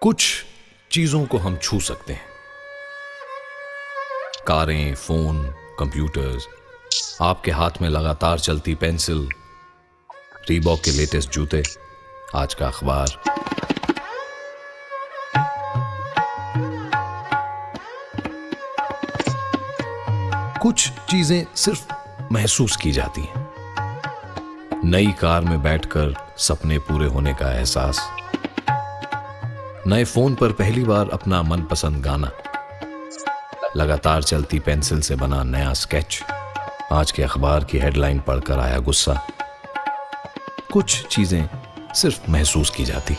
कुछ चीजों को हम छू सकते हैं, कारें, फोन, कंप्यूटर्स, आपके हाथ में लगातार चलती पेंसिल, रीबॉक के लेटेस्ट जूते, आज का अखबार। कुछ चीजें सिर्फ महसूस की जाती हैं। नई कार में बैठकर सपने पूरे होने का एहसास, नए फोन पर पहली बार अपना मनपसंद गाना, लगातार चलती पेंसिल से बना नया स्केच, आज के अखबार की हेडलाइन पढ़कर आया गुस्सा। कुछ चीजें सिर्फ महसूस की जाती।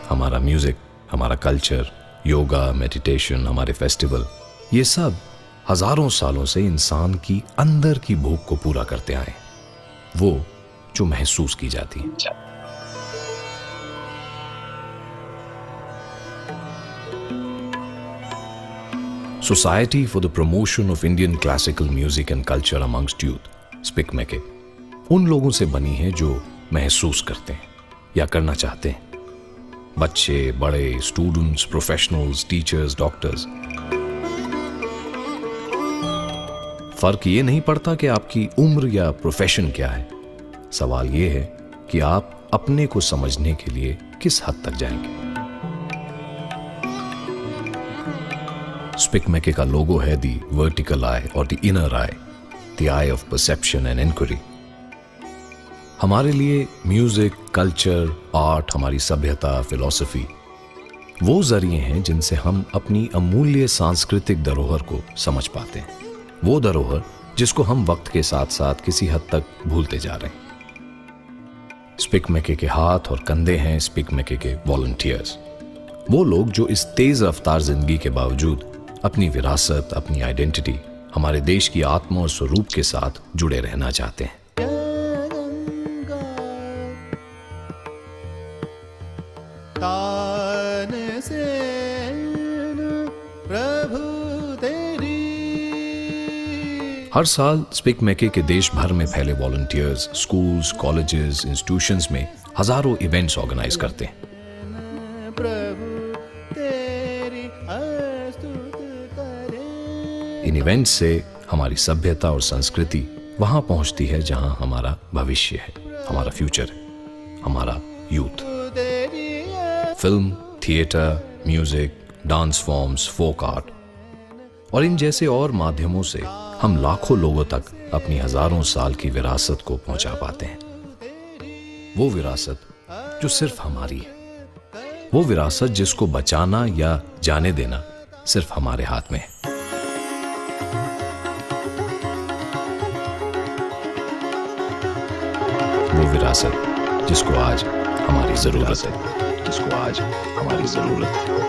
हमारा म्यूजिक, हमारा कल्चर, योगा, मेडिटेशन, हमारे फेस्टिवल, ये सब हजारों सालों से इंसान की अंदर की भूख को पूरा करते आए, वो जो महसूस की जाती है। Society for the promotion of Indian classical music and culture amongst youth, SPIC MACAY, उन लोगों से बनी है जो महसूस करते हैं या करना चाहते हैं। बच्चे, बड़े, स्टूडेंट्स, प्रोफेशनल्स, टीचर्स, डॉक्टर्स, फर्क ये नहीं पड़ता कि आपकी उम्र या प्रोफेशन क्या है। सवाल ये है कि आप अपने को समझने के लिए किस हद तक जाएंगे। स्पिक मैके का लोगो है दी वर्टिकल आई और the inner eye, the eye of perception and inquiry. हमारे लिए म्यूजिक, कल्चर, आर्ट, हमारी सभ्यता, फिलॉसफी वो जरिए हैं जिनसे हम अपनी अमूल्य सांस्कृतिक धरोहर को समझ पाते हैं, वो धरोहर जिसको हम वक्त के साथ साथ किसी हद तक भूलते जा रहे हैं। स्पिक मैके के हाथ और कंधे हैं स्पिक मैके के वॉलंटियर्स, वो लोग जो इस तेज रफ्तार जिंदगी के बावजूद अपनी विरासत, अपनी आइडेंटिटी, हमारे देश की आत्मा और स्वरूप के साथ जुड़े रहना चाहते हैं। हर साल स्पिक मैके के देश भर में फैले वॉलंटियर्स स्कूल्स, कॉलेजेस, इंस्टीट्यूशंस में हजारों इवेंट्स ऑर्गेनाइज करते हैं। इन इवेंट्स से हमारी सभ्यता और संस्कृति वहां पहुंचती है जहां हमारा भविष्य है, हमारा फ्यूचर है, हमारा youth. Film, theatre, music, dance forms, folk art और इन जैसे और माध्यमों से हम लाखों लोगों तक अपनी हजारों साल की विरासत को पहुंचा पाते हैं। वो विरासत जो सिर्फ हमारी है, वो विरासत जिसको बचाना या जाने देना सिर्फ हमारे हाथ में है। वो विरासत जिसको आज हमारी जरूरत है, जिसको आज हमारी जरूरत है।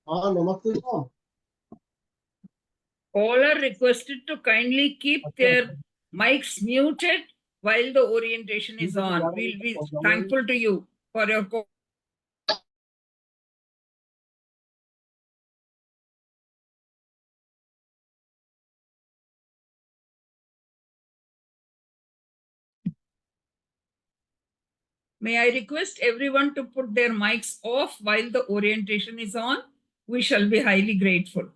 हाँ नमस्ते sir. All are requested to kindly keep their mics muted while the orientation is on. We'll be thankful to you for your May I request everyone to put their mics off while the orientation is on? we shall be highly grateful.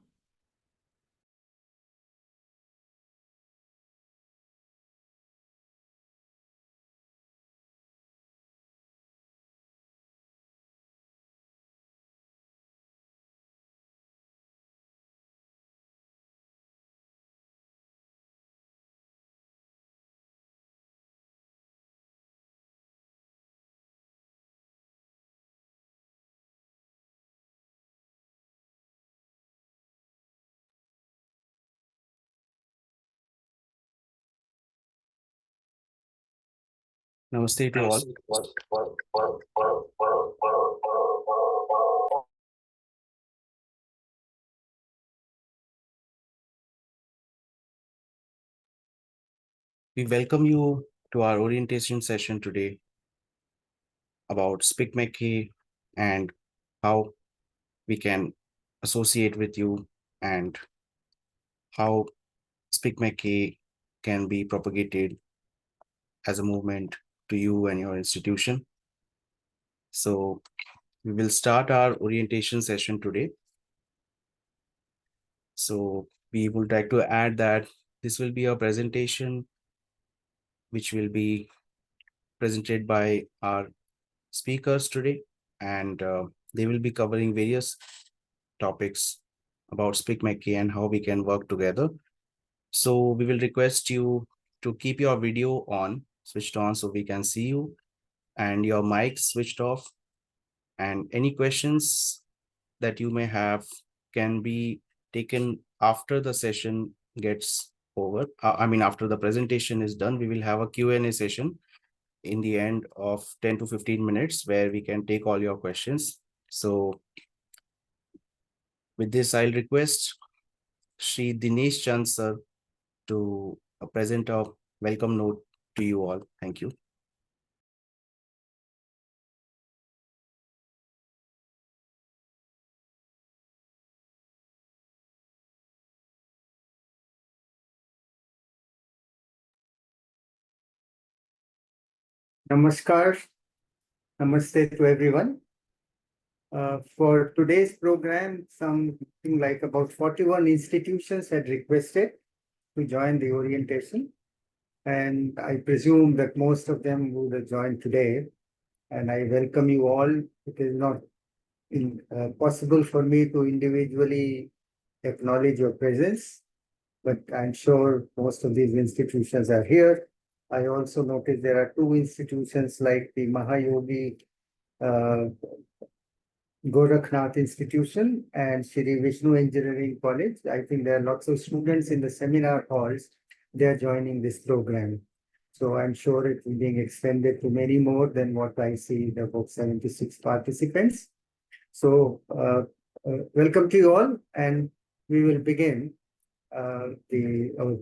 Namaste to all. We welcome you to our orientation session today about SPIC MACAY and how we can associate with you and how SPIC MACAY can be propagated as a movement to you and your institution. So we will start our orientation session today. So we would like to add that this will be a presentation which will be presented by our speakers today, and they will be covering various topics about SPIC MACAY and how we can work together. So we will request you to keep your video on, switched on, so we can see you, and your mic switched off, and any questions that you may have can be taken after the session gets over. After the presentation is done, we will have a Q&A session in the end of 10 to 15 minutes where we can take all your questions. So with this, I'll request Shri Dinesh Chand sir to present a welcome note to you all. Thank you. Namaskar. Namaste to everyone. For today's program, something like about 41 institutions had requested to join the orientation. And I presume that most of them would have joined today. And I welcome you all. It is not possible for me to individually acknowledge your presence, but I'm sure most of these institutions are here. I also noticed there are two institutions like the Mahayogi Gorakhnath Institution and Shri Vishnu Engineering College. I think there are lots of students in the seminar halls. They are joining this program. So I'm sure it is being extended to many more than what I see, the about 76 participants. So welcome to you all, and we will begin our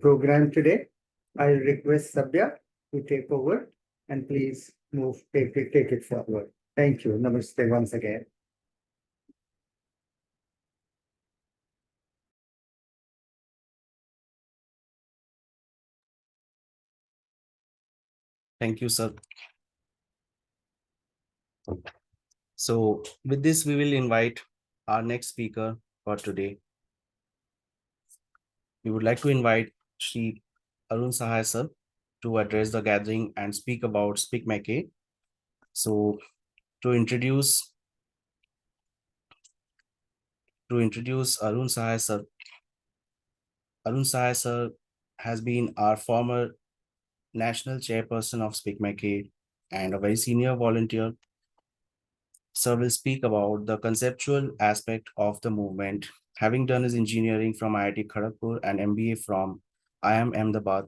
program today. I'll request Sabya to take over, and please take it forward. Thank you. Namaste once again. Thank you, sir. So with this, we will invite our next speaker for today. We would like to invite Shri Arun Sahai sir to address the gathering and speak about SPIC MACAY. So to introduce Arun Sahai sir. Arun Sahai sir has been our former national chairperson of SPIC MACAY and a very senior volunteer. Sir will speak about the conceptual aspect of the movement, having done his engineering from IIT Kharagpur and MBA from IIM Ahmedabad.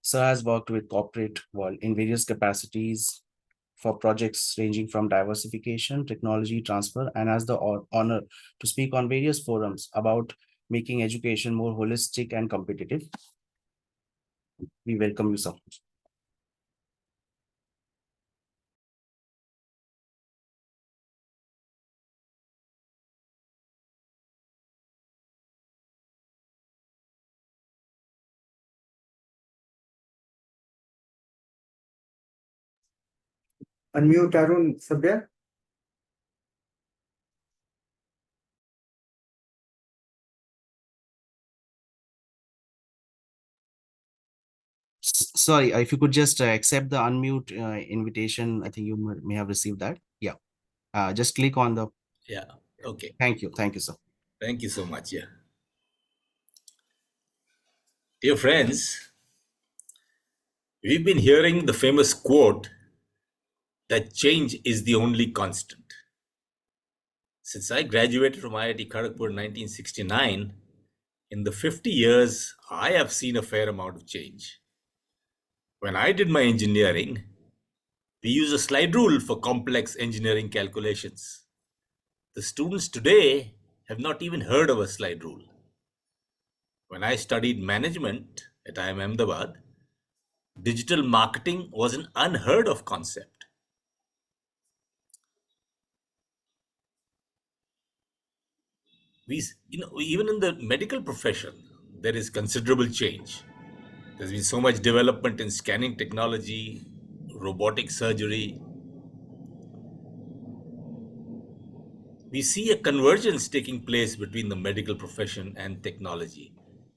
Sir has worked with corporate world in various capacities for projects ranging from diversification, technology transfer, and has the honor to speak on various forums about making education more holistic and competitive. We welcome you, sir. Unmute Arun, Sabya. sorry, if you could just accept the unmute invitation, I think you may have received that. Yeah. Just click on the. Yeah. Okay. Thank you. Thank you, sir. Thank you so much. Yeah. Dear friends, we've been hearing the famous quote that change is the only constant. Since I graduated from IIT Kharagpur in 1969, in the 50 years, I have seen a fair amount of change. When I did my engineering, we used a slide rule for complex engineering calculations. The students today have not even heard of a slide rule. When I studied management at IIM Ahmedabad, digital marketing was an unheard of concept. Even in the medical profession, there is considerable change. There's been so much development in scanning technology, robotic surgery. We see a convergence taking place between the medical profession and technology,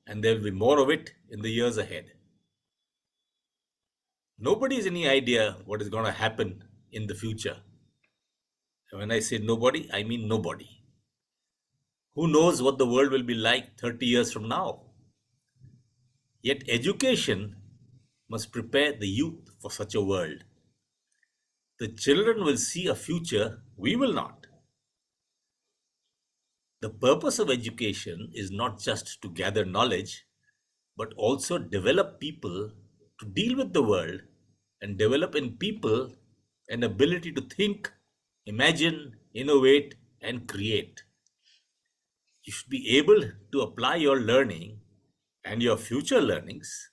and there will be more of it in the years ahead. Nobody has any idea what is going to happen in the future. And when I say nobody, I mean nobody. Who knows what the world will be like 30 years from now? Yet education must prepare the youth for such a world. The children will see a future we will not. The purpose of education is not just to gather knowledge, but also develop people to deal with the world and develop in people an ability to think, imagine, innovate, and create. You should be able to apply your learning and your future learnings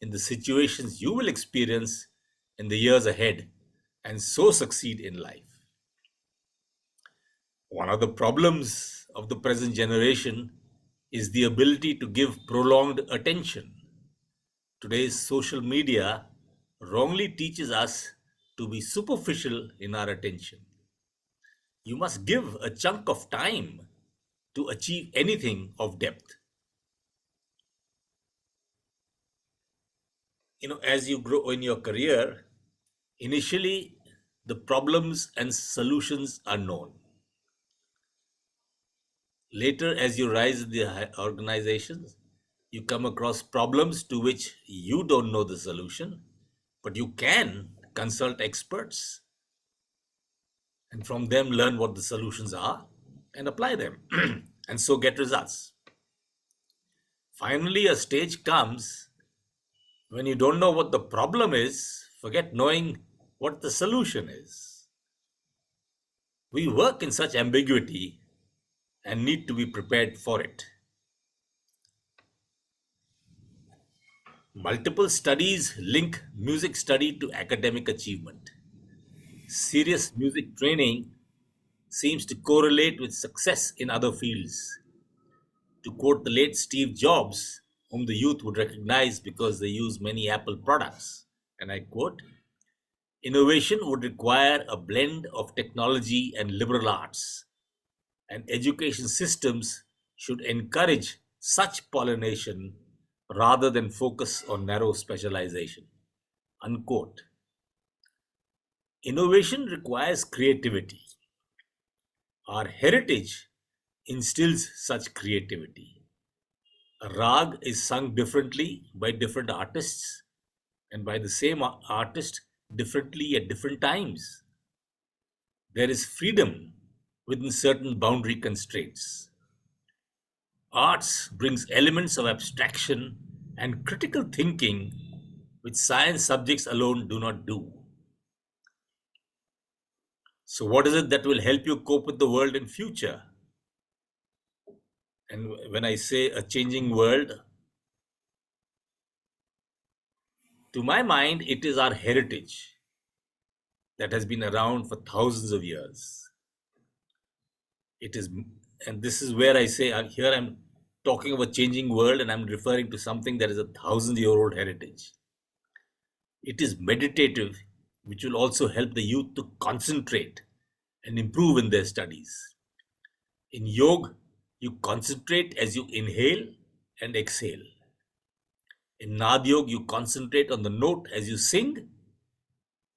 in the situations you will experience in the years ahead and so succeed in life. One of the problems of the present generation is the ability to give prolonged attention. Today's social media wrongly teaches us to be superficial in our attention. You must give a chunk of time to achieve anything of depth. As you grow in your career, initially the problems and solutions are known. Later, as you rise in the organizations, you come across problems to which you don't know the solution, but you can consult experts and from them learn what the solutions are and apply them and so get results. Finally, a stage comes when you don't know what the problem is, forget knowing what the solution is. We work in such ambiguity and need to be prepared for it. Multiple studies link music study to academic achievement. Serious music training seems to correlate with success in other fields. To quote the late Steve Jobs, whom the youth would recognize because they use many Apple products, and I quote, "Innovation would require a blend of technology and liberal arts, and education systems should encourage such pollination rather than focus on narrow specialization." Unquote. Innovation requires creativity. Our heritage instills such creativity. A rag is sung differently by different artists and by the same artist differently at different times. There is freedom within certain boundary constraints. Arts brings elements of abstraction and critical thinking which science subjects alone do not do. So what is it that will help you cope with the world in future? And when I say a changing world, to my mind, it is our heritage that has been around for thousands of years. It is, and this is where I say, here I'm talking of a changing world and I'm referring to something that is a 1,000-year-old heritage. It is meditative, which will also help the youth to concentrate and improve in their studies. In yoga, you concentrate as you inhale and exhale. In Nadyog, you concentrate on the note as you sing,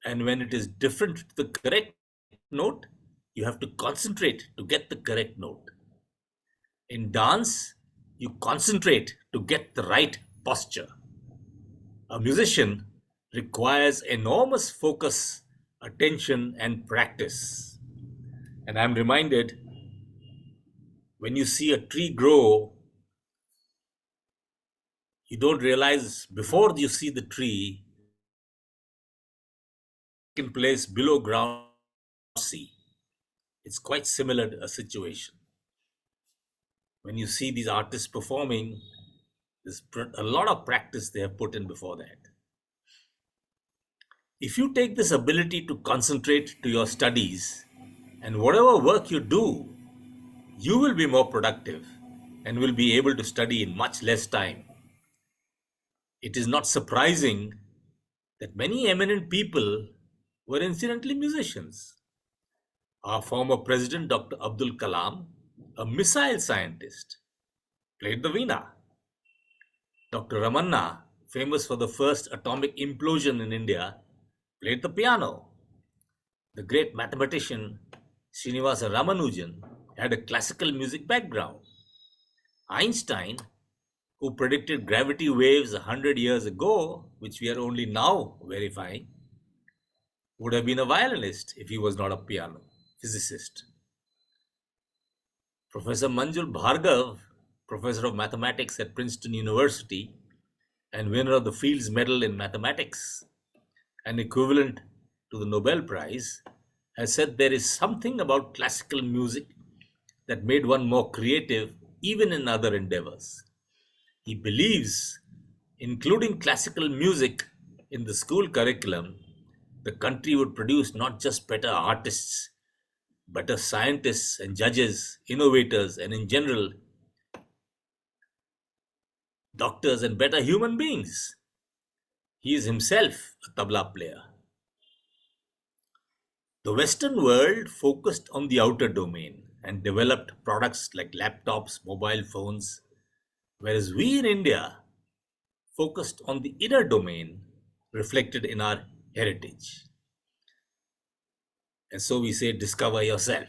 and when it is different to the correct note, you have to concentrate to get the correct note. In dance, you concentrate to get the right posture. A musician requires enormous focus, attention, and practice. And I'm reminded, when you see a tree grow, you don't realize before you see the tree in place below ground sea. It's quite similar to a situation. When you see these artists performing, there's a lot of practice they have put in before that. If you take this ability to concentrate to your studies and whatever work you do, you will be more productive and will be able to study in much less time. It is not surprising that many eminent people were incidentally musicians. Our former president, Dr. Abdul Kalam, a missile scientist, played the veena. Dr. Ramanna, famous for the first atomic implosion in India, played the piano. The great mathematician Srinivasa Ramanujan had a classical music background. Einstein, who predicted gravity waves 100 years ago, which we are only now verifying, would have been a violinist if he was not a piano physicist. Professor Manjul Bhargav, professor of mathematics at Princeton University and winner of the Fields Medal in Mathematics, an equivalent to the Nobel Prize, has said there is something about classical music that made one more creative even in other endeavors. He believes including classical music in the school curriculum, the country would produce not just better artists, better scientists and judges, innovators, and in general, doctors and better human beings. He is himself a tabla player. The Western world focused on the outer domain and developed products like laptops, mobile phones, whereas we in India focused on the inner domain reflected in our heritage. And so we say, discover yourself.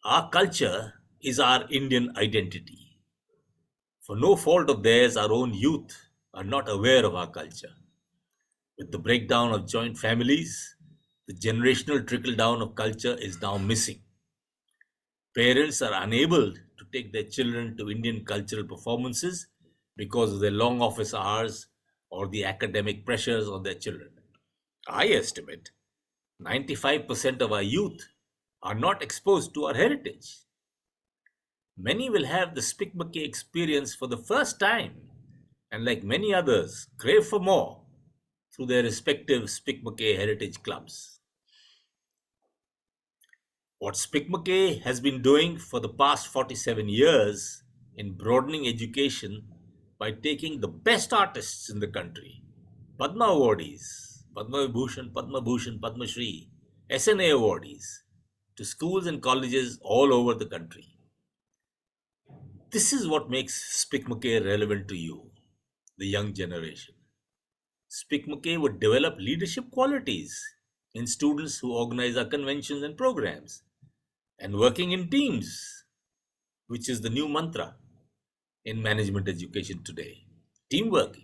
Our culture is our Indian identity. For no fault of theirs, our own youth are not aware of our culture. With the breakdown of joint families, the generational trickle down of culture is now missing. Parents are unable to take their children to Indian cultural performances because of their long office hours or the academic pressures on their children. I estimate 95% of our youth are not exposed to our heritage. Many will have the SPIC MACAY experience for the first time and, like many others, crave for more through their respective SPIC MACAY Heritage Clubs. What SPIC MACAY has been doing for the past 47 years in broadening education by taking the best artists in the country, Padma awardees, Padma Vibhushan, Padma Shri, SNA awardees, to schools and colleges all over the country. This is what makes SPIC MACAY relevant to you, the young generation. SPIC MACAY would develop leadership qualities in students who organize our conventions and programs, and working in teams, which is the new mantra in management education today. Teamwork.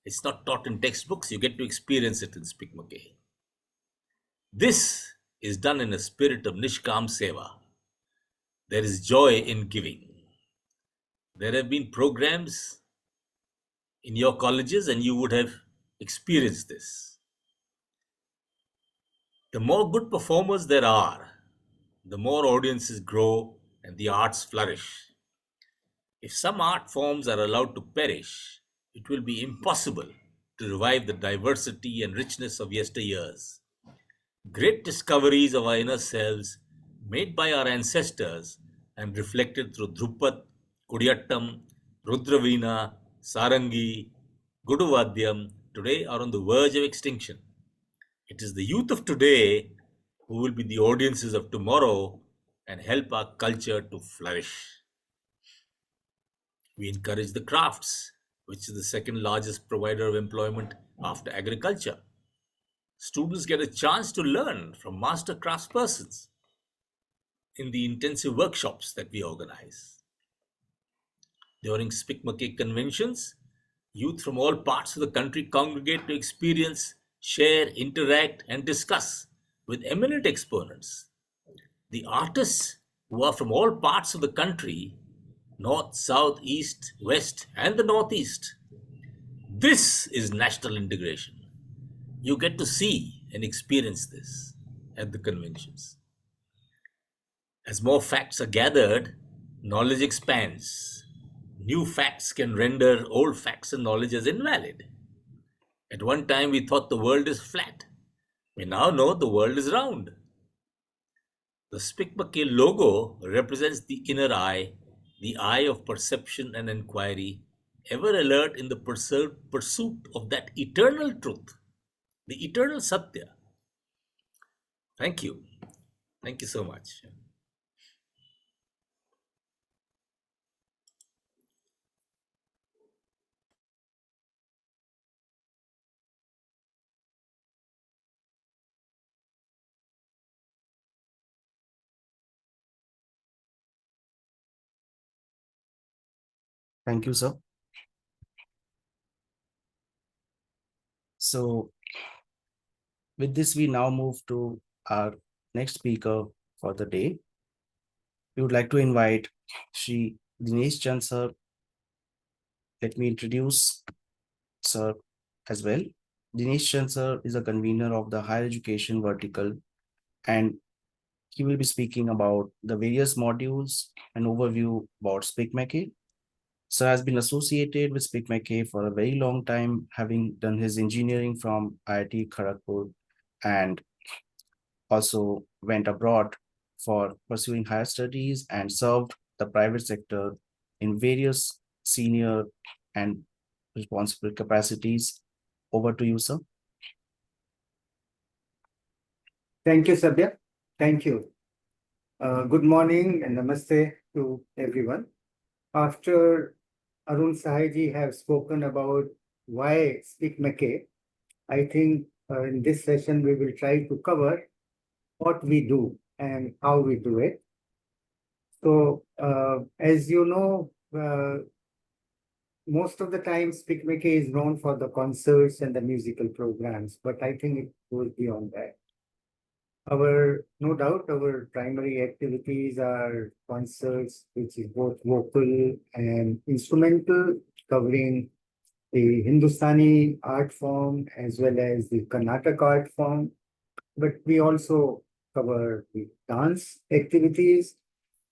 It's not taught in textbooks, you get to experience it in SPIC MACAY. This is done in a spirit of Nishkam Seva. There is joy in giving. There have been programs in your colleges and you would have experienced this. The more good performers there are, the more audiences grow and the arts flourish. If some art forms are allowed to perish, it will be impossible to revive the diversity and richness of yesteryears. Great discoveries of our inner selves made by our ancestors and reflected through Dhrupad, Kudiyattam, Rudraveena, Sarangi, Guduvadyam today are on the verge of extinction. It is the youth of today who will be the audiences of tomorrow and help our culture to flourish. We encourage the crafts which is the second largest provider of employment after agriculture. Students get a chance to learn from master craftspersons in the intensive workshops that we organize. During SPIC MACAY conventions, youth from all parts of the country congregate to experience, share, interact, and discuss with eminent exponents. The artists who are from all parts of the country, north, south, east, west, and the northeast. This is national integration. You get to see and experience this at the conventions. As more facts are gathered, knowledge expands. New facts can render old facts and knowledge as invalid. At one time, we thought the world is flat. We now know the world is round. The SPIC MACAY logo represents the inner eye, the eye of perception and inquiry, ever alert in the pursuit of that eternal truth, the eternal Satya. Thank you. Thank you so much. Thank you, sir. So with this, we now move to our next speaker for the day. We would like to invite Shri Dinesh Chand sir. Let me introduce sir as well. Dinesh Chand sir is a convener of the higher education vertical, and he will be speaking about the various modules and overview about SPIC MACAY. Sir has been associated with SPIC MACAY for a very long time, having done his engineering from IIT Kharagpur and also went abroad for pursuing higher studies and served the private sector in various senior and responsible capacities. Over to you, sir. Thank you, Sabya. Thank you. Good morning and namaste to everyone. After Arun Sahaji have spoken about why SPIC MACAY, I think in this session we will try to cover what we do and how we do it. So as you know, most of the time SPIC MACAY is known for the concerts and the musical programs, but I think it goes beyond that. No doubt, our primary activities are concerts, which is both vocal and instrumental, covering the Hindustani art form as well as the Carnatic art form. But we also cover the dance activities.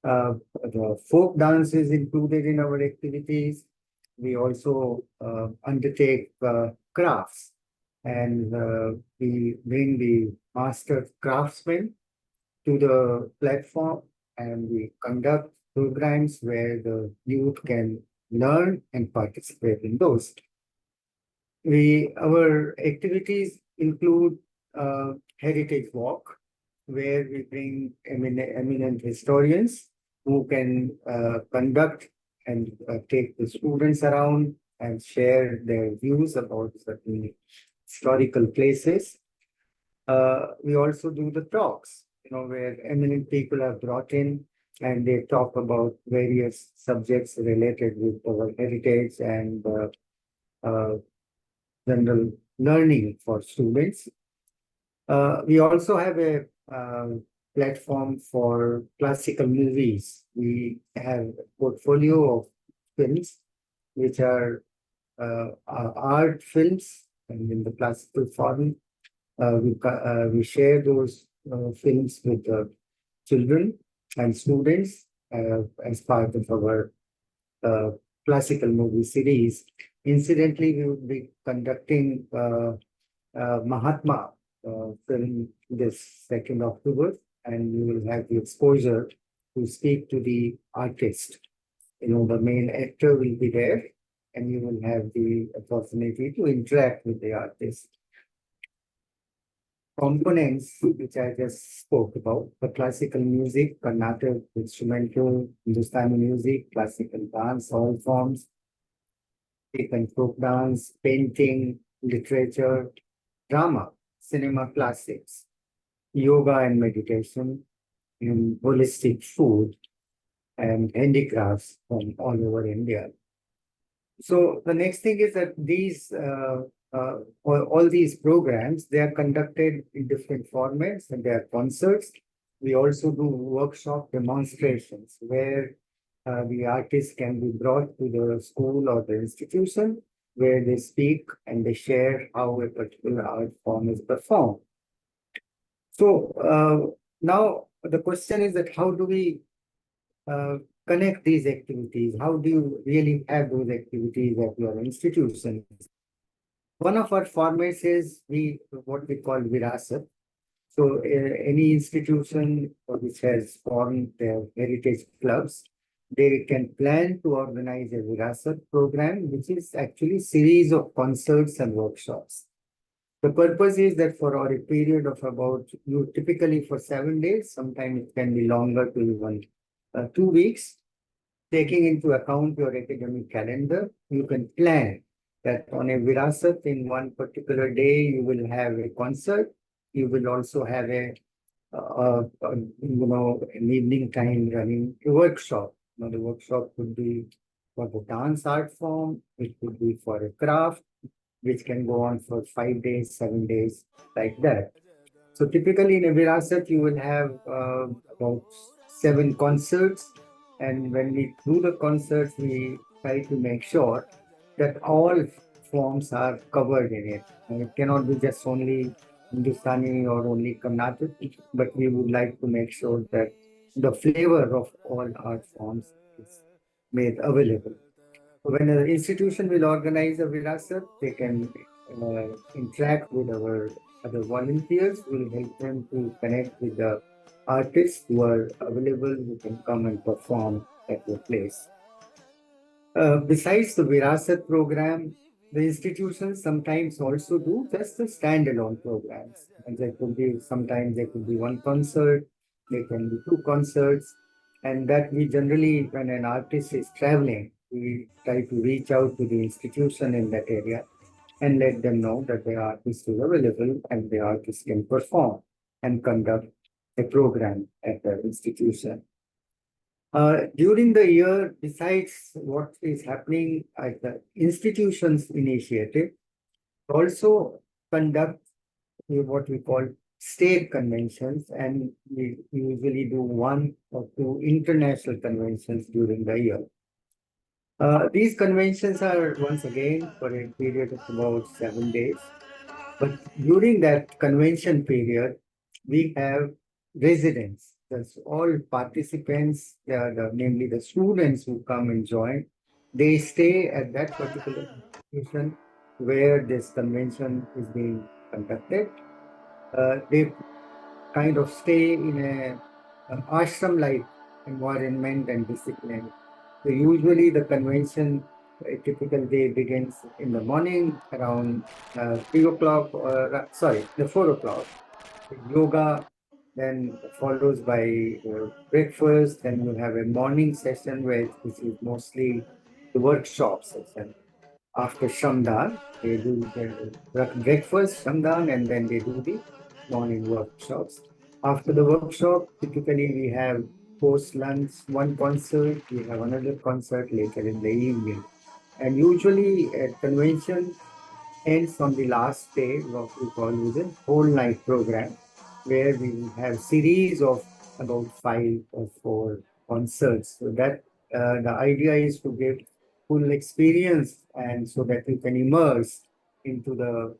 The folk dance is included in our activities. We also undertake crafts, and we bring the master craftsmen to the platform, and we conduct programs where the youth can learn and participate in those. Our activities include heritage walk, where we bring eminent historians who can conduct and take the students around and share their views about certain historical places. We also do the talks, where eminent people are brought in and they talk about various subjects related with our heritage and general learning for students. We also have a platform for classical movies. We have a portfolio of films which are art films and in the classical form. We share those films with the children and students as part of our classical movie series. Incidentally, we will be conducting Mahatma film this 2nd October, and you will have the exposure to speak to the artist. The main actor will be there, and you will have the opportunity to interact with the artist. Components which I just spoke about: the classical music, Carnatic, instrumental, Hindustani music, classical dance, all forms. and folk dance, painting, literature, drama, cinema classics, yoga and meditation, and holistic food and handicrafts from all over India. So the next thing is that these all these programs, they are conducted in different formats, and they are concerts. We also do workshop demonstrations where the artists can be brought to the school or the institution where they speak and they share how a particular art form is performed. So now the question is that how do we connect these activities? How do you really have those activities at your institutions? One of our formats is what we call Virasat. So any institution which has formed their heritage clubs, they can plan to organize a Virasat program, which is actually series of concerts and workshops. The purpose is that for a period of about, typically for 7 days, sometimes it can be longer to even 2 weeks, taking into account your academic calendar, you can plan that on a Virasat in one particular day, you will have a concert. You will also have an evening time running a workshop. Now, the workshop could be for the dance art form. It could be for a craft, which can go on for 5 days, 7 days, like that. So typically in a Virasat, you will have about 7 concerts. And when we do the concerts, we try to make sure that all forms are covered in it. And it cannot be just only Hindustani or only Carnatic, but we would like to make sure that the flavor of all art forms is made available. When an institution will organize a Virasat, they can interact with our other volunteers. We'll help them to connect with the artists who are available, who can come and perform at your place. Besides the Virasat program, the institutions sometimes also do just the standalone programs. And there could be, sometimes there could be 1 concert, there can be 2 concerts. And that we generally, when an artist is traveling, we try to reach out to the institution in that area and let them know that the artist is available and the artist can perform and conduct a program at the institution. During the year, besides what is happening at the institution's initiative, also conduct what we call state conventions, and we usually do 1 or 2 international conventions during the year. These conventions are once again for a period of about 7 days. But during that convention period, we have residents. That's all participants, namely the students who come and join. They stay at that particular institution where this convention is being conducted. They kind of stay in an ashram-like environment and discipline. So usually the convention, a typical day begins in the morning around 3 o'clock, or the 4 o'clock. Yoga, then follows by breakfast. Then we'll have a morning session which is mostly the workshop session. After Shamdan, they do the breakfast, Shamdan, and then they do the morning workshops. After the workshop, typically we have post-lunch 1 concert, we have another concert later in the evening. And usually a convention ends on the last day, what we call the whole night program, where we have series of about 5 or 4 concerts. So that the idea is to give full experience, and so that you can immerse into the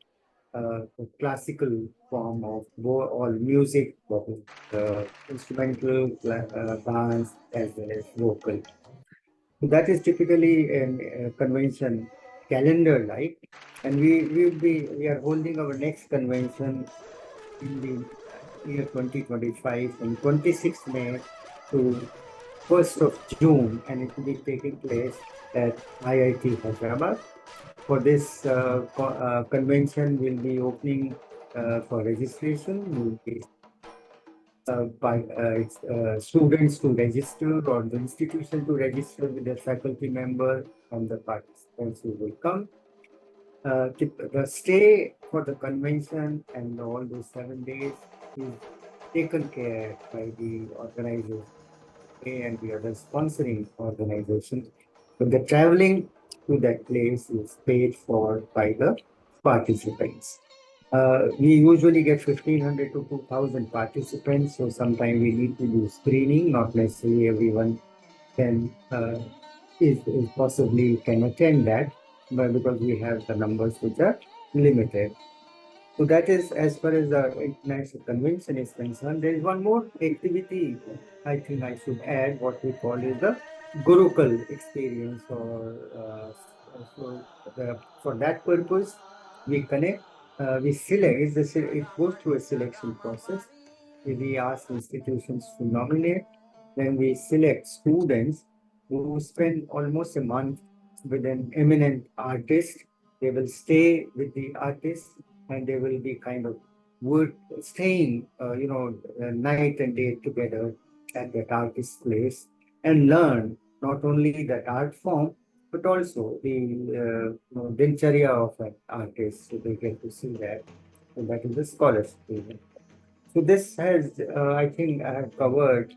classical form of all music, instrumental, dance, as well as vocal. So that is typically a convention calendar like, and we are holding our next convention in the year 2025 from 26th May to 1st of June, and it will be taking place at IIT Hyderabad. For this convention, we'll be opening for registration. We'll be by students to register or the institution to register with their faculty member and the participants who will come. The stay for the convention and all those 7 days is taken care by the organizers and the other sponsoring organizations. But the traveling to that place is paid for by the participants. We usually get 1,500 to 2,000 participants, so sometimes we need to do screening. Not necessarily everyone can is possibly can attend that, but because we have the numbers which are limited. So that is as far as the international convention is concerned. There is one more activity I think I should add, what we call is the Gurukul experience. For that purpose, we connect, we select, it goes through a selection process. We ask institutions to nominate, then we select students who spend almost a month with an eminent artist. They will stay with the artist and they will be kind of staying, night and day together at that artist's place and learn not only that art form, but also the dincharya of an artist. So they get to see that. So that is the scholarship. So this has, I think I have covered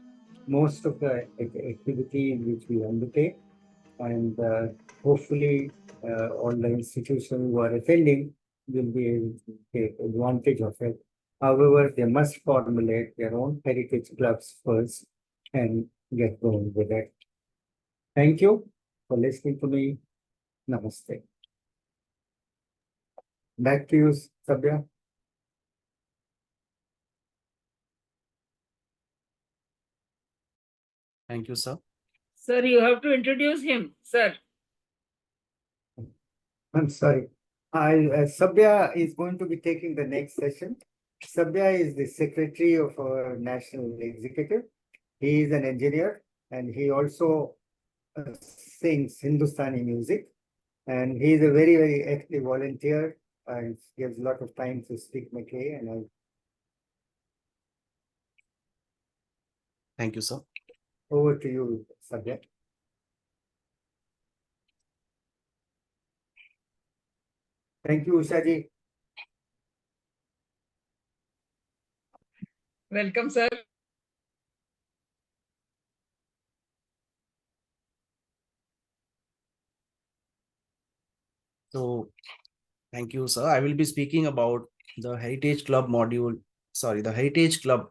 most of the activity which we undertake, and hopefully all the institutions who are attending will be able to take advantage of it. However, they must formulate their own heritage clubs first and get going with it. Thank you for listening to me. Namaste. Back to you, Sabya. Thank you, sir. Sir, you have to introduce him, sir. I'm sorry. Sabya is going to be taking the next session. Sabya is the secretary of our national executive. He is an engineer and he also sings Hindustani music. And he is a very, very active volunteer and gives a lot of time to SPIC MACAY. And Thank you, sir. over to you, Sabya. Thank you, Ushaji. Welcome, sir. So thank you, sir. I will be speaking about the Heritage Club module, sorry, the Heritage Club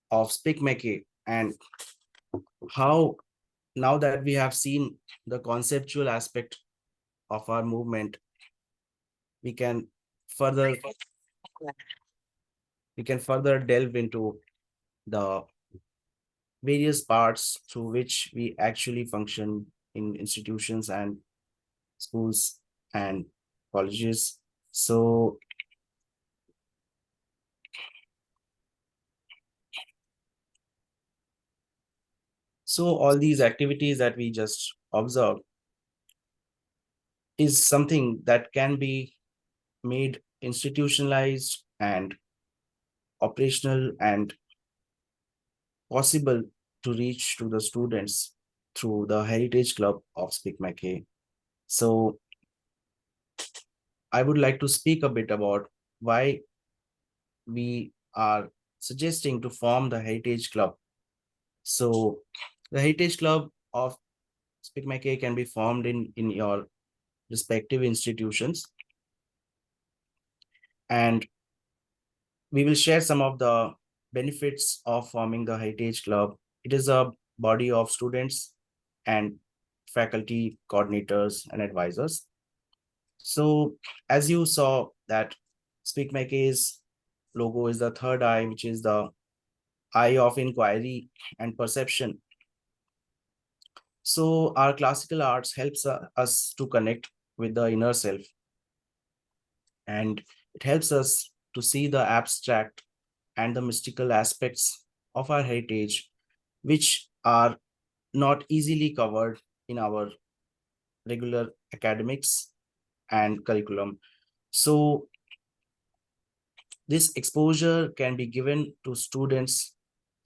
of SPIC MACAY, and how, now that we have seen the conceptual aspect of our movement, we can further delve into the various parts through which we actually function in institutions and schools and colleges. So all these activities that we just observed is something that can be made institutionalized and operational and possible to reach to the students through the Heritage Club of SPIC MACAY. So I would like to speak a bit about why we are suggesting to form the Heritage Club. So the Heritage Club of SPIC MACAY can be formed in your respective institutions, and we will share some of the benefits of forming the Heritage Club. It is a body of students and faculty, coordinators, and advisors. So as you saw that SPIC MACAY's logo is the third eye, which is the eye of inquiry and perception. So our classical arts helps us to connect with the inner self, and it helps us to see the abstract and the mystical aspects of our heritage, which are not easily covered in our regular academics and curriculum. So this exposure can be given to students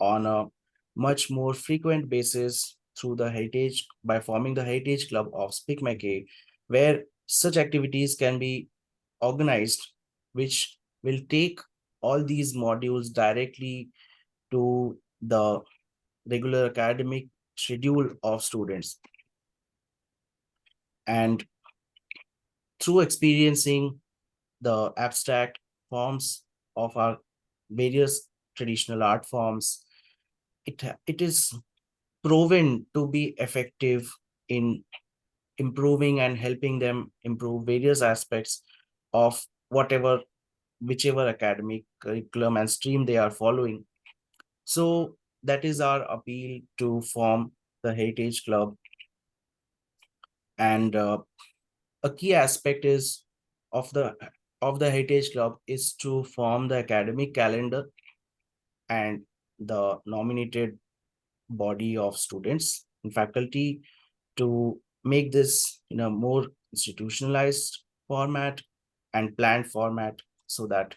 on a much more frequent basis through the heritage, by forming the Heritage Club of SPIC MACAY, where such activities can be organized, which will take all these modules directly to the regular academic schedule of students. And through experiencing the abstract forms of our various traditional art forms, it is proven to be effective in improving and helping them improve various aspects of whichever academic curriculum and stream they are following. So that is our appeal to form the Heritage Club. And a key aspect is of the Heritage Club is to form the academic calendar and the nominated body of students and faculty to make this in a more institutionalized format and planned format, so that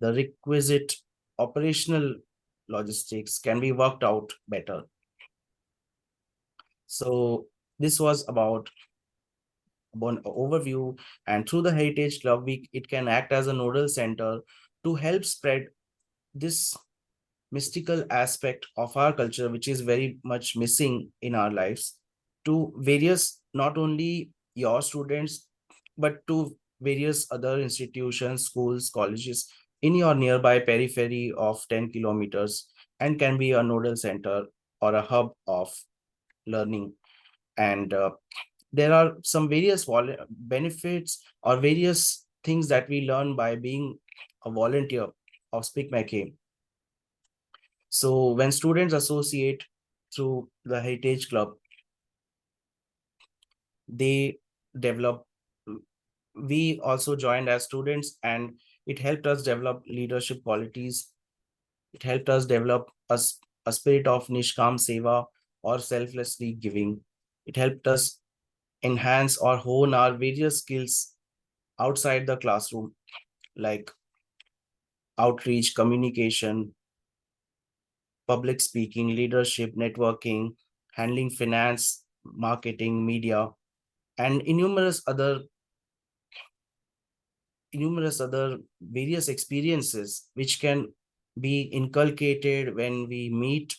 the requisite operational logistics can be worked out better. So this was about one overview, and through the Heritage Club, it can act as a nodal center to help spread this mystical aspect of our culture, which is very much missing in our lives, to various, not only your students, but to various other institutions, schools, colleges in your nearby periphery of 10 kilometers, and can be a nodal center or a hub of learning. And there are some various benefits or various things that we learn by being a volunteer of SPIC MACAY. So when students associate through the Heritage Club, they develop, we also joined as students, and it helped us develop leadership qualities. It helped us develop a spirit of Nishkam Seva or selflessly giving. It helped us enhance or hone our various skills outside the classroom, like outreach, communication, public speaking, leadership, networking, handling finance, marketing, media, and numerous other various experiences which can be inculcated when we meet,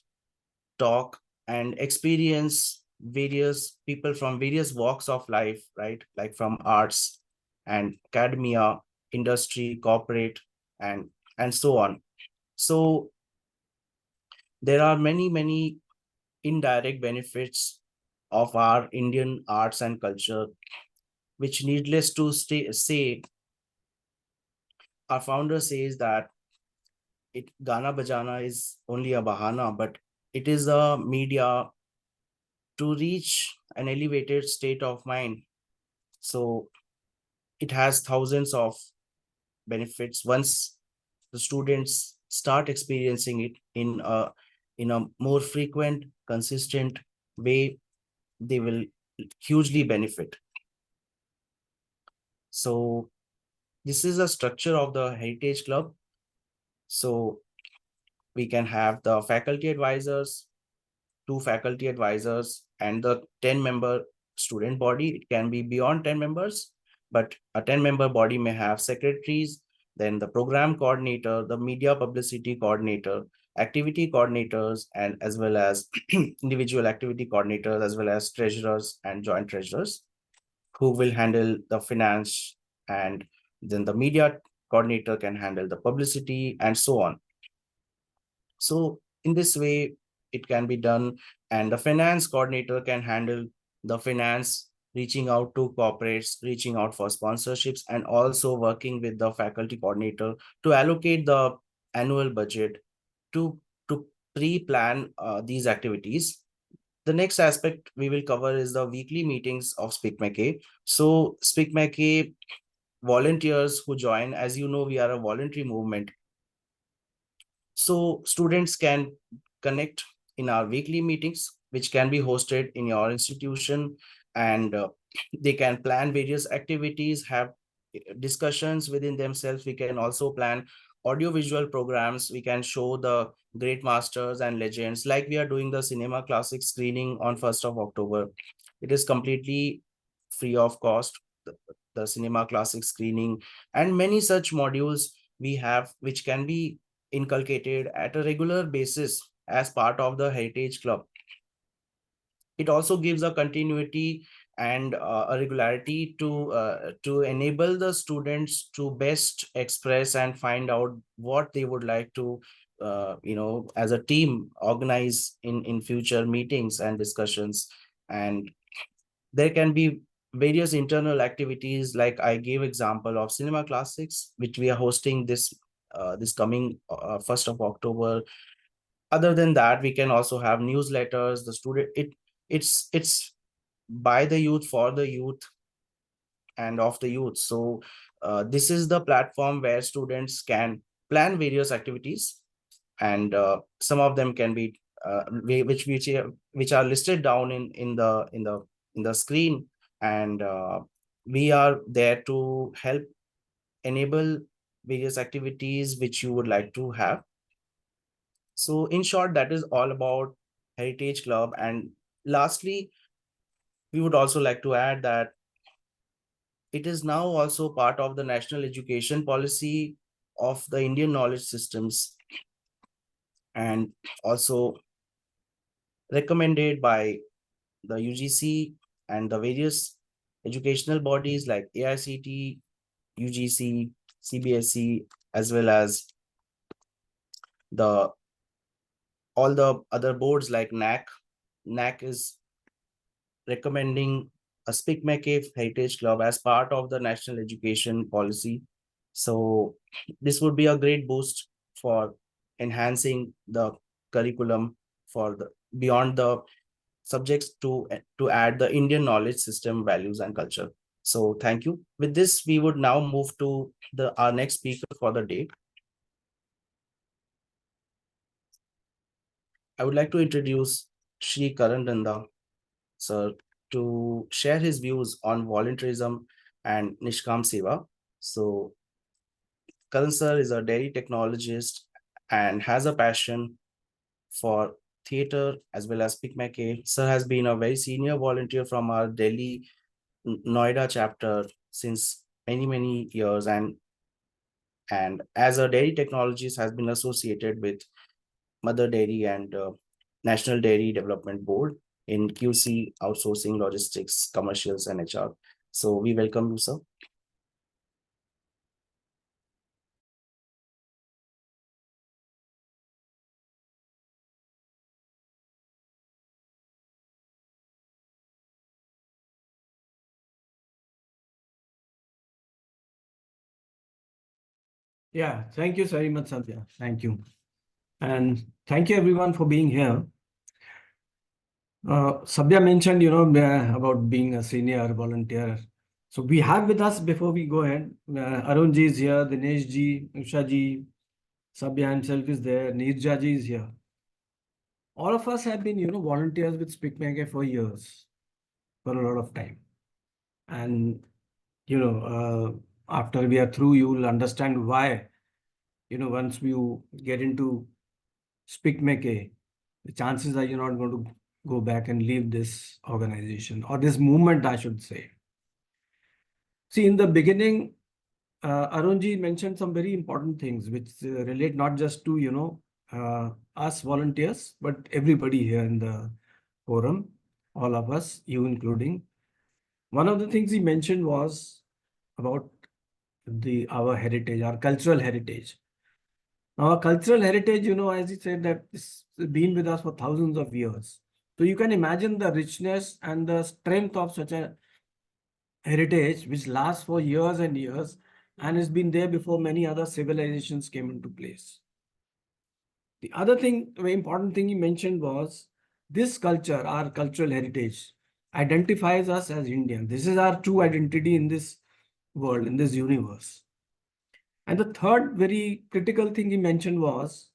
talk, and experience various people from various walks of life, right? Like from arts and academia, industry, corporate, and so on. So there are many indirect benefits of our Indian arts and culture, which needless to say, our founder says that Gana Bajana is only a bahana, but it is a media to reach an elevated state of mind. So it has thousands of benefits once the students start experiencing it in a more frequent, consistent way. They will hugely benefit. So this is a structure of the Heritage Club. So we can have the faculty advisors, 2 faculty advisors, and the 10-member student body. It can be beyond 10 members, but a 10-member body may have secretaries, then the program coordinator, the media publicity coordinator, activity coordinators, and as well as individual activity coordinators, as well as treasurers and joint treasurers, who will handle the finance, and then the media coordinator can handle the publicity, and so on. So in this way, it can be done, and the finance coordinator can handle the finance, reaching out to corporates, reaching out for sponsorships, and also working with the faculty coordinator to allocate the annual budget to pre-plan these activities. The next aspect we will cover is the weekly meetings of SPIC MACAY. So SPIC MACAY volunteers who join, as you know, we are a voluntary movement. So students can connect in our weekly meetings, which can be hosted in your institution, and they can plan various activities, have discussions within themselves. We can also plan audiovisual programs, we can show the great masters and legends, like we are doing the cinema classic screening on 1st of October. It is completely free of cost, the cinema classic screening, and many such modules we have which can be inculcated at a regular basis as part of the Heritage Club. It also gives a continuity and a regularity to enable the students to best express and find out what they would like to as a team organize in future meetings and discussions. And there can be various internal activities, like I gave example of cinema classics, which we are hosting this coming 1st of October. Other than that, we can also have newsletters. The student, it's by the youth, for the youth, and of the youth. So this is the platform where students can plan various activities, and some of them can be which are listed down in the screen, and we are there to help enable various activities which you would like to have. So in short, that is all about Heritage Club. And lastly, we would also like to add that it is now also part of the national education policy of the Indian knowledge systems, and also recommended by the UGC and the various educational bodies like AICT, UGC, CBSE, as well as the all the other boards like NAC. NAC is recommending a SPIC MACAY Heritage Club as part of the national education policy. So this would be a great boost for enhancing the curriculum for the beyond the subjects to add the Indian knowledge system values and culture. So thank you. With this, we would now move to our next speaker for the day. I would like to introduce Shri Karan Danda, sir, to share his views on voluntarism and Nishkam Seva. So Karan sir is a dairy technologist and has a passion for theater as well as SPIC MACAY. Sir has been a very senior volunteer from our Delhi Noida chapter since many years, and as a dairy technologist has been associated with Mother Dairy and National Dairy Development Board in QC, outsourcing, logistics, commercials, and HR. So we welcome you, sir. Yeah, thank you very much, Satya. Thank you. And thank you everyone for being here. Sabya mentioned, about being a senior volunteer. So we have with us, before we go ahead, Arun ji is here, Dinesh ji, Usha ji, Sabya himself is there, Nirja ji is here. All of us have been, volunteers with SPIC MACAY for years, for a lot of time. And, after we are through, you will understand why, once you get into SPIC MACAY, the chances are you're not going to go back and leave this organization or this movement, I should say. See, in the beginning, Arunji mentioned some very important things which relate not just to, us volunteers, but everybody here in the forum, all of us, you including. One of the things he mentioned was about our heritage, our cultural heritage. Our cultural heritage, as he said, that it's been with us for thousands of years. So you can imagine the richness and the strength of such a heritage, which lasts for years and years and has been there before many other civilizations came into place. The other thing, very important thing he mentioned was this culture, our cultural heritage, identifies us as Indian. This is our true identity in this world, in this universe. And the third very critical thing he mentioned was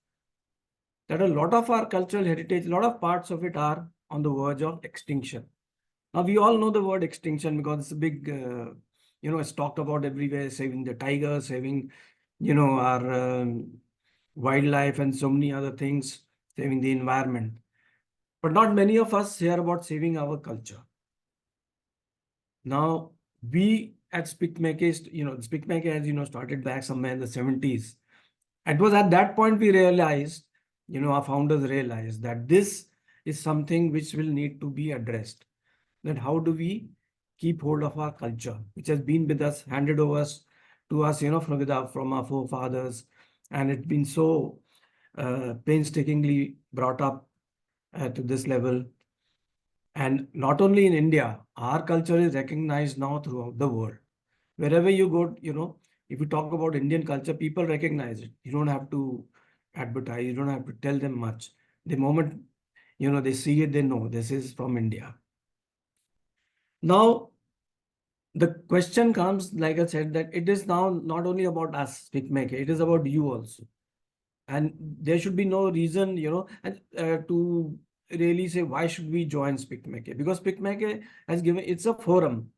that a lot of our cultural heritage, a lot of parts of it are on the verge of extinction. Now, we all know the word extinction because it's a big, it's talked about everywhere, saving the tigers, saving our wildlife and so many other things, saving the environment. But not many of us hear about saving our culture. Now, we at SPIC MACAY, SPIC MACAY, as started back somewhere in the 70s. It was at that point we realized, our founders realized that this is something which will need to be addressed. That how do we keep hold of our culture, which has been with us, handed over to us, from our forefathers, and it's been so painstakingly brought up to this level. And not only in India, our culture is recognized now throughout the world. Wherever you go, if you talk about Indian culture, people recognize it. You don't have to advertise, you don't have to tell them much. The moment, they see it, they know this is from India. Now, the question comes, like I said, that it is now not only about us, SPIC MACAY, it is about you also. And there should be no reason, to really say, why should we join SPIC MACAY? Because SPIC MACAY has given, it's a forum.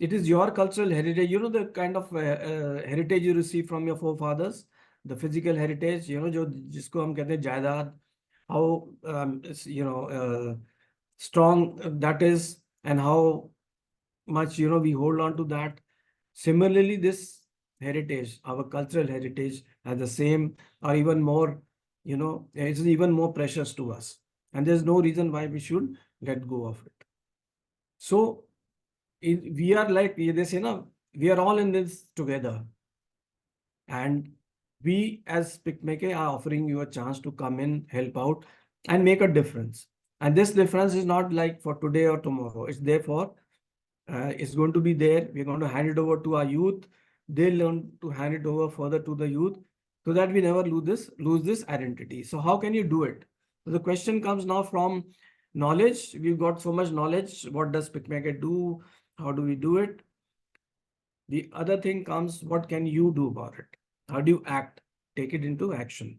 It is your cultural heritage, the kind of heritage you receive from your forefathers, the physical heritage, jisko hum kehte hain jaidad, how, strong that is and how much, we hold on to that. Similarly, this heritage, our cultural heritage, has the same or even more, it's even more precious to us. And there's no reason why we should let go of it. So we are like, they say, we are all in this together. And we as SPIC MACAY are offering you a chance to come in, help out, and make a difference. And this difference is not like for today or tomorrow. It's there for, it's going to be there. We're going to hand it over to our youth. They learn to hand it over further to the youth so that we never lose this identity. So how can you do it? So the question comes now from knowledge. We've got so much knowledge. What does SPIC MACAY do? How do we do it? The other thing comes, what can you do about it? How do you act? Take it into action.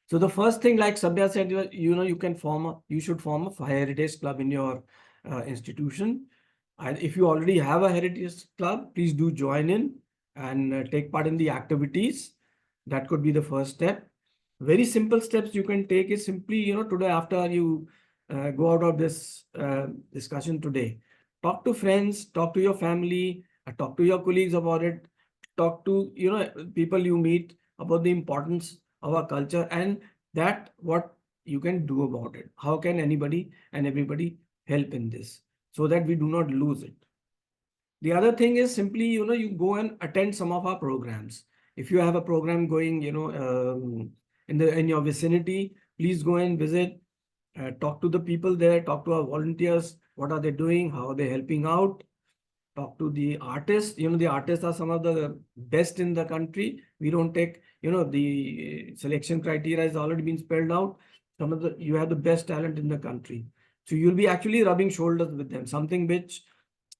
So the first thing, like Sabya said, you should form a heritage club in your institution. And if you already have a heritage club, please do join in and take part in the activities. That could be the first step. Very simple steps you can take is simply, today after you go out of this discussion today, talk to friends, talk to your family, talk to your colleagues about it, talk to, people you meet about the importance of our culture and that what you can do about it. How can anybody and everybody help in this so that we do not lose it? The other thing is simply, you go and attend some of our programs. If you have a program going, in your vicinity, please go and visit, talk to the people there, talk to our volunteers. What are they doing? How are they helping out? Talk to the artists. The artists are some of the best in the country. We don't take, the selection criteria has already been spelled out. You have the best talent in the country. So you'll be actually rubbing shoulders with them, something which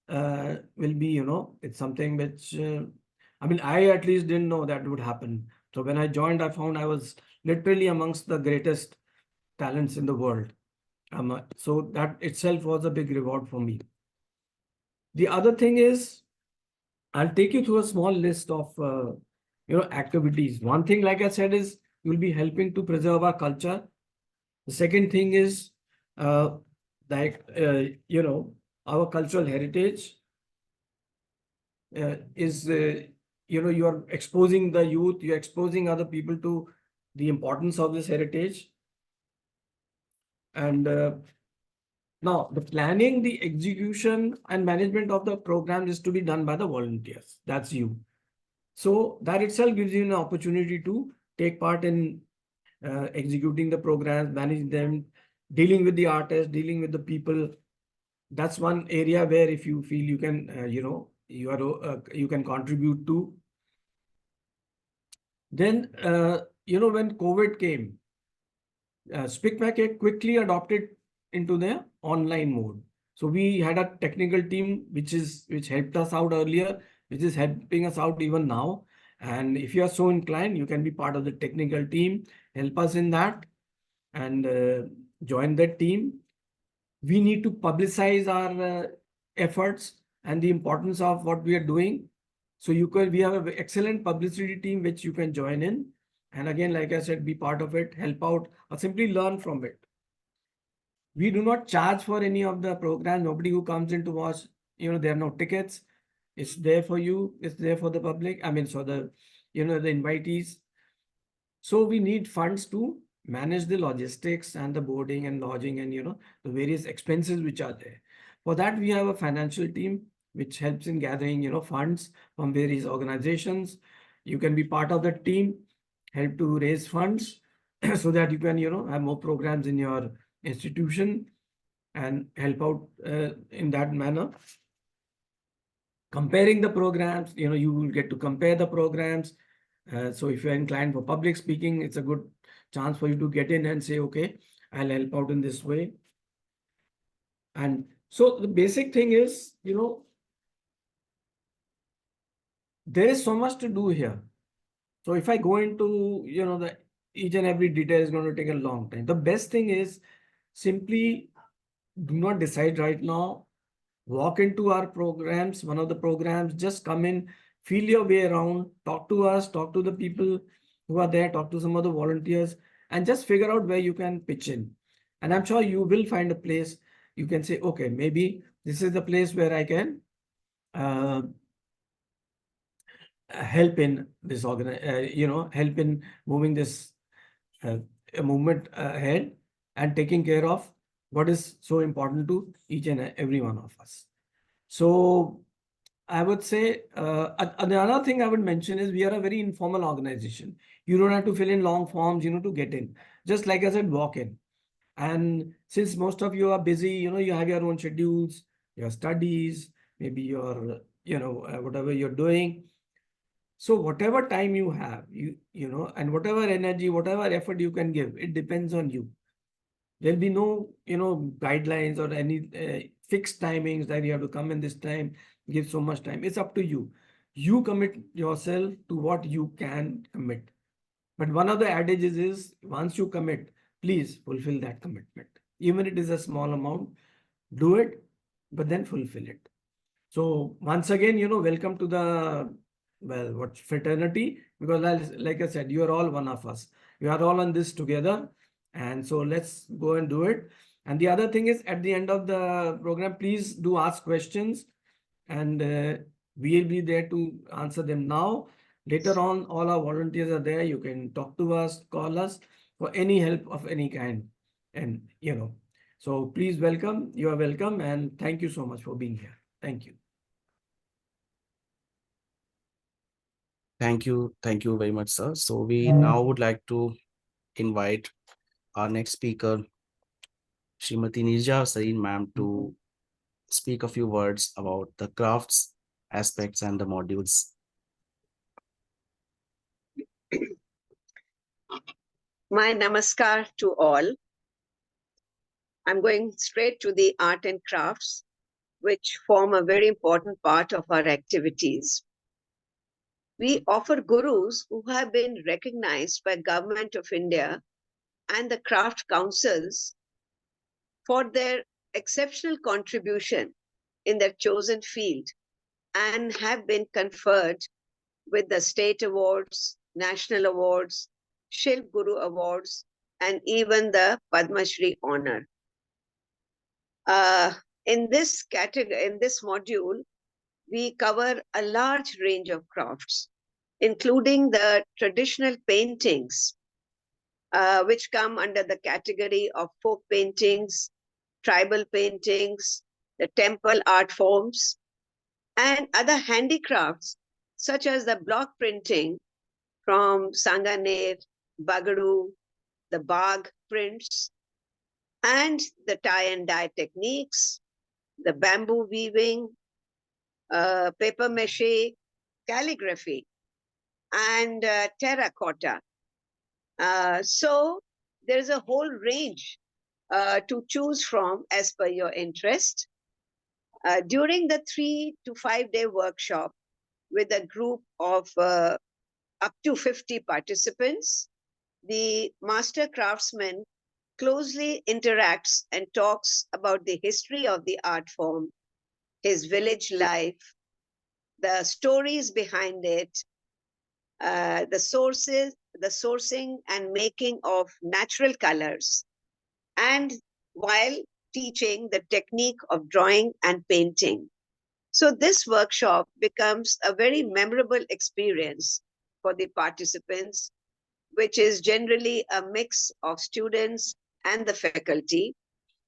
will be, it's something which, I at least didn't know that would happen. So when I joined, I found I was literally amongst the greatest talents in the world. So that itself was a big reward for me. The other thing is, I'll take you through a small list of, activities. One thing, like I said, is you'll be helping to preserve our culture. The second thing is, our cultural heritage is, you're exposing the youth, you're exposing other people to the importance of this heritage. And now the planning, the execution and management of the program is to be done by the volunteers. That's you. So that itself gives you an opportunity to take part in executing the programs, manage them, dealing with the artists, dealing with the people. That's one area where if you feel you can, you can contribute to. Then, when COVID came, SPIC MACAY quickly adopted into the online mode. So we had a technical team which helped us out earlier, which is helping us out even now. And if you are so inclined, you can be part of the technical team, help us in that and join that team. We need to publicize our efforts and the importance of what we are doing. So we have an excellent publicity team which you can join in. And again, like I said, be part of it, help out, or simply learn from it. We do not charge for any of the programs. Nobody who comes in to watch, there are no tickets. It's there for you. It's there for the public. I mean, so the invitees. So we need funds to manage the logistics and the boarding and lodging and, the various expenses which are there. For that, we have a financial team which helps in gathering, funds from various organizations. You can be part of the team, help to raise funds so that you can, have more programs in your institution and help out in that manner. Comparing the programs, you will get to compare the programs. So if you're inclined for public speaking, it's a good chance for you to get in and say, okay, I'll help out in this way. And so the basic thing is, there is so much to do here. So if I go into, the each and every detail is going to take a long time. The best thing is simply do not decide right now. Walk into our programs, one of the programs, just come in, feel your way around, talk to us, talk to the people who are there, talk to some of the volunteers, and just figure out where you can pitch in. And I'm sure you will find a place you can say, okay, maybe this is the place where I can help in this help in moving this movement ahead and taking care of what is so important to each and every one of us. So I would say another thing I would mention is we are a very informal organization. You don't have to fill in long forms, to get in. Just like I said, walk in. And since most of you are busy, you have your own schedules, your studies, maybe your, whatever you're doing. So whatever time you have, and whatever energy, whatever effort you can give, it depends on you. There'll be no, guidelines or any fixed timings that you have to come in this time, give so much time. It's up to you. You commit yourself to what you can commit. But one of the adages is once you commit, please fulfill that commitment. Even if it is a small amount, do it, but then fulfill it. So once again, welcome to the, fraternity, because like I said, you are all one of us. You are all on this together. And so let's go and do it. And the other thing is at the end of the program, please do ask questions and we'll be there to answer them now. Later on, all our volunteers are there. You can talk to us, call us for any help of any kind. And, so please welcome, you are welcome. And thank you so much for being here. Thank you. Thank you. Thank you very much, sir. So we now would like to invite our next speaker, Srimati Nirja Sareen ma'am, to speak a few words about the crafts aspects and the modules. My namaskar to all. I'm going straight to the art and crafts, which form a very important part of our activities. We offer gurus who have been recognized by Government of India and the craft councils for their exceptional contribution in their chosen field and have been conferred with the state awards, national awards, Shilp Guru awards, and even the Padma Shri honor. In this category, in this module, we cover a large range of crafts, including the traditional paintings, which come under the category of folk paintings, tribal paintings, the temple art forms, and other handicrafts, such as the block printing from Sanganer, Bagadu, the Bagh prints, and the tie and dye techniques, the bamboo weaving, paper mache, calligraphy, and terracotta. So there's a whole range to choose from as per your interest. During the 3 to 5 day workshop with a group of up to 50 participants, the master craftsman closely interacts and talks about the history of the art form, his village life, the stories behind it, the sources, the sourcing and making of natural colors, and while teaching the technique of drawing and painting. So this workshop becomes a very memorable experience for the participants, which is generally a mix of students and the faculty,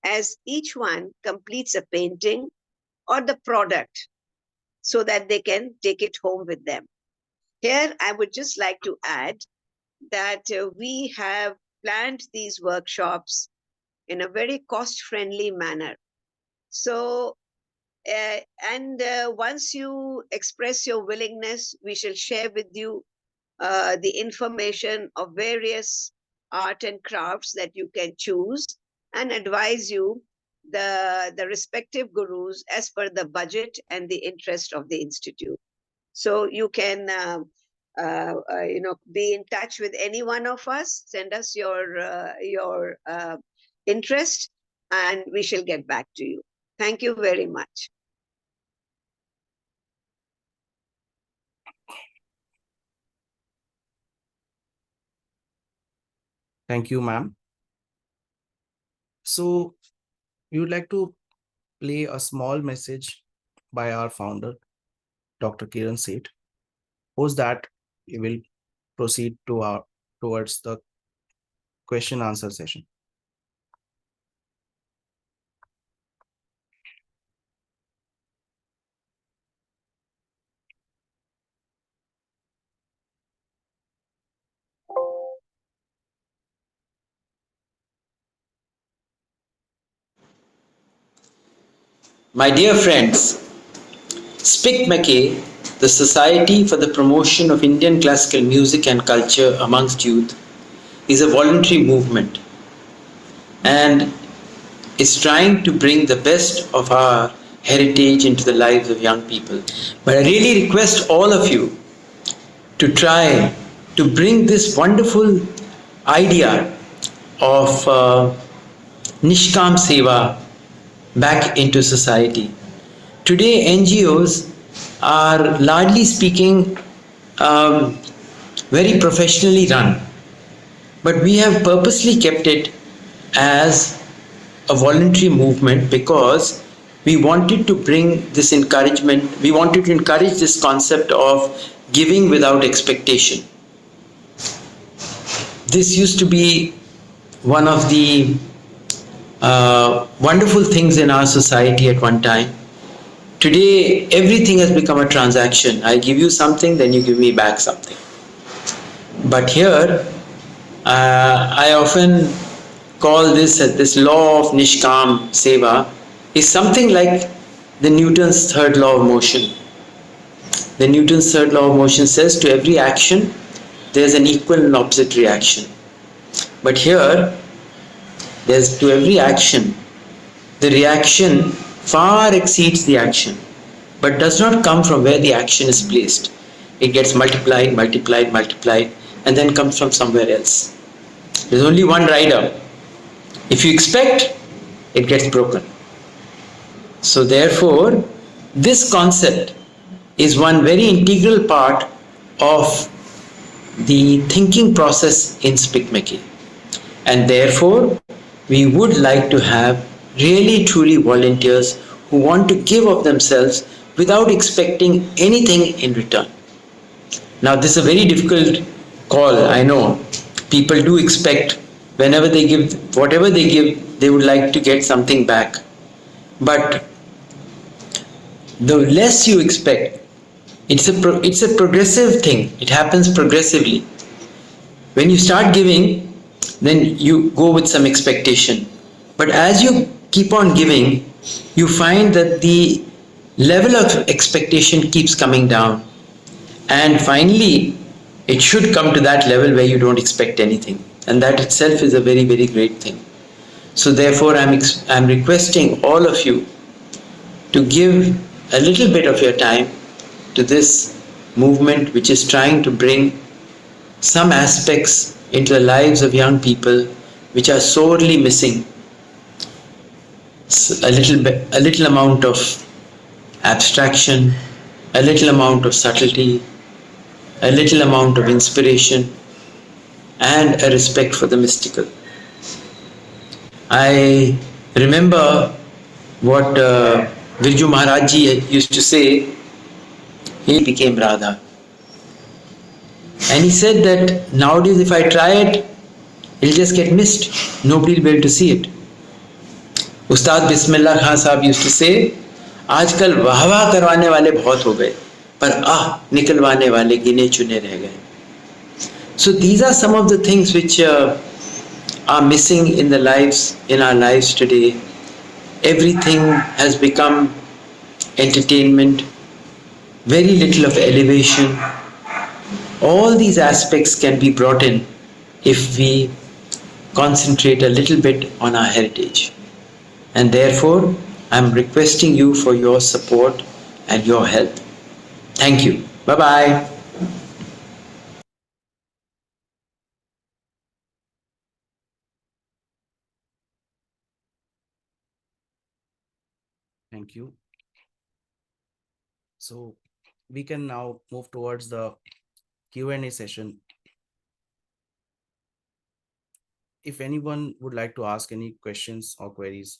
as each one completes a painting or the product so that they can take it home with them. Here, I would just like to add that we have planned these workshops in a very cost-friendly manner. So, once you express your willingness, we shall share with you the information of various art and crafts that you can choose and advise you the respective gurus as per the budget and the interest of the institute. So you can be in touch with any one of us, send us your interest, and we shall get back to you. Thank you very much. Thank you, ma'am. So we would like to play a small message by our founder, Dr. Kiran Seth. Post that, we will proceed towards the question answer session. My dear friends, SPIC MACAY, the Society for the Promotion of Indian Classical Music and Culture amongst Youth, is a voluntary movement and is trying to bring the best of our heritage into the lives of young people. But I really request all of you to try to bring this wonderful idea of Nishkam Seva back into society. Today, NGOs are largely speaking very professionally run, but we have purposely kept it as a voluntary movement because we wanted to bring this encouragement, we wanted to encourage this concept of giving without expectation. This used to be one of the wonderful things in our society at one time. Today, everything has become a transaction. I give you something, then you give me back something. But here, I often call this law of Nishkam Seva is something like the Newton's third law of motion. The Newton's third law of motion says to every action, there's an equal and opposite reaction. But here, there's to every action, the reaction far exceeds the action, but does not come from where the action is placed. It gets multiplied, multiplied, multiplied, and then comes from somewhere else. There's only one rider. If you expect, it gets broken. So therefore, this concept is one very integral part of the thinking process in SPIC MACAY. And therefore, we would like to have really truly volunteers who want to give of themselves without expecting anything in return. Now this is a very difficult call, I know. People do expect whenever they give, whatever they give, they would like to get something back. But the less you expect, it's a progressive thing. It happens progressively. When you start giving, then you go with some expectation. But as you keep on giving, you find that the level of expectation keeps coming down. And finally, it should come to that level where you don't expect anything. And that itself is a very, very great thing. So therefore, I'm requesting all of you to give a little bit of your time to this movement, which is trying to bring some aspects into the lives of young people which are sorely missing. A little amount of abstraction, a little amount of subtlety, a little amount of inspiration, and a respect for the mystical. I remember what Virju Maharaj Ji used to say. He became Radha. And he said that nowadays if I try it, it'll just get missed. Nobody will be able to see it. Ustad Bismillah Khan Sahab used to say, आजकल वाह वाह करवाने वाले बहुत हो गए, पर आह निकलवाने वाले गिने चुने रह गए. So these are some of the things which are missing in our lives today. Everything has become entertainment, very little of elevation. All these aspects can be brought in if we concentrate a little bit on our heritage. And therefore, I'm requesting you for your support and your help. Thank you. Bye-bye. Thank you. So we can now move towards the Q&A session. If anyone would like to ask any questions or queries,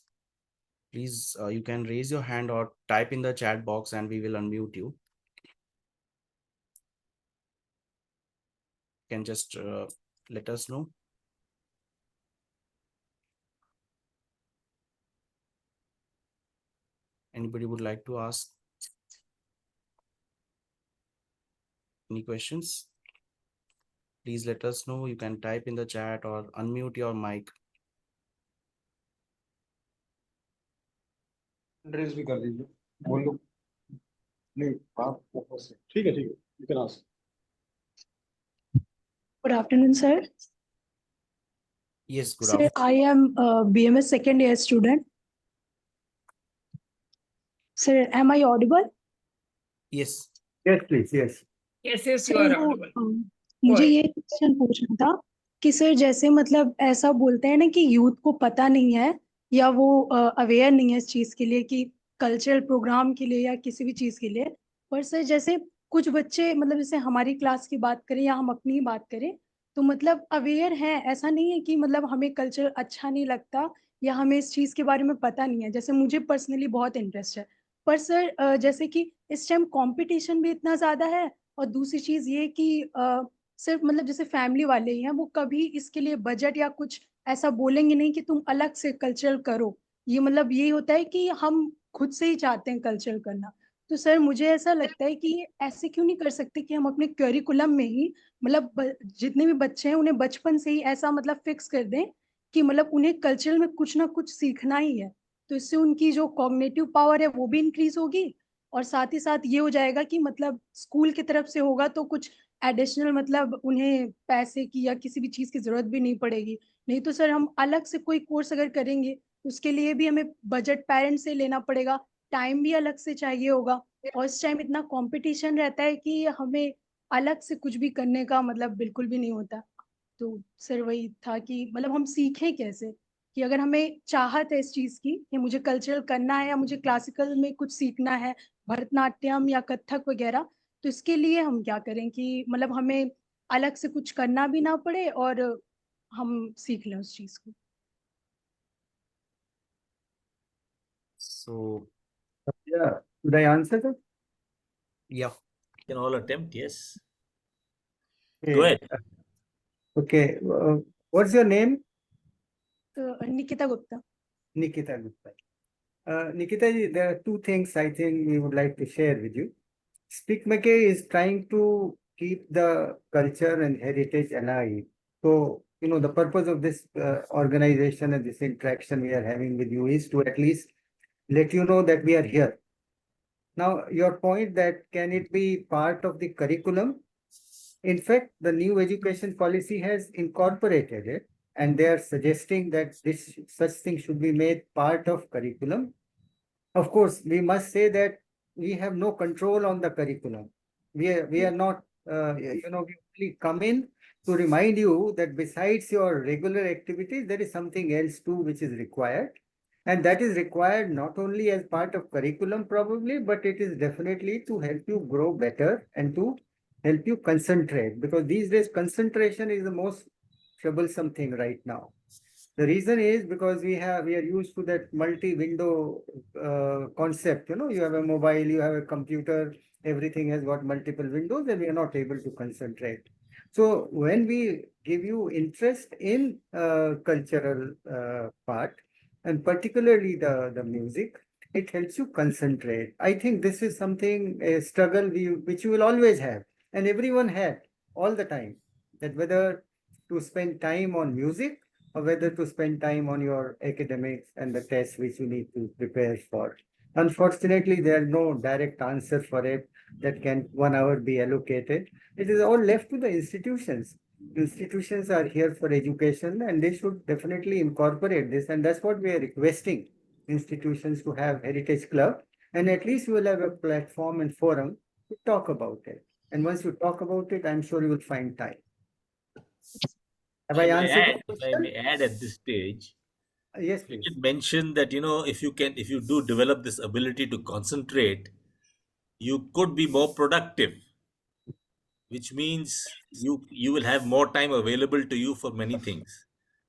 please you can raise your hand or type in the chat box and we will unmute you. You can just let us know. Anybody would like to ask any questions? Please let us know. You can type in the chat or unmute your mic. Address भी कर दीजिए, बोलो नहीं आप ऊपर से. ठीक है, you can ask. Good afternoon, sir. Yes, good Sir, afternoon. I am a BMS second year student. Sir, am I audible? Yes. Yes, please. Yes. Yes, you Sir, are audible. मुझे ये क्वेश्चन पूछना था कि sir जैसे मतलब ऐसा बोलते हैं ना कि यूथ को पता नहीं है या वो अवेयर नहीं है इस चीज के लिए कि कल्चरल प्रोग्राम के लिए या किसी भी चीज के लिए, पर सर जैसे कुछ बच्चे मतलब जैसे हमारी क्लास की बात करें या हम अपनी ही बात करें तो मतलब अवेयर हैं, ऐसा नहीं है कि मतलब हमें कल्चर अच्छा नहीं लगता या हमें इस चीज के बारे में पता नहीं है. जैसे मुझे पर्सनली बहुत इंटरेस्ट है, पर सर जैसे कि इस टाइम कंपटीशन भी इतना ज्यादा है और दूसरी चीज ये कि सिर्फ मतलब जैसे फैमिली वाले ही हैं वो कभी इसके लिए बजट या कुछ ऐसा बोलेंगे नहीं कि तुम अलग से कल्चरल करो. ये मतलब यही होता है कि हम खुद से ही चाहते हैं कल्चरल करना. तो सर मुझे ऐसा लगता है कि ऐसे क्यों नहीं कर सकते कि हम अपने करिकुलम में ही मतलब जितने भी बच्चे हैं उन्हें बचपन से ही ऐसा मतलब फिक्स कर दें कि मतलब उन्हें कल्चरल में कुछ ना कुछ सीखना ही है. तो इससे उनकी जो कॉग्निटिव पावर है वो भी इंक्रीज होगी और साथ ही साथ ये हो जाएगा कि मतलब स्कूल की तरफ से होगा तो कुछ एडिशनल मतलब उन्हें पैसे की या किसी भी चीज की जरूरत भी नहीं पड़ेगी. नहीं तो सर हम अलग से कोई कोर्स अगर करेंगे उसके लिए भी हमें बजट पेरेंट्स से लेना पड़ेगा, टाइम भी अलग से चाहिए होगा और इस टाइम इतना कंपटीशन रहता है कि हमें अलग से कुछ भी करने का मतलब बिल्कुल भी नहीं होता. तो सर वही था कि मतलब हम सीखें कैसे कि अगर हमें चाहत है इस चीज की कि मुझे कल्चरल करना है या मुझे क्लासिकल में कुछ सीखना है, भरतनाट्यम या कथक वगैरह, तो इसके लिए हम क्या करें कि मतलब हमें अलग से कुछ करना भी ना पड़े और हम सीख लें उस चीज को. So Yeah. Should I answer that? yeah, You can all attempt, yes. Okay. Go ahead. Okay. What's your name? तो Nikita Gupta. Nikita Gupta. Nikita, there are two things I think we would like to share with you. SPIC MACAY is trying to keep the culture and heritage alive. So, the purpose of this organization and this interaction we are having with you is to at least let you know that we are here. Now, your point that can it be part of the curriculum? In fact, the new education policy has incorporated it, and they are suggesting that such thing should be made part of curriculum. Of course, we must say that we have no control on the curriculum. We are not, we only come in to remind you that besides your regular activities, there is something else too which is required. And that is required not only as part of curriculum probably, but it is definitely to help you grow better and to help you concentrate, because these days concentration is the most troublesome thing right now. The reason is because we are used to that multi-window concept. You know, you have a mobile, you have a computer, everything has got multiple windows, and we are not able to concentrate. So when we give you interest in cultural part, and particularly the music, it helps you concentrate. I think this is something, a struggle which you will always have, and everyone had all the time, that whether to spend time on music or whether to spend time on your academics and the tests which you need to prepare for. Unfortunately, there are no direct answer for it that can 1 hour be allocated. It is all left to the institutions. Institutions are here for education, and they should definitely incorporate this. And that's what we are requesting institutions to have Heritage Club. And at least you will have a platform and forum to talk about it. And once you talk about it, I'm sure you will find time. Have I answered the If I question? may add at this stage, Yes, we please. can mention that, if you do develop this ability to concentrate, you could be more productive, which means you will have more time available to you for many things.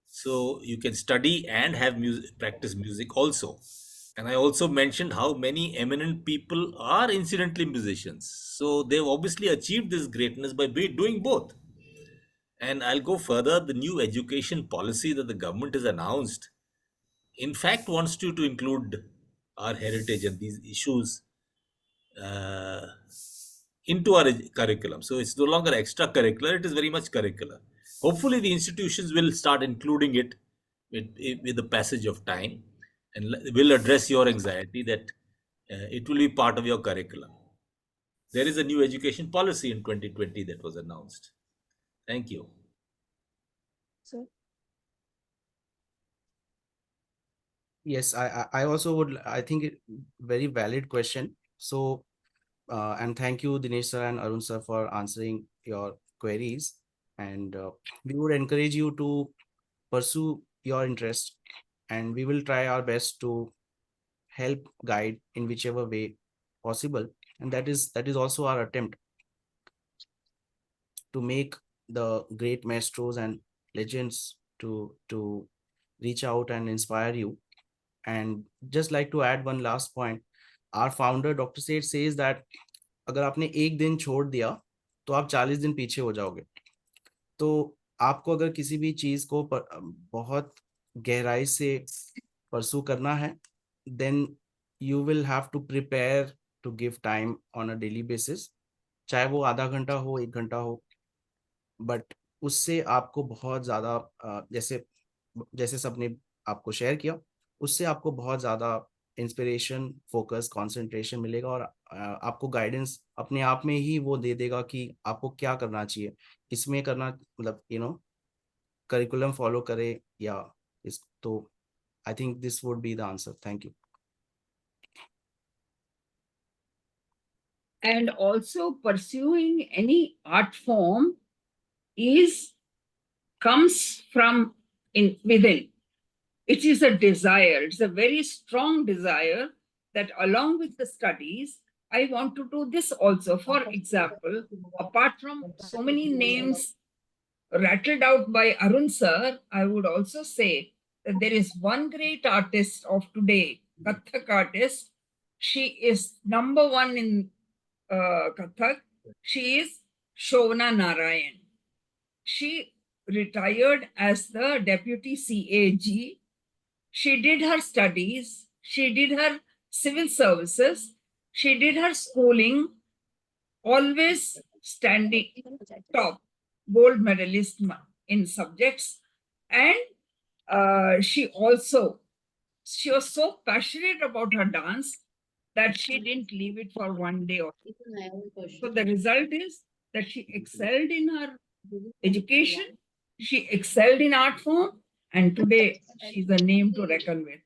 So you can study and have music, practice music also. And I also mentioned how many eminent people are incidentally musicians. So they've obviously achieved this greatness by doing both. And I'll go further. The new education policy that the government has announced, in fact, wants to include our heritage and these issues uh, into our curriculum. So it's no longer extracurricular, it is very much curricular. Hopefully, the institutions will start including it with the passage of time, and will address your anxiety that it will be part of your curriculum. There is a new education policy in 2020 that was announced. Thank you. So, Yes, I also would, I think very valid question. So, and thank you, Dinesh sir and Arun sir, for answering your queries. And we would encourage you to pursue your interest, and we will try our best to help guide in whichever way possible. And that is also our attempt to make the great maestros and legends to reach out and inspire you. And just like to add one last point, our founder Dr. Seth says that अगर आपने एक दिन छोड़ दिया तो आप 40 दिन पीछे हो जाओगे. तो आपको अगर किसी भी चीज को बहुत गहराई से परसू करना है, then you will have to prepare to give time on a daily basis, चाहे वो आधा घंटा हो 1 घंटा हो, बट उससे आपको बहुत ज्यादा जैसे जैसे सबने आपको शेयर किया, उससे आपको बहुत ज्यादा इंस्पिरेशन, फोकस, कंसंट्रेशन मिलेगा, और आपको गाइडेंस अपने आप में ही वो दे देगा कि आपको क्या करना चाहिए, इसमें करना, मतलब करिकुलम फॉलो करे या इस. तो I think this would be the answer. Thank you. And also pursuing any art form comes from within. It is a desire. It's a very strong desire that along with the studies, I want to do this also. For example, apart from so many names rattled out by Arun sir, I would also say that there is one great artist of today, Kathak artist. She is #1 in Kathak. She is Shovana Narayan. She retired as the deputy CAG. She did her studies. She did her civil services. She did her schooling, always standing top, gold medalist in subjects. And she was so passionate about her dance that she didn't leave it for one day or two. So the result is that she excelled in her education, she excelled in art form, and today she's a name to reckon with.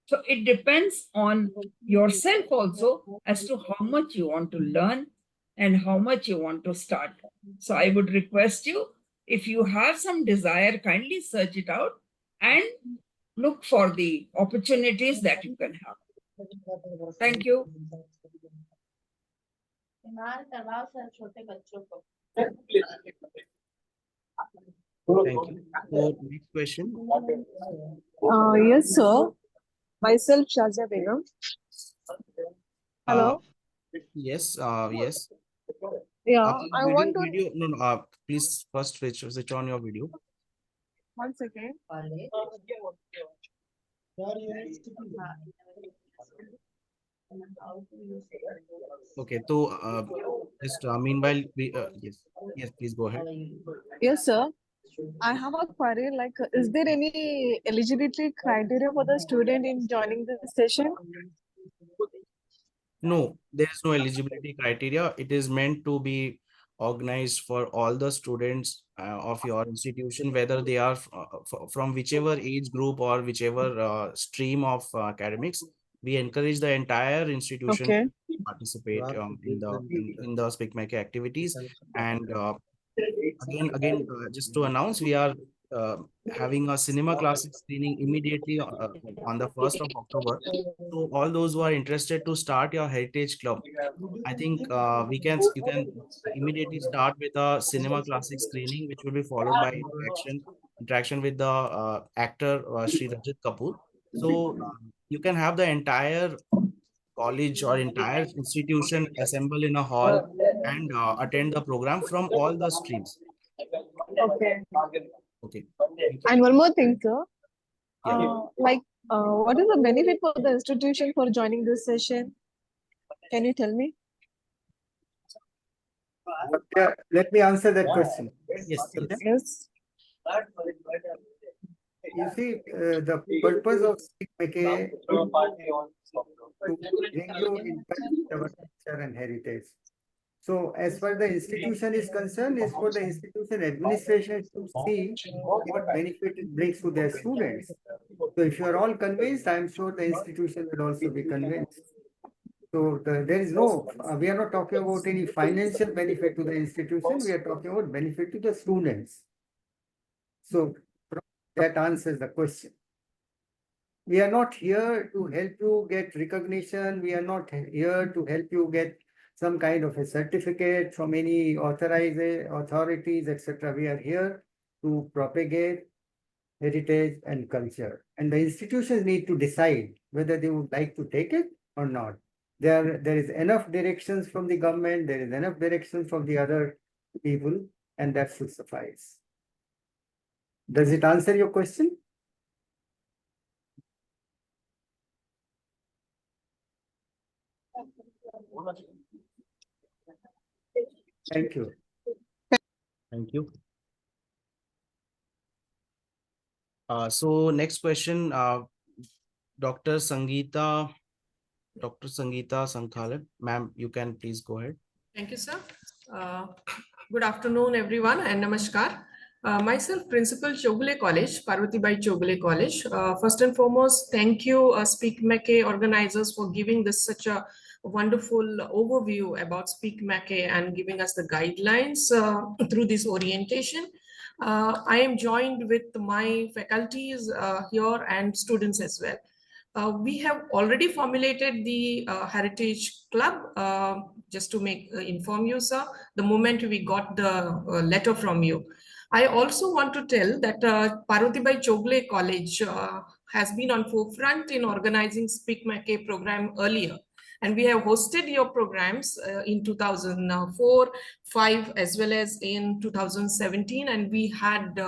So it depends on yourself also as to how much you want to learn and how much you want to start. So I would request you, if you have some desire, kindly search it out and look for the opportunities that you can have. Thank you. Thank you. So next question. Yes, sir. Myself, Shazia Begum. Hello. Yes, yes. Yeah, I Video, want to. video, no, no, please first switch on your video. One second. Okay, so just meanwhile, yes, yes, please go ahead. Yes, sir. I have a query. Like, is there any eligibility criteria for the student in joining this session? No, there is no eligibility criteria. It is meant to be organized for all the students of your institution, whether they are from whichever age group or whichever stream of academics. We encourage the entire institution Okay. to participate in the SPIC MACAY activities. And again, just to announce, we are having a cinema classic screening immediately on the 1st of October. So all those who are interested to start your heritage club, I think you can immediately start with a cinema classic screening, which will be followed by interaction with the actor Sri Rajat Kapoor. So you can have the entire college or entire institution assemble in a hall and attend the program from all the streams. Okay. Okay. And one more thing, sir. Yeah. What is the benefit for the institution for joining this session? Can you tell me? Let me answer that question. Yes. Yes. You see, the purpose of SPIC MACAY to bring you in touch with our culture and heritage. So as far the institution is concerned, is for the institution administration to see what benefit it brings to their students. So if you are all convinced, I'm sure the institution will also be convinced. So there is no, we are not talking about any financial benefit to the institution. We are talking about benefit to the students. So that answers the question. We are not here to help you get recognition. We are not here to help you get some kind of a certificate from any authorized authorities, etc. We are here to propagate heritage and culture. And the institutions need to decide whether they would like to take it or not. There is enough directions from the government, there is enough directions from the other people, and that should suffice. Does it answer your question? Thank you. Thank you. So next question, Dr. Sangeeta Sankhalan. Ma'am, you can please go ahead. Thank you, sir. Good afternoon, everyone, and namaskar. Myself, Principal Chogule College, Parvatibai Chogule College. First and foremost, thank you, SPIC MACAY organizers, for giving this such a wonderful overview about SPIC MACAY and giving us the guidelines through this orientation. I am joined with my faculties here and students as well. We have already formulated the Heritage Club, just to inform you, sir, the moment we got the letter from you. I also want to tell that Parvatibai Chogule College has been on forefront in organizing SPIC MACAY program earlier. And we have hosted your programs in 2004, 5, as well as in 2017. And we had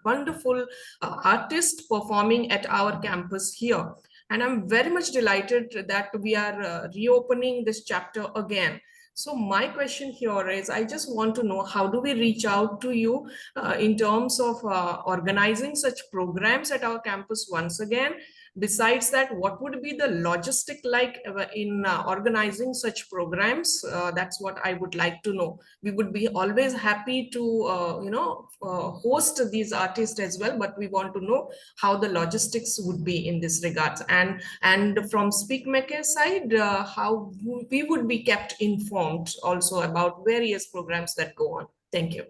wonderful artists performing at our campus here. And I'm very much delighted that we are reopening this chapter again. So my question here is, I just want to know, how do we reach out to you in terms of organizing such programs at our campus once again? Besides that, what would be the logistic like in organizing such programs? That's what I would like to know. We would be always happy to, host these artists as well, but we want to know how the logistics would be in this regards. And from SPIC MACAY side, how we would be kept informed also about various programs that go on. Thank you.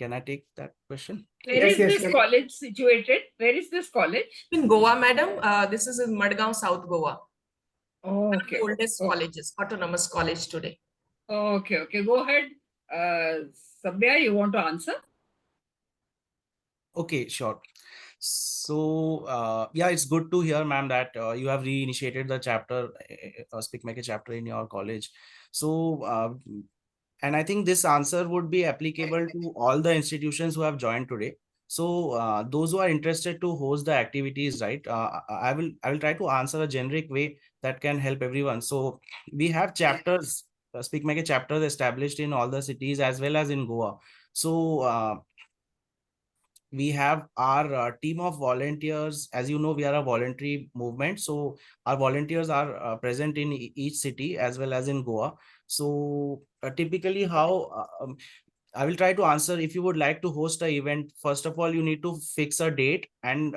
Can I take that question? Where is this college situated? Where is this college? In Goa, madam. This is in Madgaon, South Goa. Oh, okay. The oldest colleges, autonomous college today. Okay, okay. Go ahead. Sabya, you want to answer? Okay, sure. So yeah, it's good to hear, ma'am, that you have reinitiated the chapter, SPIC MACAY chapter in your college. So and I think this answer would be applicable to all the institutions who have joined today. So those who are interested to host the activities, right? I will try to answer a generic way that can help everyone. So we have chapters, SPIC MACAY chapters established in all the cities as well as in Goa. So we have our team of volunteers. As you know, we are a voluntary movement, so our volunteers are present in each city as well as in Goa. So typically how I will try to answer. If you would like to host an event, first of all, you need to fix a date, and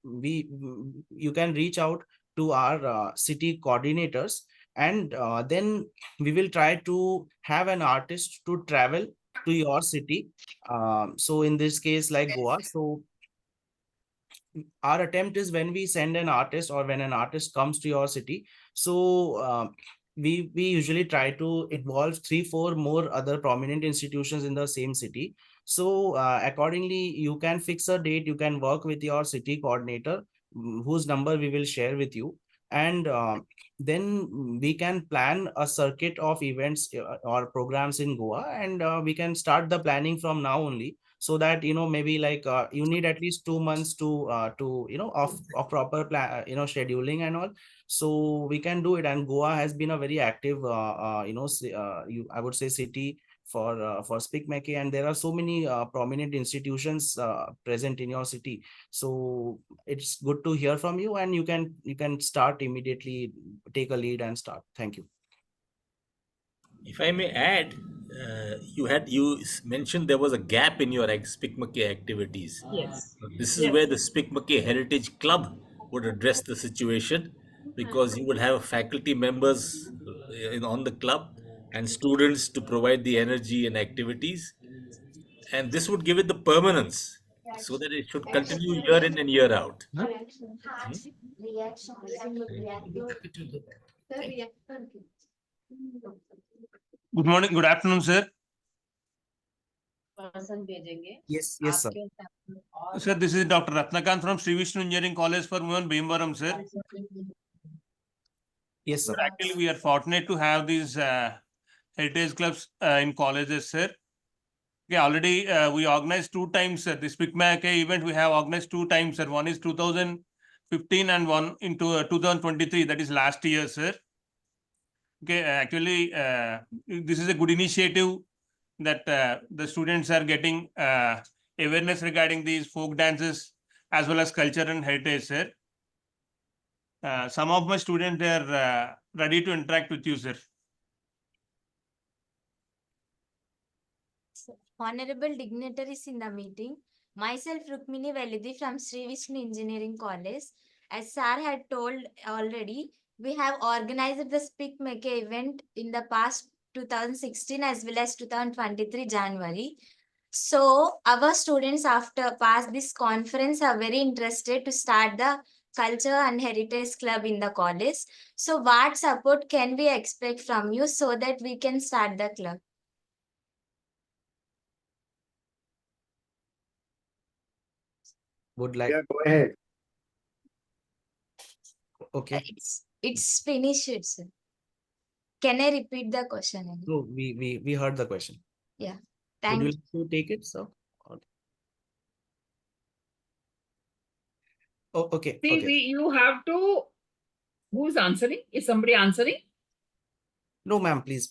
you can reach out to our city coordinators, and then we will try to have an artist to travel to your city. So in this case, like Goa, so our attempt is when we send an artist or when an artist comes to your city, so we usually try to involve 3-4 more other prominent institutions in the same city. So accordingly, you can fix a date, you can work with your city coordinator, whose number we will share with you, and then we can plan a circuit of events or programs in Goa, and we can start the planning from now only, so that maybe like you need at least 2 months to of proper plan, scheduling and all. So we can do it, and Goa has been a very active I would say city for SPIC MACAY, and there are so many prominent institutions present in your city. So it's good to hear from you, and you can start immediately, take a lead and start. Thank you. If I may add, you mentioned there was a gap in your SPIC MACAY activities. Yes. This is where the SPIC MACAY Heritage Club would address the situation, because you would have faculty members on the club and students to provide the energy and activities, and this would give it the permanence so that it should continue year in and year out. Good morning, good afternoon, sir. Yes, sir. Sir, this is Dr. Ratnakant from Sri Vishnu Engineering College for Women, Bhimavaram, sir. Yes, sir. Actually, we are fortunate to have these heritage clubs in colleges, sir. Okay, already we organized 2 times, sir. The SPIC MACAY event we have organized 2 times, sir. One is 2015 and one into 2023, that is last year, sir. Okay, actually, this is a good initiative that the students are getting awareness regarding these folk dances as well as culture and heritage, sir. Some of my students are ready to interact with you, sir. Honorable dignitaries in the meeting, myself Rukmini Velidi from Sri Vishnu Engineering College. As sir had told already, we have organized the SPIC MACAY event in the past 2016 as well as 2023 January. So our students after pass this conference are very interested to start the culture and heritage club in the college. So what support can we expect from you so that we can start the club? Would like. Yeah, go ahead. Okay. It's finished, sir. Can I repeat the question again? No, we heard the question. Yeah. Would Thank you you. like to take it, sir? Oh, okay. See, Okay. you have to. Who's answering? Is somebody answering? No, ma'am, please.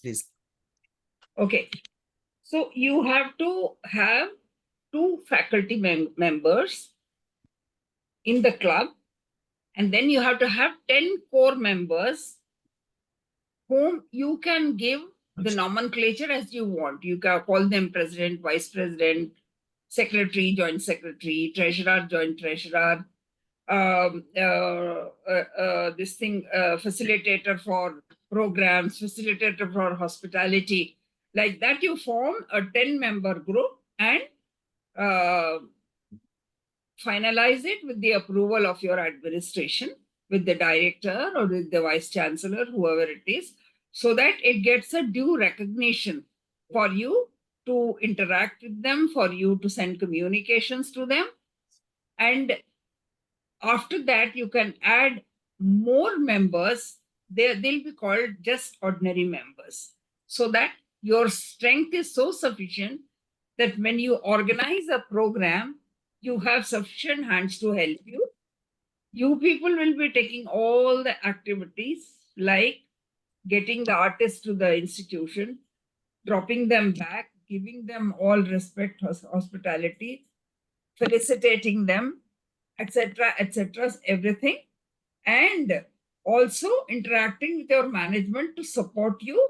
Okay. So you have to have 2 faculty members in the club, and then you have to have 10 core members whom you can give the nomenclature as you want. You can call them president, vice president, secretary, joint secretary, treasurer, joint treasurer, facilitator for programs, facilitator for hospitality. Like that, you form a 10-member group, and finalize it with the approval of your administration, with the director or with the vice chancellor, whoever it is, so that it gets a due recognition for you to interact with them, for you to send communications to them. And after that, you can add more members. They'll be called just ordinary members, so that your strength is so sufficient that when you organize a program, you have sufficient hands to help you. You people will be taking all the activities, like getting the artists to the institution, dropping them back, giving them all respect, hospitality, felicitating them, etc., etc., everything, and also interacting with your management to support you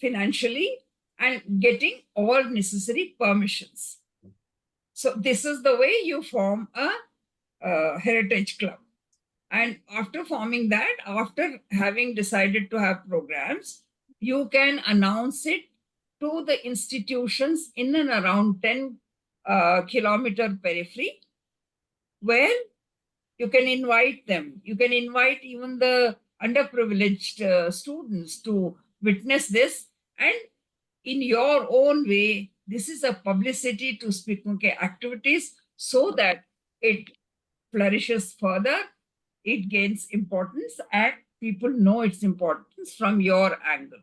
financially and getting all necessary permissions. So this is the way you form a heritage club. And after forming that, after having decided to have programs, you can announce it to the institutions in and around 10 kilometer periphery, where you can invite them. You can invite even the underprivileged students to witness this. And in your own way, this is a publicity to SPIC MACAY activities, so that it flourishes further, it gains importance, and people know its importance from your angle.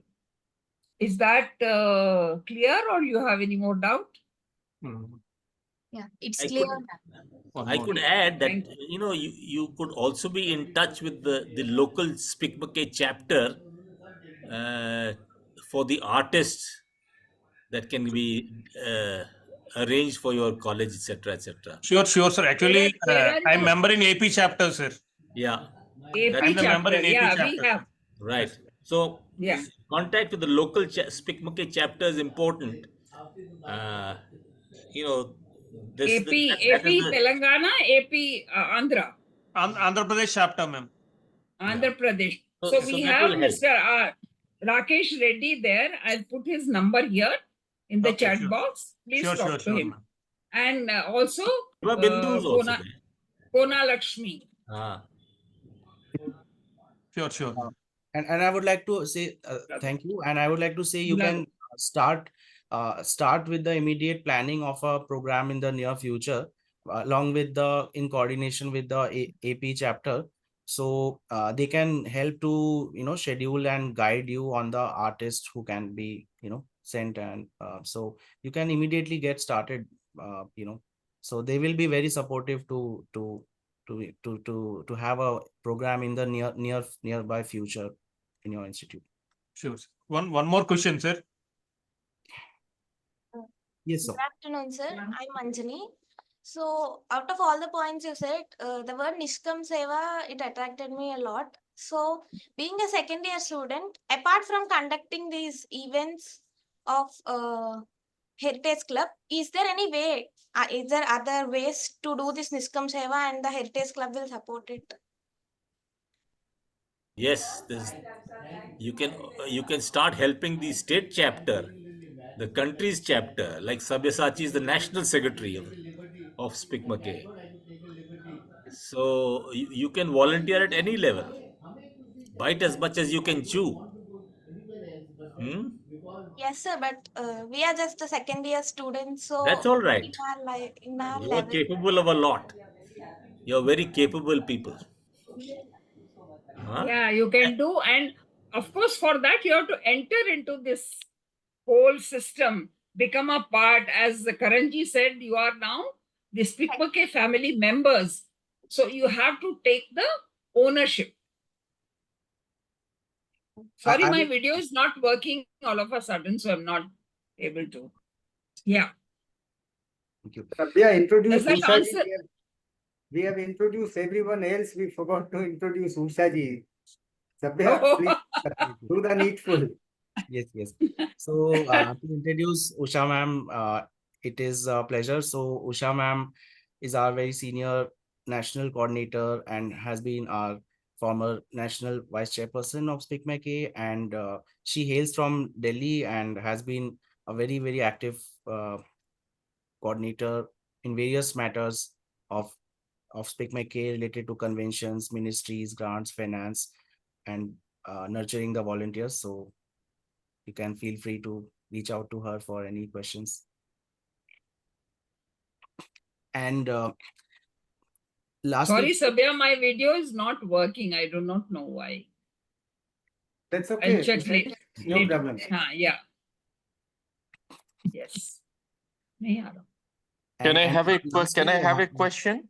Is that clear, or you have any more doubt? Yeah, it's I clear. I could add that you could also be in touch with the local SPIC MACAY chapter for the artists that can be arranged for your college, etc., etc. Sure, sir. Actually, I'm member in AP chapter, sir. Yeah. AP I'm the member chapter. in AP Yeah, chapter. we have. Right. So Yeah. contact with the local SPIC MACAY chapter is important. This AP, that is the Telangana, AP, Andhra. Andhra Pradesh chapter, ma'am. Andhra Pradesh. So So we that have will help. Mr. Rakesh Reddy there. I'll put his number here in the Okay, chat sure. box. Please Sure, talk to him. ma'am. And also Bindu is also Kona Lakshmi. Sure. And I would like to say thank you. And I would like to say you can start with the immediate planning of a program in the near future, along with in coordination with the AP chapter. So they can help to schedule and guide you on the artists who can be sent, and so you can immediately get started. So they will be very supportive to have a program in the nearby future in your institute. Sure. One more question, sir. Yes, sir. Good afternoon, sir. I'm Anjani. So, out of all the points you said, the word Nishkam Seva, it attracted me a lot. So, being a second year student, apart from conducting these events of Heritage Club, is there any way, is there other ways to do this Nishkam Seva and the Heritage Club will support it? Yes, you can start helping the state chapter, the country's chapter, like Sabyasachi is the national secretary of SPIC MACAY. So you can volunteer at any level. Bite as much as you can chew. Yes, sir, but we are just a second year students, so That's all right. in our You are level. capable of a lot. You're very capable people. Huh? Yeah, you can do. And of course, for that, you have to enter into this whole system, become a part. As Karanji said, you are now the SPIC MACAY family members. So you have to take the ownership. Sorry, my video is not working all of a sudden, so I'm not able to. Yeah. Thank you. Sabya, introduce Does that Usha answer? ji. We have introduced everyone else. We forgot to introduce Usha ji. Sabya, please do the needful. Yes. So to introduce Usha ma'am, it is a pleasure. So Usha ma'am is our very senior national coordinator and has been our former national vice chairperson of SPIC MACAY, and she hails from Delhi and has been a very active coordinator in various matters of SPIC MACAY related to conventions, ministries, grants, finance, and nurturing the volunteers. So you can feel free to reach out to her for any questions. And lastly, Sorry, Sabya, my video is not working. I do not know why. That's okay. I'll check later. No problem. Yeah. Yes. नहीं आ रहा. Can I have a lastly, question?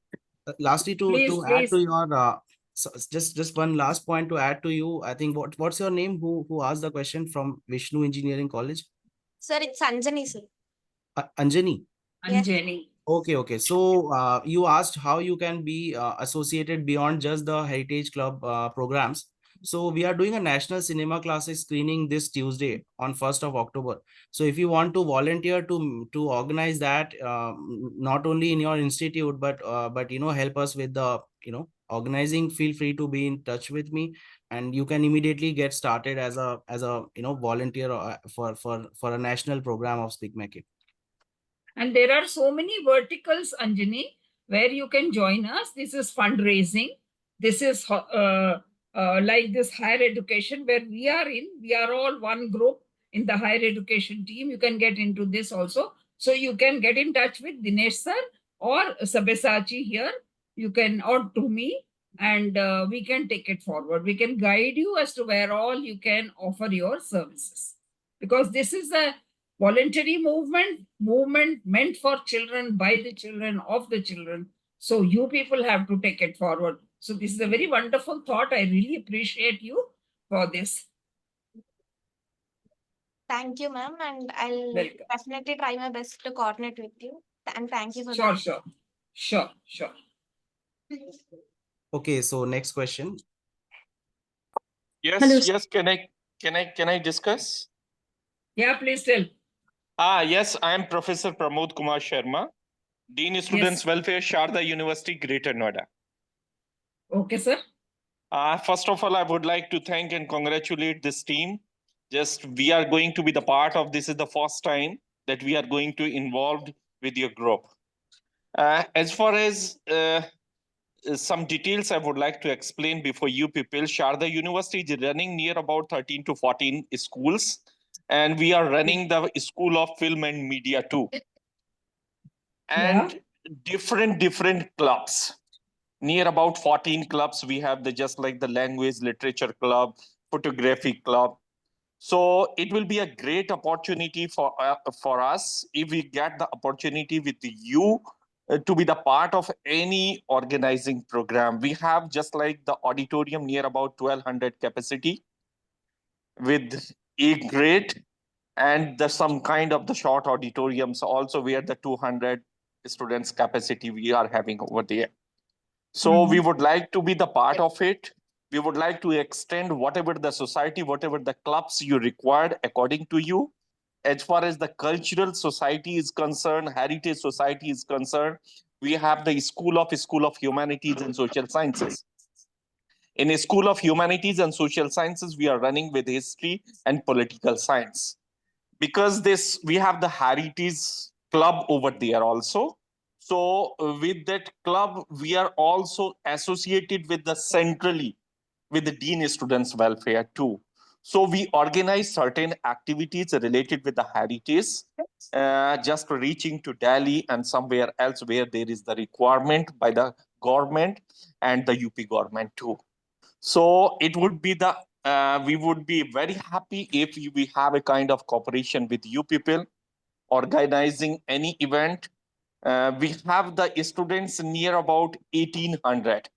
Lastly, Please, to add to please. your so just one last point to add to you. I think what's your name? Who asked the question from Vishnu Engineering College? Sir, it's Anjani, sir. Anjani. Yes. Anjani. Okay. So you asked how you can be associated beyond just the Heritage Club programs. So we are doing a national cinema classic screening this Tuesday on 1st of October. So if you want to volunteer to organize that, not only in your institute, but help us with the organizing, feel free to be in touch with me, and you can immediately get started as a volunteer for a national program of SPIC MACAY. And there are so many verticals, Anjani, where you can join us. This is fundraising. This is like this higher education where we are in. We are all one group in the higher education team. You can get into this also. So you can get in touch with Dinesh sir or Sabyasachi here. You can, or to me, and we can take it forward. We can guide you as to where all you can offer your services. Because this is a voluntary movement meant for children, by the children, of the children. So you people have to take it forward. So this is a very wonderful thought. I really appreciate you for this. Thank you, ma'am. And I'll definitely try my best to coordinate with you. And thank you for that. Sure. Okay, so next question. Yes, Hello. yes. Can I discuss? Yeah, please tell. Yes, I am Professor Pramod Kumar Sharma, Dean Students Welfare, Sharda University, Greater Noida. Okay, sir. First of all, I would like to thank and congratulate this team. We are going to be the part of this. Is the first time that we are going to involved with your group. As far as some details I would like to explain before you people. Sharda University is running near about 13 to 14 schools, and we are running the School of Film and Media too. And different clubs. Near about 14 clubs, we have just like the language literature club, photography club. So it will be a great opportunity for us if we get the opportunity with you to be the part of any organizing program. We have just like the auditorium near about 1200 capacity with A grade, and there's some kind of the short auditoriums also where the 200 students capacity we are having over there. So we would like to be the part of it. We would like to extend whatever the society, whatever the clubs you required according to you. As far as the cultural society is concerned, heritage society is concerned, we have the School of Humanities and Social Sciences. In a School of Humanities and Social Sciences, we are running with history and political science. Because we have the heritage club over there also. So with that club, we are also associated with the centrally with the Dean Students Welfare too. So we organize certain activities related with the heritage, just reaching to Delhi and somewhere else where there is the requirement by the government and the UP government too. So it would be we would be very happy if we have a kind of cooperation with you people, organizing any event. We have the students near about 1800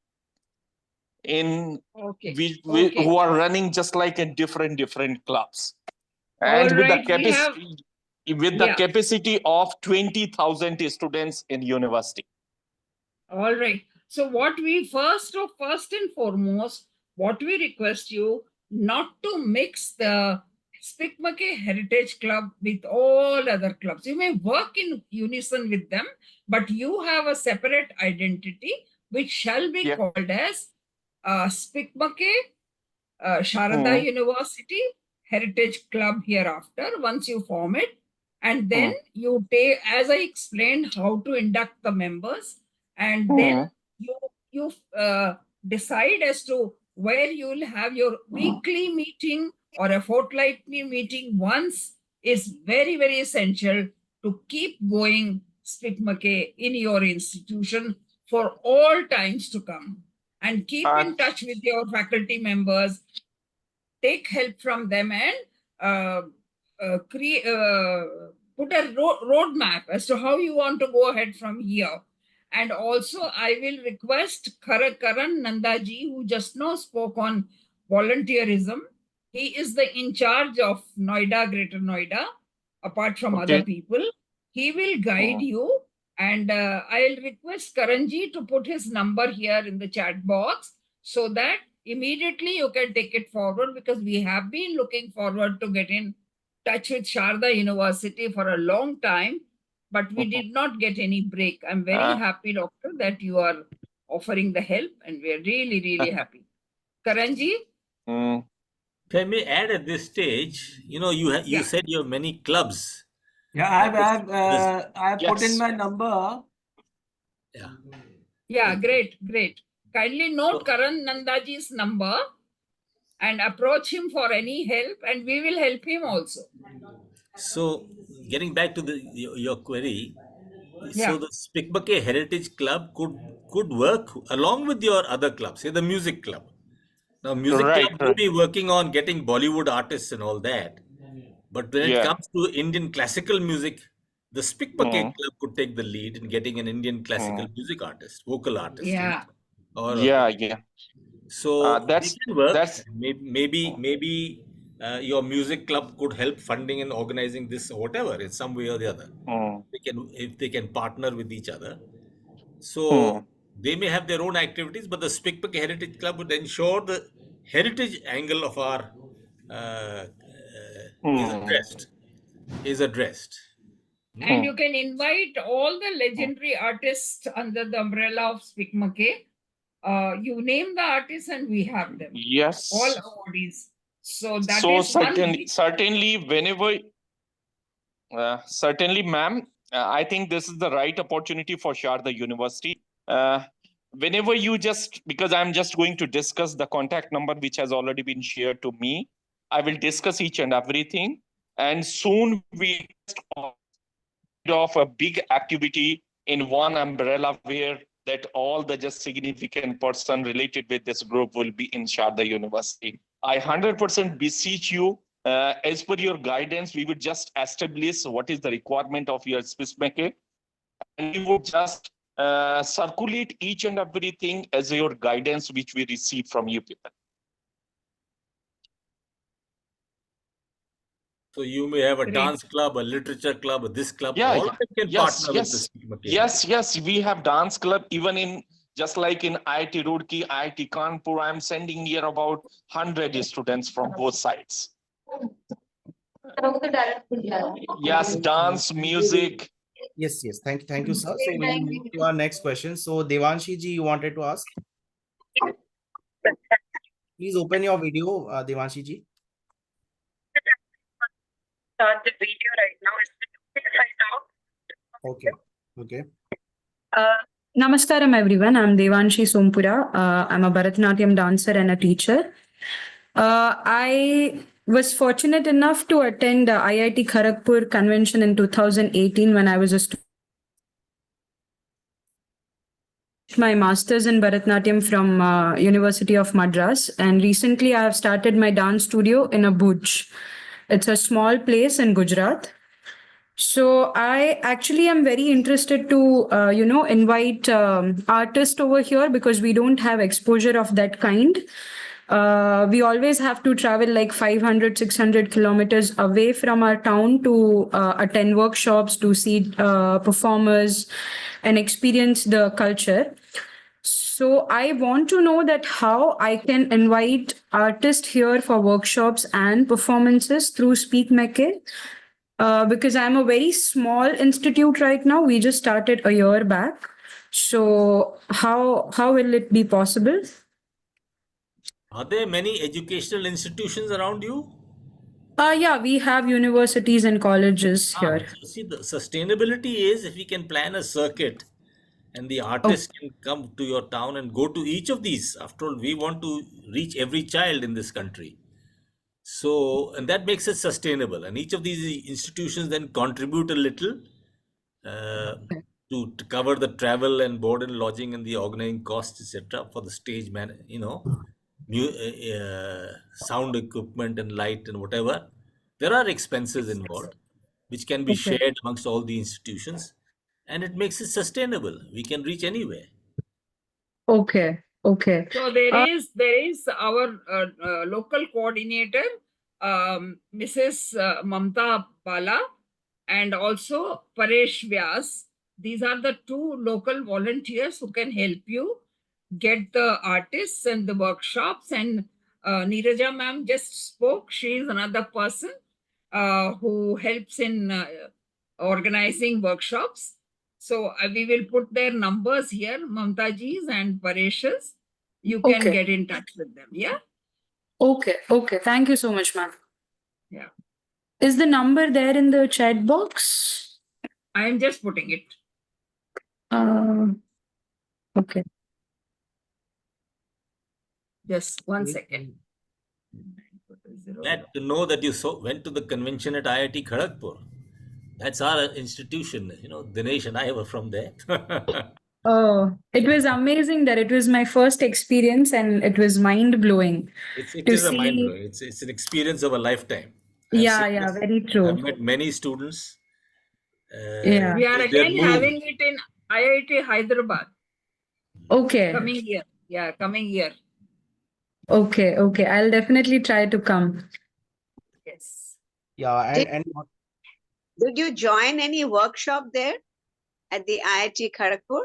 who are running just like in different clubs. And with the capacity of 20,000 students in university. All right. So what we first and foremost, what we request you not to mix the SPIC MACAY Heritage Club with all other clubs. You may work in unison with them, but you have a separate identity which shall be called as SPIC MACAY Sharda University Heritage Club hereafter once you form it. And then you take, as I explained, how to induct the members, and then you decide as to where you will have your weekly meeting or a fortnightly meeting once is very, very essential to keep going SPIC MACAY in your institution for all times to come. And keep in touch with your faculty members, take help from them, and create put a roadmap as to how you want to go ahead from here. And also, I will request Karan Nandaji, who just now spoke on volunteerism. He is the in charge of Noida, Greater Noida, apart from other people. He will guide you, and I'll request Karanji to put his number here in the chat box so that immediately you can take it forward, because we have been looking forward to get in touch with Sharda University for a long time, but we did not get any break. I'm very happy, Doctor, that you are offering the help, and we're really, really happy. Karanji? If I may add at this stage, you said you have many clubs. Yeah, I've put in my number. Yeah, great. Kindly note Karan Nandaji's number and approach him for any help, and we will help him also. So, getting back to your query, so the SPIC MACAY Heritage Club could work along with your other clubs, say the music club. Now, music club will be working on getting Bollywood artists and all that, but when it comes to Indian classical music, the SPIC MACAY Club could take the lead in getting an Indian classical music artist, vocal artist. Yeah. So they can work. Maybe your music club could help funding and organizing this or whatever in some way or the other. If they can partner with each other. So they may have their own activities, but the SPIC MACAY Heritage Club would ensure the heritage angle of our is addressed. And you can invite all the legendary artists under the umbrella of SPIC MACAY. You name the artists and we have them. Yes. All awardees. So that is certainly whenever, certainly, ma'am, I think this is the right opportunity for Sharda University. Whenever you because I'm just going to discuss the contact number which has already been shared to me, I will discuss each and everything, and soon we of a big activity in one umbrella where that all the significant person related with this group will be in Sharda University. I 100% beseech you, as per your guidance, we would just establish what is the requirement of your SPIC MACAY, and we would just circulate each and everything as your guidance which we receive from you people. So you may have a dance club, a literature club, this club. Yeah, all of them can partner with the SPIC MACAY. Yes. We have dance club even in just like in IIT Roorkee, IIT Kanpur. I'm sending here about 100 students from both sides. Yes, dance, music. Yes. Thank you, sir. So we'll move to our next question. So Devanshi ji, you wanted to ask? Please open your video, Devanshi ji. Start the video right now. Is it okay if I talk? Okay. Namaskaram everyone. I'm Devanshi Sompura. I'm a Bharatanatyam dancer and a teacher. I was fortunate enough to attend the IIT Kharagpur convention in 2018 when I was a student. My master's in Bharatanatyam from University of Madras, and recently I have started my dance studio in a Bhuj. It's a small place in Gujarat. So I actually am very interested to, invite artists over here because we don't have exposure of that kind. We always have to travel like 500, 600 kilometers away from our town to attend workshops, to see performers and experience the culture. So I want to know that how I can invite artists here for workshops and performances through SPIC MACAY. Because I'm a very small institute right now. We just started a year back. So how will it be possible? Are there many educational institutions around you? Yeah, we have universities and colleges here. So see, the sustainability is if we can plan a circuit and the Oh, artist can come to your town and go to each of these. After all, we want to reach every child in this country. So, and that makes it sustainable. And each of these institutions then contribute a little uh, to cover the travel and board and lodging and the organizing costs, etc., for the stage man, sound equipment and light and whatever. There are expenses involved, which can be okay. shared amongst all the institutions, and it makes it sustainable. We can reach anywhere. Okay. Okay. So there is our local coordinator, Mrs. Mamta Bala, and also Paresh Vyas. These are the two local volunteers who can help you get the artists and the workshops. And Neeraja ma'am just spoke. She is another person who helps in organizing workshops. So we will put their numbers here, Mamtaji's and Paresh's. You can Okay. get in touch with them. Yeah. Okay. Okay. Thank you so much, ma'am. Yeah. Is the number there in the chat box? I am just putting it. Okay. Just 1 second. Glad to know that you went to the convention at IIT Kharagpur. That's our institution. Dinesh and I were from there. Oh, it was amazing that it was my first experience and it was mind blowing It to is a mind see. blowing. It's an experience of a lifetime. Yeah, very I've true. met many students. Yeah. We are They're again moved. having it in IIT Hyderabad. Okay. Coming year. Yeah, coming year. Okay. Okay. I'll definitely try to come. Yes. Yeah, Did you join any workshop there at the IIT Kharagpur?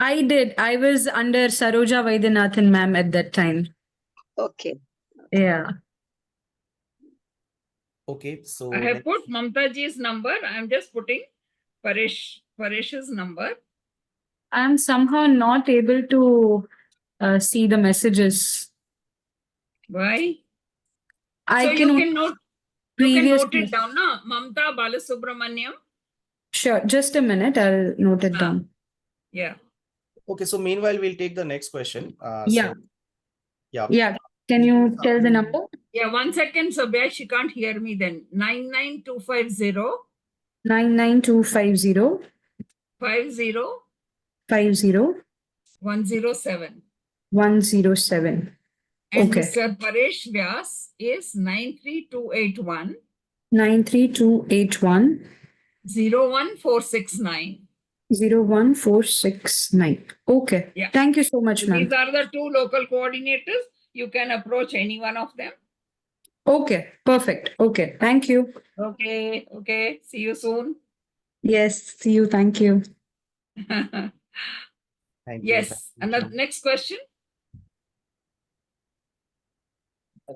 I did. I was under Saroja Vaidyanathan ma'am at that time. Okay. Yeah. okay, so I have put Mamtaji's number. I am just putting Paresh's number. I'm somehow not able to see the messages. Why? I So can you only can note previous it down, na? Mamta Balasubramaniam. Sure, just a minute. I'll note it down. Yeah. Okay, so meanwhile, we'll take the next question. Yeah. Yeah. Yeah. Can you tell the number? Yeah, 1 second, Sabya, she can't hear me then. 99250 99250 50 50 107. 107. And Okay. Mr. Paresh Vyas is 93281 93281 01469. 01469. Okay. Yeah. Thank you so much, So ma'am. these are the two local coordinators. You can approach any one of them. Okay. Perfect. Okay. Thank you. Okay. Okay. See you soon. Yes. See you. Thank you. Thank you. Yes. And the next question.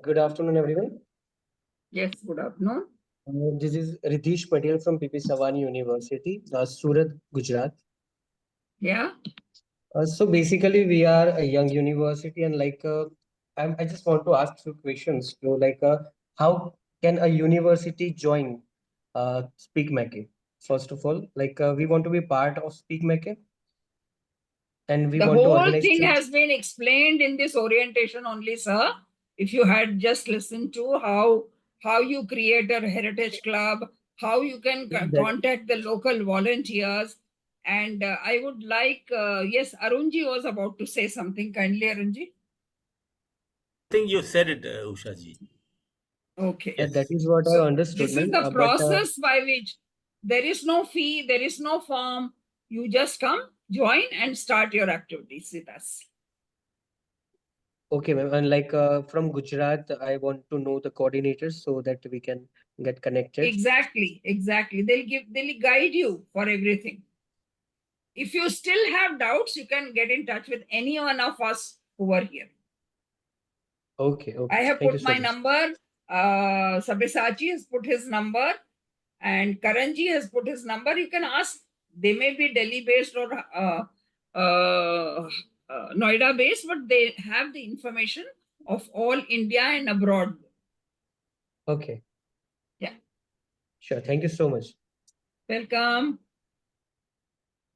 Good afternoon, everyone. Yes, good afternoon. This is Ritesh Patel from PP Savani University, Surat, Gujarat. Yeah. So basically, we are a young university, and I just want to ask few questions. So, how can a university join SPIC MACAY? First of all, we want to be part of SPIC MACAY, and we The want to whole organize. thing has been explained in this orientation only, sir. If you had just listened to how you create a heritage club, how you can contact the local volunteers. And I would like, yes, Arunji was about to say something. Kindly, Arunji. I think you said it, Ushaji. Okay. That is what I understood. This is the process by which there is no fee, there is no form. You just come, join, and start your activities with us. Okay, ma'am. And from Gujarat, I want to know the coordinators so that we can get connected. Exactly. They'll guide you for everything. If you still have doubts, you can get in touch with any one of us who are here. Okay. I have Thank put you so my much. number. Sabyasachi has put his number, and Karanji has put his number. You can ask. They may be Delhi based or Noida based, but they have the information of all India and abroad. Okay. Sure. Thank you so much. Welcome.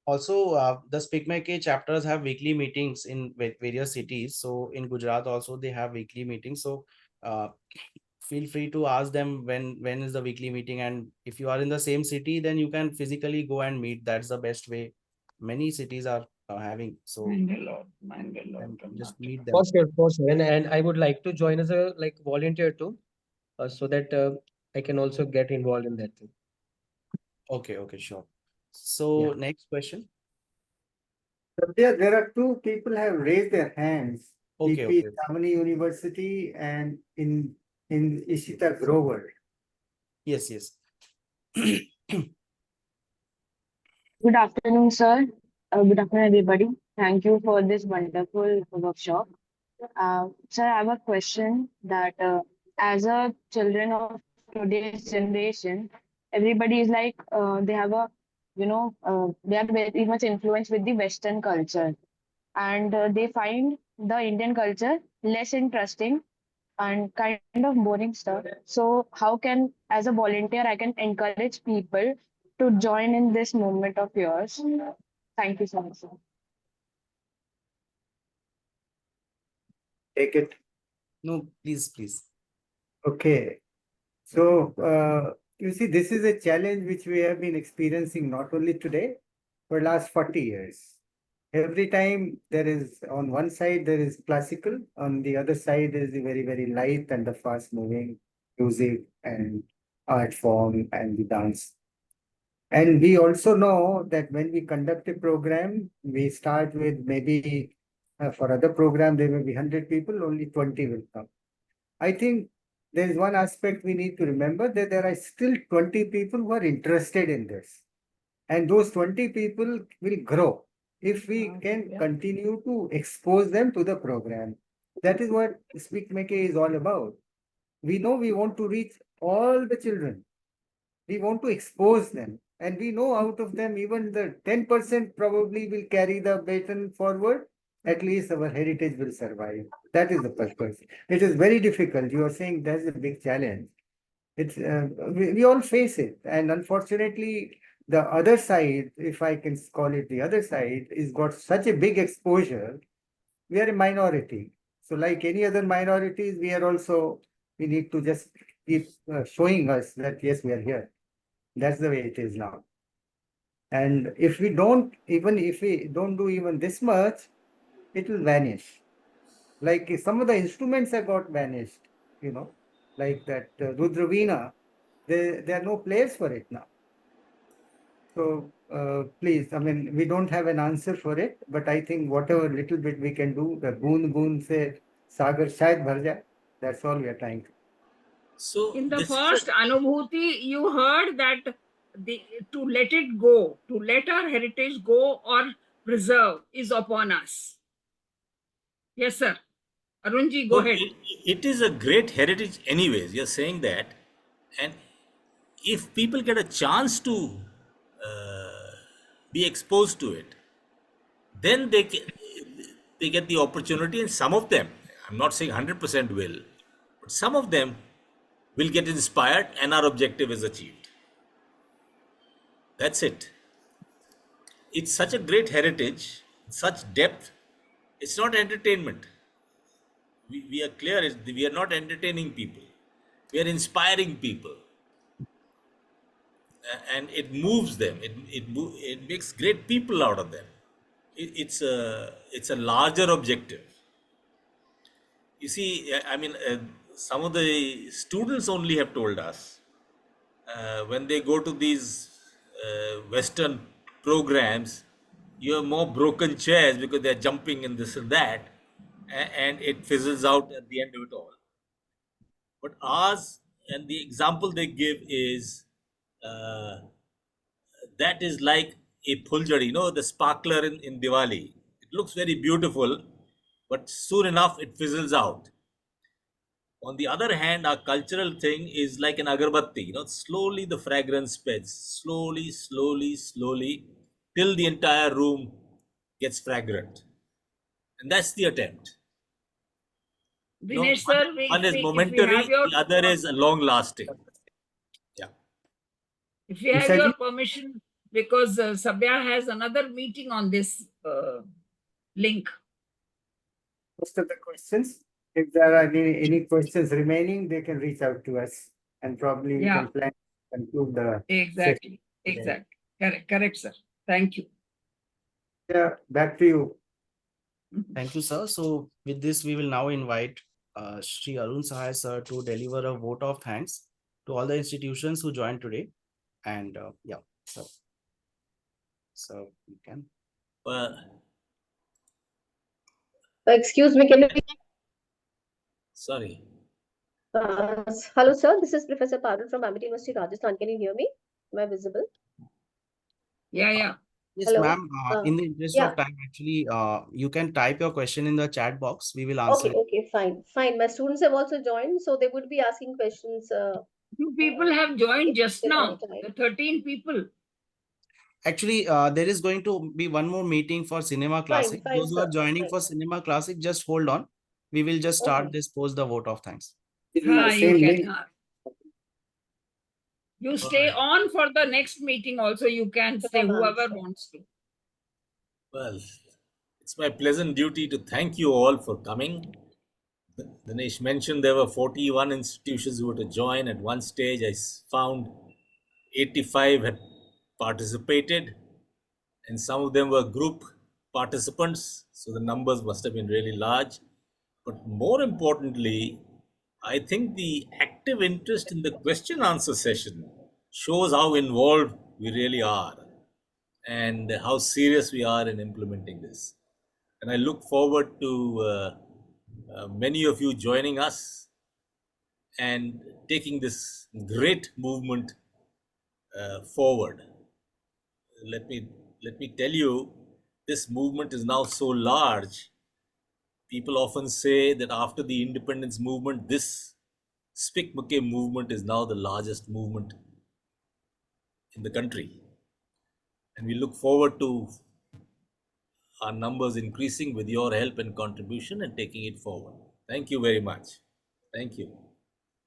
Also, the SPIC MACAY chapters have weekly meetings in various cities. So in Gujarat also they have weekly meetings. So feel free to ask them when is the weekly meeting, and if you are in the same city, then you can physically go and meet. That's the best way. Many cities are having. So Mangalore. just meet them. For sure. And I would like to join as a like volunteer too, so that I can also get involved in that too. Okay, sure. So next question. There are two people have raised their hands. Okay, PP okay. Samani University and in Ishita Grover. Yes. Good afternoon, sir. Good afternoon, everybody. Thank you for this wonderful workshop. Sir, I have a question that as a children of today's generation, everybody is like they have a they are very much influenced with the Western culture, and they find the Indian culture less interesting and kind of boring stuff. So how can, as a volunteer, I can encourage people to join in this movement of yours? Thank you so much, sir. Take it. No, please. Okay. So, you see, this is a challenge which we have been experiencing not only today, for last 40 years. Every time there is, on one side, there is classical, on the other side is the very, very light and the fast moving music and art form and the dance. And we also know that when we conduct a program, we start with maybe for other program, there may be 100 people, only 20 will come. I think there is one aspect we need to remember, that there are still 20 people who are interested in this. And those 20 people will grow if we can continue to expose them to the program. That is what SPIC MACAY is all about. We know we want to reach all the children. We want to expose them. And we know out of them, even the 10% probably will carry the baton forward. At least our heritage will survive. That is the purpose. It is very difficult. You are saying that's a big challenge. It's we all face it. And unfortunately, the other side, if I can call it the other side, is got such a big exposure. We are a minority. So like any other minorities, we need to just keep showing us that yes, we are here. That's the way it is now. And if we don't do even this much, it will vanish. Like some of the instruments have got vanished, like that Rudravina, there are no players for it now. So please, I mean, we don't have an answer for it, but I think whatever little bit we can do, the boon se sagar shayad bhar jaye, that's all we are trying to. So in the first Anubhuti, you heard that to let it go, to let our heritage go or preserve is upon us. Yes, sir. Arunji, go ahead. It is a great heritage anyways. You're saying that. And if people get a chance to be exposed to it, then they get the opportunity, and some of them, I'm not saying 100% will, but some of them will get inspired and our objective is achieved. That's it. It's such a great heritage, such depth. It's not entertainment. We are clear, we are not entertaining people. We are inspiring people. And it moves them. It makes great people out of them. It's a larger objective. You see, I mean, some of the students only have told us when they go to these Western programs, you have more broken chairs because they're jumping and this and that, and it fizzles out at the end of it all. But ours, and the example they give is that is like a phuljadi, the sparkler in Diwali. It looks very beautiful, but soon enough it fizzles out. On the other hand, our cultural thing is like an agarbatti, slowly the fragrance spreads, slowly, till the entire room gets fragrant. And that's the attempt. Dinesh sir, One is momentary, the other is long lasting. Yeah. If we have your permission, because Sabya has another meeting on this link. Most of the questions, if there are any questions remaining, they can reach out to us and probably we Yeah. can plan to conclude the Exactly. session. Exactly. Correct, sir. Thank you. Yeah, back to you. Thank you, sir. So with this, we will now invite Shri Arun Sahai, sir, to deliver a vote of thanks to all the institutions who joined today. And yeah, so you can. Excuse me, can you? Sorry. Hello, sir. This is Professor Parul from Amity University, Rajasthan. Can you hear me? Am I visible? Yeah. Yes, Hello. ma'am. In the interest yeah. of time, actually, you can type your question in the chat box. We will answer it. Okay, fine. My students have also joined, so they would be asking questions. Two people have joined just if now. any time. The 13 people. Actually, there is going to be one more meeting for Cinema Classic. Fine, Those who are sir. joining for Cinema Classic, just hold on. We will just start Okay. this post the vote of thanks. You can. You stay on for the next meeting also. You can stay, whoever wants to. Well, it's my pleasant duty to thank you all for coming. Dinesh mentioned there were 41 institutions who were to join. At one stage, I found 85 had participated, and some of them were group participants, so the numbers must have been really large. But more importantly, I think the active interest in the question answer session shows how involved we really are and how serious we are in implementing this. And I look forward to many of you joining us and taking this great movement forward. Let me tell you, this movement is now so large. People often say that after the independence movement, this SPIC MACAY movement is now the largest movement in the country. And we look forward to our numbers increasing with your help and contribution and taking it forward. Thank you very much. Thank you.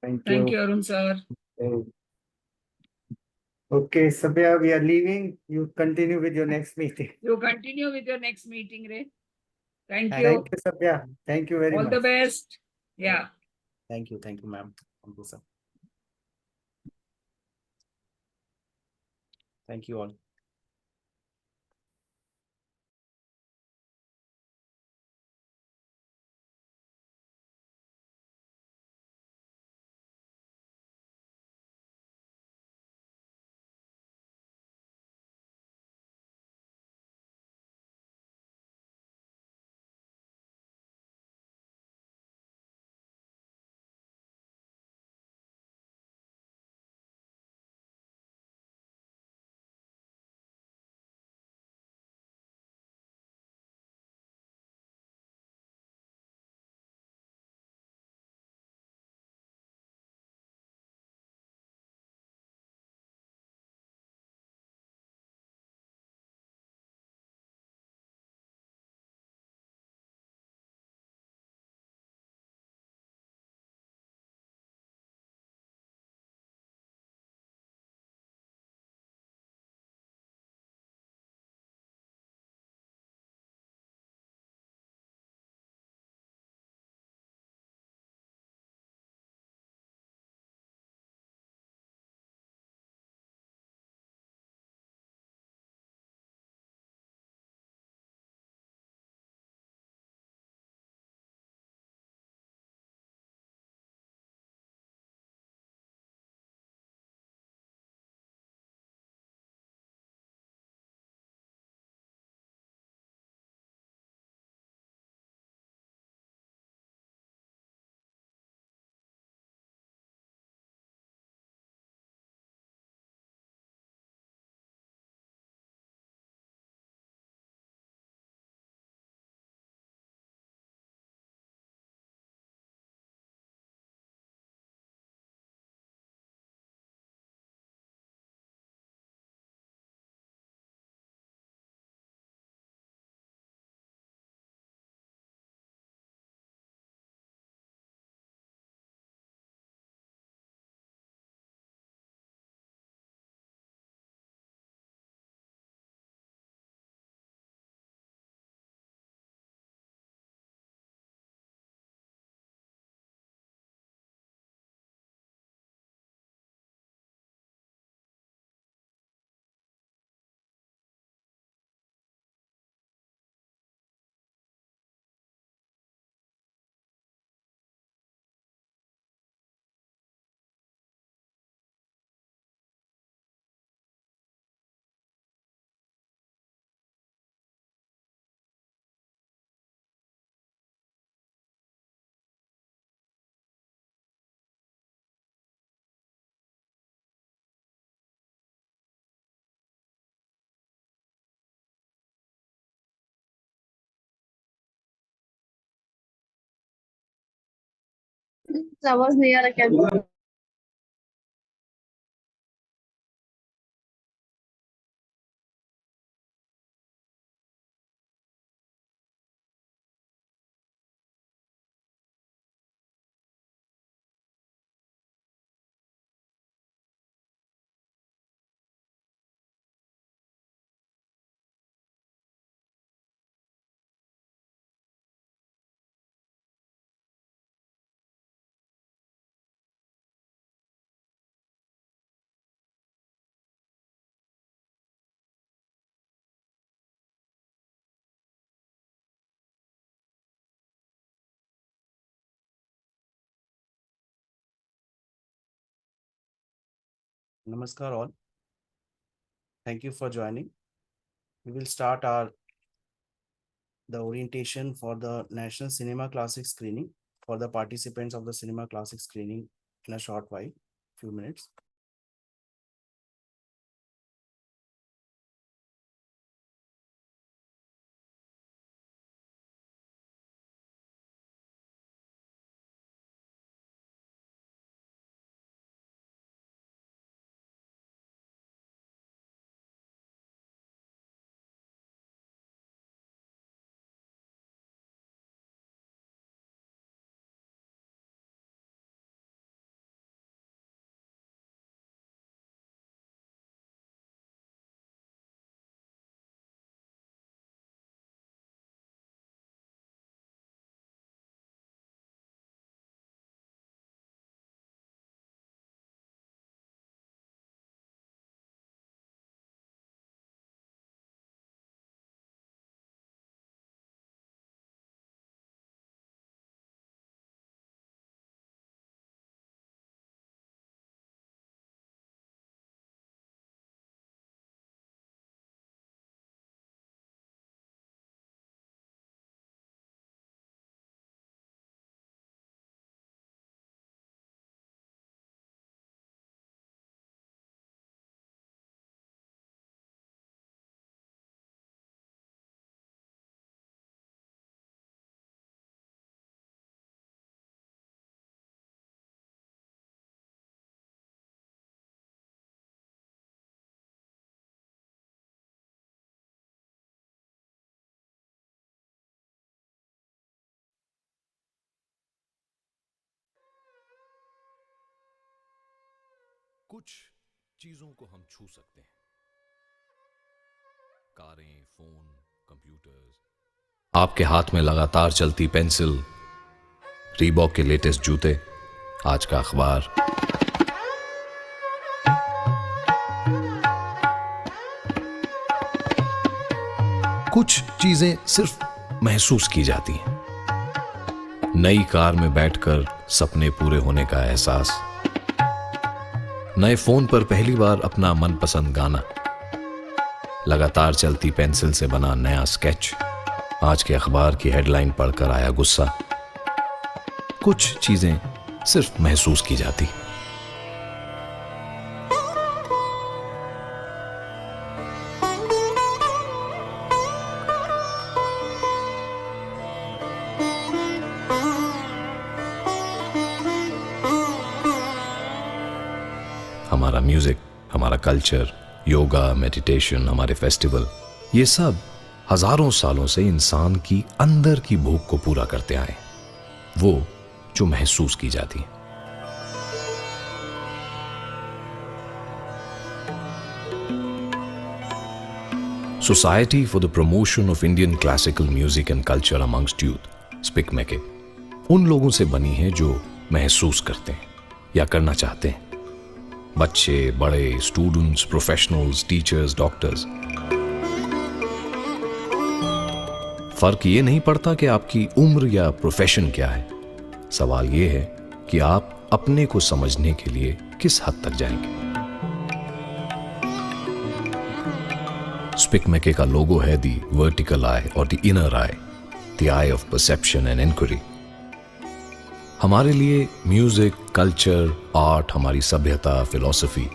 Thank you, Arun sir. Okay, Sabya, we are leaving. You continue with your next meeting. You continue with your next meeting, Ray. Thank you. Thank you, Sabya. Thank you very All much. the best. Yeah. Thank you, ma'am. Thank you, sir. Thank you all. आवाज नहीं आ रहा क्या? Namaskar all. Thank you for joining. We will start the orientation for the National Cinema Classic screening for the participants of the Cinema Classic screening in a short while, few minutes. कुछ चीजों को हम छू सकते हैं, कारें, phone, computers, आपके हाथ में लगातार चलती पेंसिल, रीबॉक के लेटेस्ट जूते, आज का अखबार। कुछ चीजें सिर्फ महसूस की जाती हैं। नई कार में बैठकर सपने पूरे होने का एहसास, नए फोन पर पहली बार अपना मनपसंद गाना, लगातार चलती पेंसिल से बना नया स्केच, आज के अखबार की हेडलाइन पढ़कर आया गुस्सा। कुछ चीजें सिर्फ महसूस की जाती। हमारा म्यूजिक, हमारा कल्चर, योगा, मेडिटेशन, हमारे फेस्टिवल, ये सब हजारों सालों से इंसान की अंदर की भूख को पूरा करते आए, वो जो महसूस की जाती है। Society for the promotion of Indian classical music and culture amongst youth, SPIC MACAY, उन लोगों से बनी है जो महसूस करते हैं या करना चाहते हैं। बच्चे, बड़े, स्टूडेंट्स, प्रोफेशनल्स, टीचर्स, डॉक्टर्स, फर्क ये नहीं पड़ता कि आपकी उम्र या प्रोफेशन क्या है। सवाल ये है कि आप अपने को समझने के लिए किस हद तक जाएंगे। स्पिक मैके का लोगो है दी वर्टिकल आई और the inner eye, the eye of perception and inquiry. हमारे लिए म्यूजिक, कल्चर, आर्ट, हमारी सभ्यता, फिलॉसफी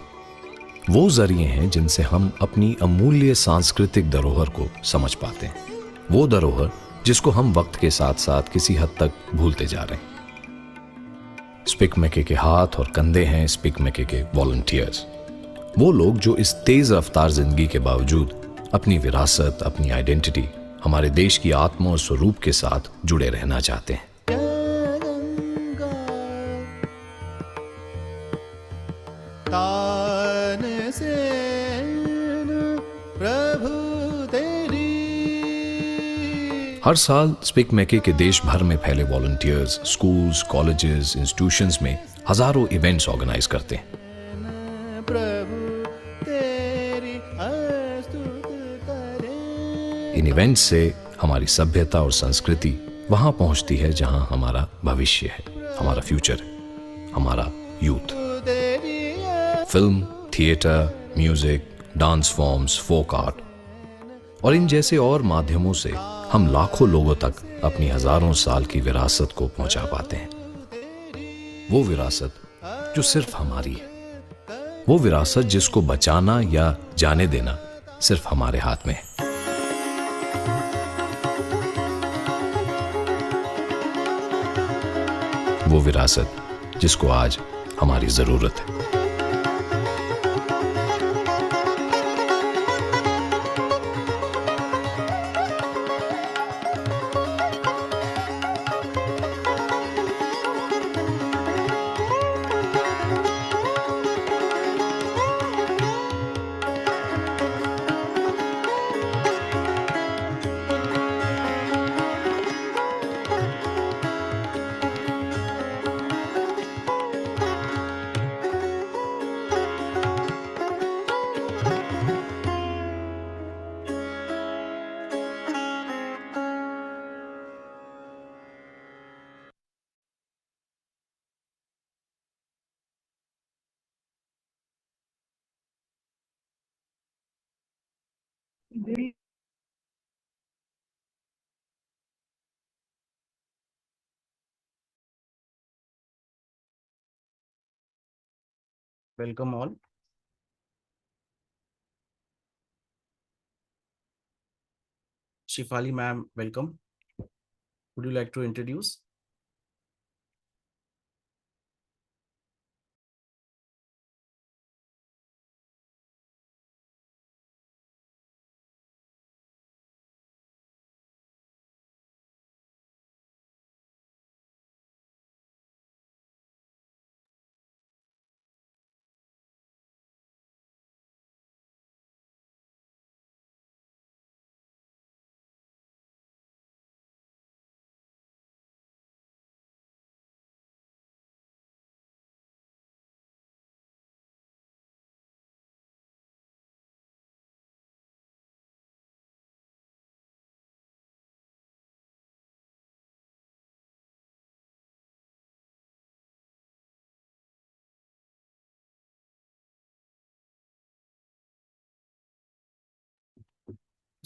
वो जरिए हैं जिनसे हम अपनी अमूल्य सांस्कृतिक धरोहर को समझ पाते हैं, वो धरोहर जिसको हम वक्त के साथ साथ किसी हद तक भूलते जा रहे हैं। स्पिक मैके के हाथ और कंधे हैं स्पिक मैके के वॉलंटियर्स, वो लोग जो इस तेज रफ्तार जिंदगी के बावजूद अपनी विरासत, अपनी आइडेंटिटी, हमारे देश की आत्मा और स्वरूप के साथ जुड़े रहना चाहते हैं। हर साल स्पिक मैके के देश भर में फैले वॉलंटियर्स स्कूल्स, कॉलेजेस, इंस्टीट्यूशंस में हजारों इवेंट्स ऑर्गेनाइज करते हैं। इन इवेंट्स से हमारी सभ्यता और संस्कृति वहां पहुंचती है जहां हमारा भविष्य है, हमारा फ्यूचर है, हमारा youth. Film, theatre, music, dance forms, folk art और इन जैसे और माध्यमों से हम लाखों लोगों तक अपनी हजारों साल की विरासत को पहुंचा पाते हैं। वो विरासत जो सिर्फ हमारी है, वो विरासत जिसको बचाना या जाने देना सिर्फ हमारे हाथ में है। वो विरासत जिसको आज हमारी जरूरत है। Welcome all. Shifali ma'am, welcome. Would you like to introduce?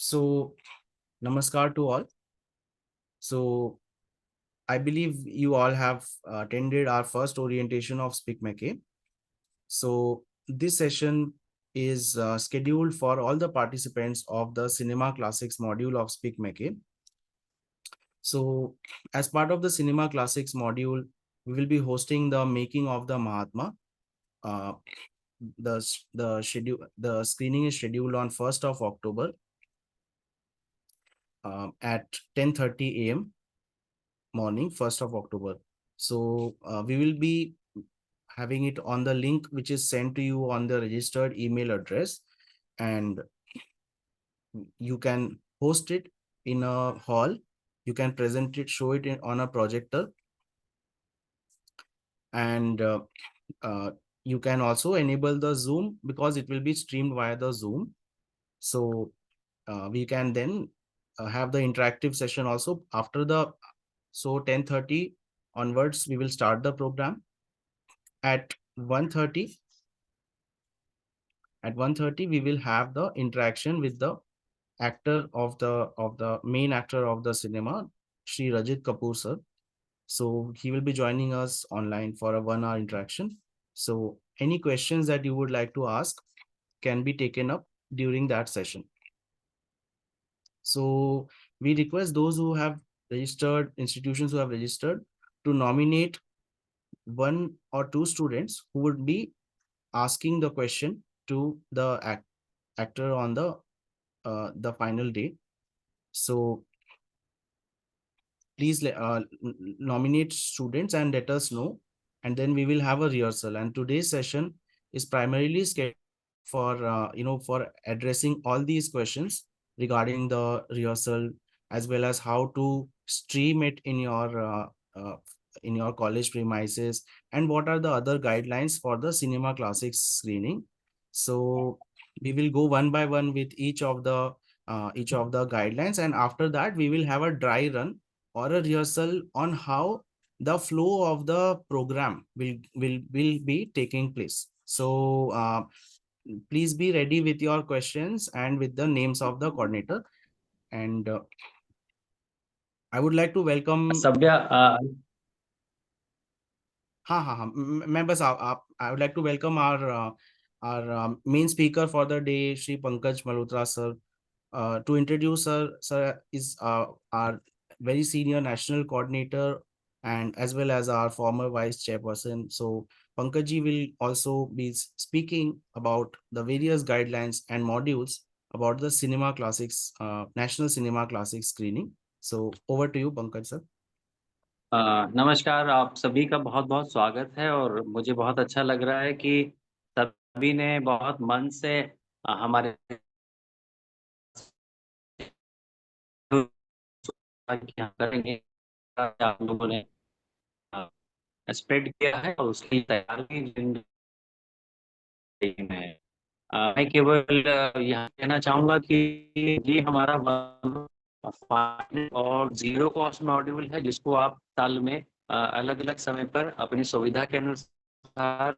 So, namaskar to all. So, I believe you all have attended our first orientation of SPIC MACAY. So, this session is scheduled for all the participants of the Cinema Classics module of SPIC MACAY. So, as part of the Cinema Classics module, we will be hosting the making of the Mahatma. The screening is scheduled on 1st of October at 10:30 a.m. morning, 1st of October. So we will be having it on the link which is sent to you on the registered email address, and you can host it in a hall. You can present it, show it on a projector, and you can also enable the Zoom because it will be streamed via the Zoom. So we can then have the interactive session also after the, so 10:30 onwards, we will start the program. At 1:30, we will have the interaction with the actor of the main actor of the cinema, Shri Rajit Kapoor sir. So he will be joining us online for a 1 hour interaction. So any questions that you would like to ask can be taken up during that session. So we request those who have registered, institutions who have registered, to nominate one or two students who would be asking the question to the actor on the final day. So please nominate students and let us know, and then we will have a rehearsal. And today's session is primarily scheduled for for addressing all these questions regarding the rehearsal, as well as how to stream it in your college premises, and what are the other guidelines for the cinema classics screening. So we will go one by one with each of the guidelines, and after that we will have a dry run or a rehearsal on how the flow of the program will be taking place. So please be ready with your questions and with the names of the coordinator. And I would like to welcome हाँ मैं बस आप I would like to welcome our main speaker for the day, Shri Pankaj Malhotra sir. To introduce sir is our very senior national coordinator, and as well as our former vice chairperson. So Pankaj will also be speaking about the various guidelines and modules about the cinema classics, national cinema classics screening. So over to you, Pankaj sir. नमस्कार, आप सभी का बहुत बहुत स्वागत है और मुझे बहुत अच्छा लग रहा है कि सभी ने बहुत मन से हमारे करेंगे, आप लोगों ने स्प्रेड किया है और उसकी तैयारी में मैं केवल यहाँ कहना चाहूँगा कि ये हमारा और जीरो कॉस्ट मॉड्यूल है, जिसको आप साल में अलग अलग समय पर अपनी सुविधा के अनुसार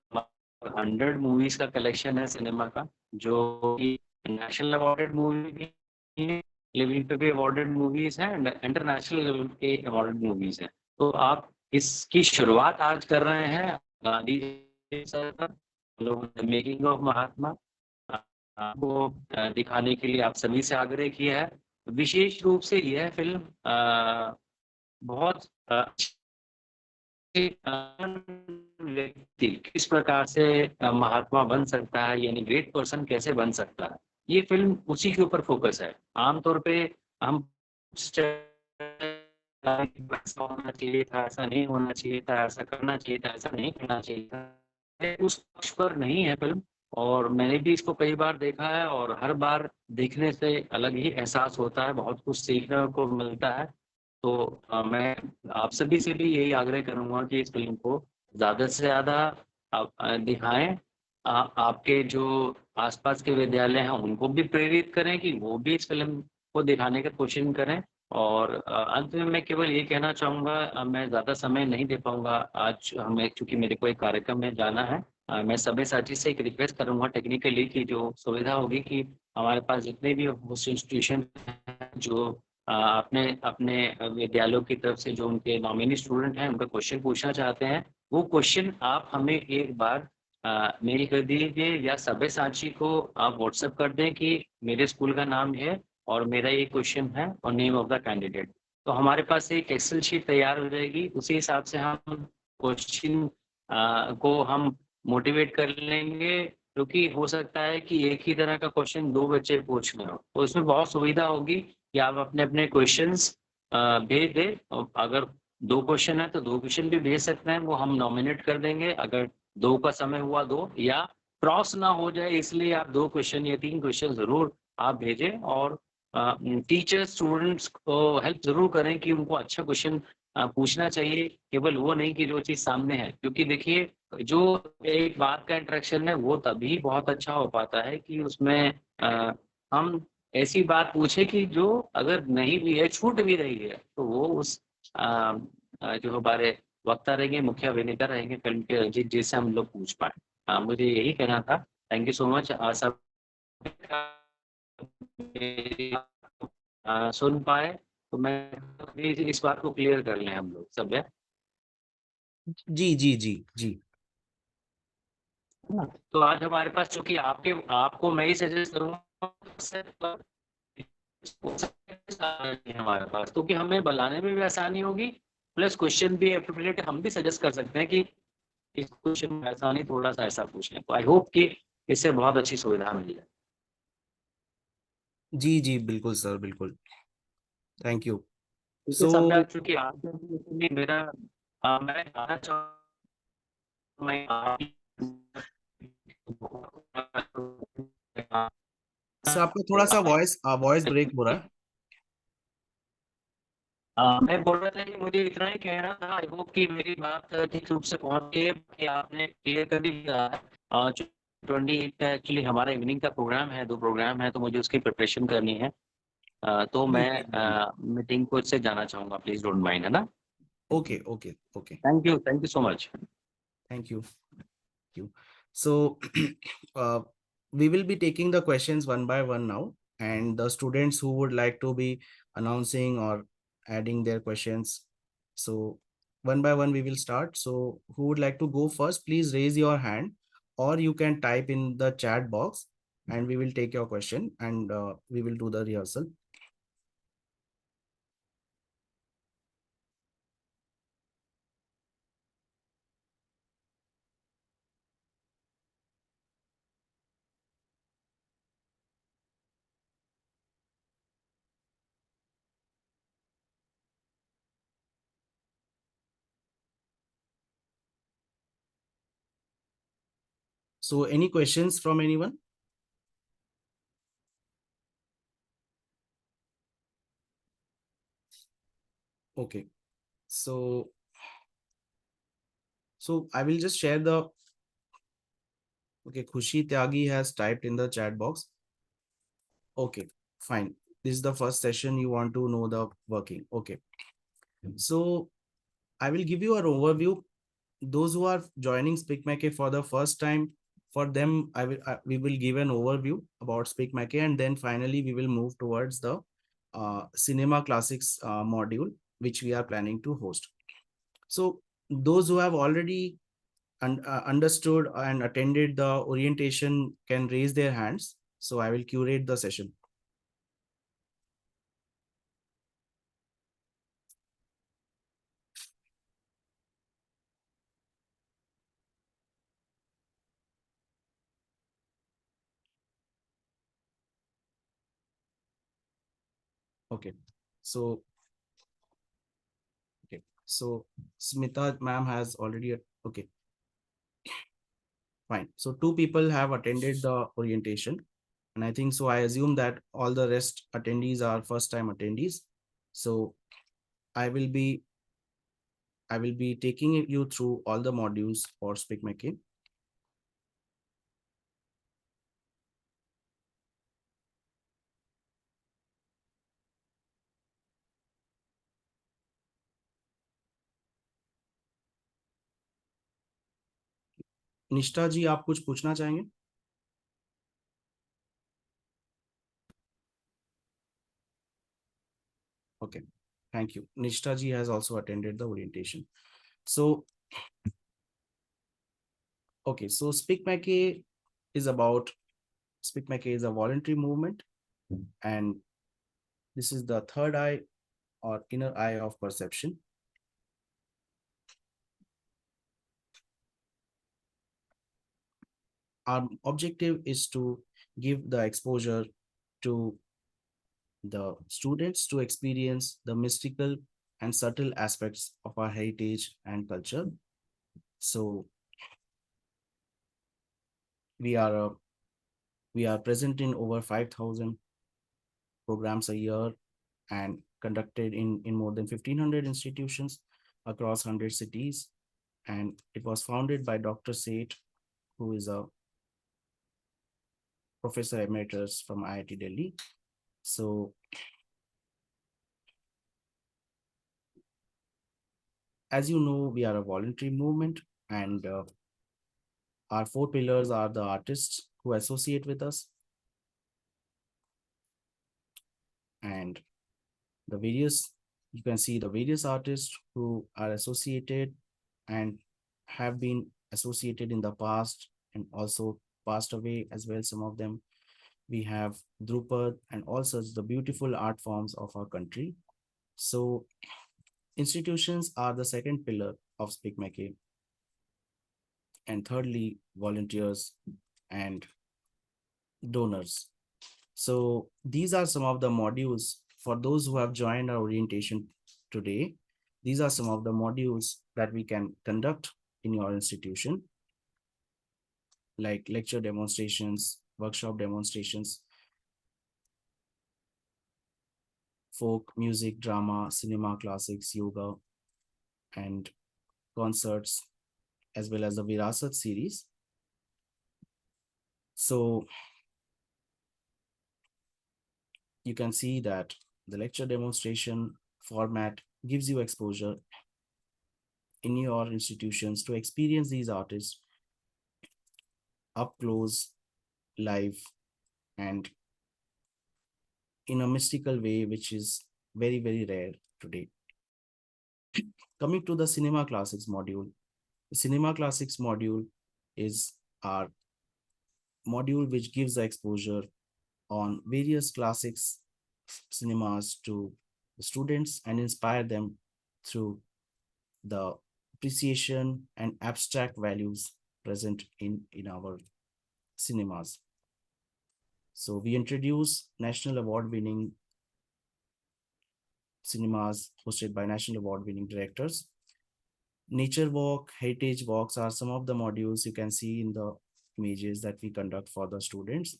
100 मूवीज का कलेक्शन है सिनेमा का, जो कि नेशनल अवार्डेड मूवी भी है, लेवल पे भी अवार्डेड मूवीज हैं एंड इंटरनेशनल लेवल पे अवार्डेड मूवीज हैं। तो आप इसकी शुरुआत आज कर रहे हैं गांधी जी सर का मेकिंग ऑफ महात्मा को दिखाने के लिए आप सभी से आग्रह किया है। विशेष रूप से यह फिल्म बहुत व्यक्ति किस प्रकार से महात्मा बन सकता है, यानी ग्रेट पर्सन कैसे बन सकता है, ये फिल्म उसी के ऊपर फोकस है। आमतौर पे हम ऐसा होना चाहिए था, ऐसा नहीं होना चाहिए था, ऐसा करना चाहिए था, ऐसा नहीं करना चाहिए था, उस पक्ष पर नहीं है फिल्म। और मैंने भी इसको कई बार देखा है और हर बार देखने से अलग ही एहसास होता है, बहुत कुछ सीखने को मिलता है। तो मैं आप सभी से भी यही आग्रह करूंगा कि इस फिल्म को ज़्यादा से ज़्यादा आप दिखाएं। आपके जो आसपास के विद्यालय हैं उनको भी प्रेरित करें कि वो भी इस फिल्म को दिखाने का कोशिश करें। और अंत में मैं केवल ये कहना चाहूँगा, मैं ज़्यादा समय नहीं दे पाऊँगा आज, हमें चूँकि मेरे को एक कार्यक्रम में जाना है। मैं सभी साथी से एक रिक्वेस्ट करूँगा टेक्निकली कि जो सुविधा होगी कि हमारे पास जितने भी होस्ट इंस्टीट्यूशन हैं जो अपने अपने विद्यालयों की तरफ से जो उनके नॉमिनी स्टूडेंट हैं उनका क्वेश्चन पूछना चाहते हैं, वो क्वेश्चन आप हमें एक बार मेल कर दीजिए या सब्यसाची को आप व्हाट्सएप कर दें कि मेरे स्कूल का नाम है और मेरा ये क्वेश्चन है और नेम ऑफ द कैंडिडेट। तो हमारे पास एक एक्सेल शीट तैयार हो जाएगी, उसी हिसाब से हम क्वेश्चन को हम मोटिवेट कर लेंगे, क्योंकि हो सकता है कि एक ही तरह का क्वेश्चन दो बच्चे पूछ रहे हो, तो इसमें बहुत सुविधा होगी कि आप अपने अपने क्वेश्चंस भेज दें। अगर 2 क्वेश्चन है तो 2 क्वेश्चन भी भेज सकते हैं, वो हम नॉमिनेट कर देंगे। अगर 2 का समय हुआ 2, या क्रॉस ना हो जाए इसलिए आप 2 क्वेश्चन या 3 क्वेश्चन जरूर आप भेजें। और टीचर्स स्टूडेंट्स को हेल्प जरूर करें कि उनको अच्छा क्वेश्चन पूछना चाहिए, केवल वो नहीं कि जो चीज़ सामने है। क्योंकि देखिए, जो एक बात का इंटरेक्शन है वो तभी बहुत अच्छा हो पाता है कि उसमें हम ऐसी बात पूछे कि जो अगर नहीं भी है, छूट भी रही है, तो वो उस जो हमारे वक्ता रहेंगे, मुख्य अभिनेता रहेंगे फिल्म के, जिससे हम लोग पूछ पाए। मुझे यही कहना था। Thank you so much. सब सुन पाए तो मैं इस बात को क्लियर कर लें हम लोग सब है। जी जी जी जी। तो आज हमारे पास, चूंकि आपको मैं ही सजेस्ट करूँगा हमारे पास, क्योंकि हमें बनाने में भी आसानी होगी, प्लस क्वेश्चन भी एप्रोप्रिएट हम भी सजेस्ट कर सकते हैं कि इस क्वेश्चन में ऐसा नहीं, थोड़ा सा ऐसा पूछें, तो आई होप कि इससे बहुत अच्छी सुविधा मिल जाए। जी जी बिल्कुल सर, बिल्कुल। Thank you. क्योंकि सो सब चूंकि मेरा मैं आना मैं सर आपका थोड़ा सा वॉइस ब्रेक हो रहा है। मैं बोल रहा था कि मुझे इतना ही कहना था, आई होप कि मेरी बात ठीक रूप से पहुंच गई कि आपने क्लियर कर दिया। 28 एक्चुअली हमारा इवनिंग का प्रोग्राम है, 2 प्रोग्राम है, तो मुझे उसकी प्रिपरेशन करनी है। तो मैं मीटिंग को इससे जाना चाहूंगा, प्लीज डोंट माइंड, है ना? Okay okay okay, thank you so much. thank you. So we will be taking the questions one by one now, and the students who would like to be announcing or adding their questions. So one by one we will start. So who would like to go first? Please raise your hand, or you can type in the chat box and we will take your question, and we will do the rehearsal. So any questions from anyone? Okay, so I will just share the. Okay, Khushi Tyagi has typed in the chat box. Okay, fine. This is the first session you want to know the working. Okay, so I will give you an overview. Those who are joining SPIC MACAY for the first time, for them we will give an overview about SPIC MACAY, and then finally we will move towards the cinema classics module which we are planning to host. So those who have already understood and attended the orientation can raise their hands. So I will curate the session. Okay, so Smita ma'am has already, okay, fine. So 2 people have attended the orientation, and I think so I assume that all the rest attendees are first time attendees. So I will be taking you through all the modules for SPIC MACAY. निष्ठा जी, आप कुछ पूछना चाहेंगे? Okay, thank you. Nishtha ji has also attended the orientation. So, okay, so SPIC MACAY is a voluntary movement, and this is the third eye or inner eye of perception. Our objective is to give the exposure to the students to experience the mystical and subtle aspects of our heritage and culture. So we are present in over 5,000 programs a year and conducted in more than 1,500 institutions across 100 cities. And it was founded by Dr. Seth, who is a Professor-Emeritus from IIT-Delhi. So as you know, we are a voluntary movement, and our 4 pillars are the artists who associate with us, and you can see the various artists who are associated and have been associated in the past and also passed away as well, some of them. We have Drupad and all such the beautiful art forms of our country. So institutions are the second pillar of SPIC MACAY. and thirdly, volunteers and donors. So these are some of the modules for those who have joined our orientation today. These are some of the modules that we can conduct in your institution, like lecture demonstrations, workshop demonstrations, folk, music, drama, cinema, classics, yoga, and concerts, as well as the Virasat series. So you can see that the lecture demonstration format gives you exposure in your institutions to experience these artists up close, live, and in a mystical way, which is very, very rare today. Coming to the cinema classics module, the cinema classics module is our module which gives the exposure on various classics cinemas to the students and inspire them through the appreciation and abstract values present in our cinemas. So we introduce national award winning cinemas hosted by national award winning directors. Nature walk, heritage walks are some of the modules you can see in the images that we conduct for the students.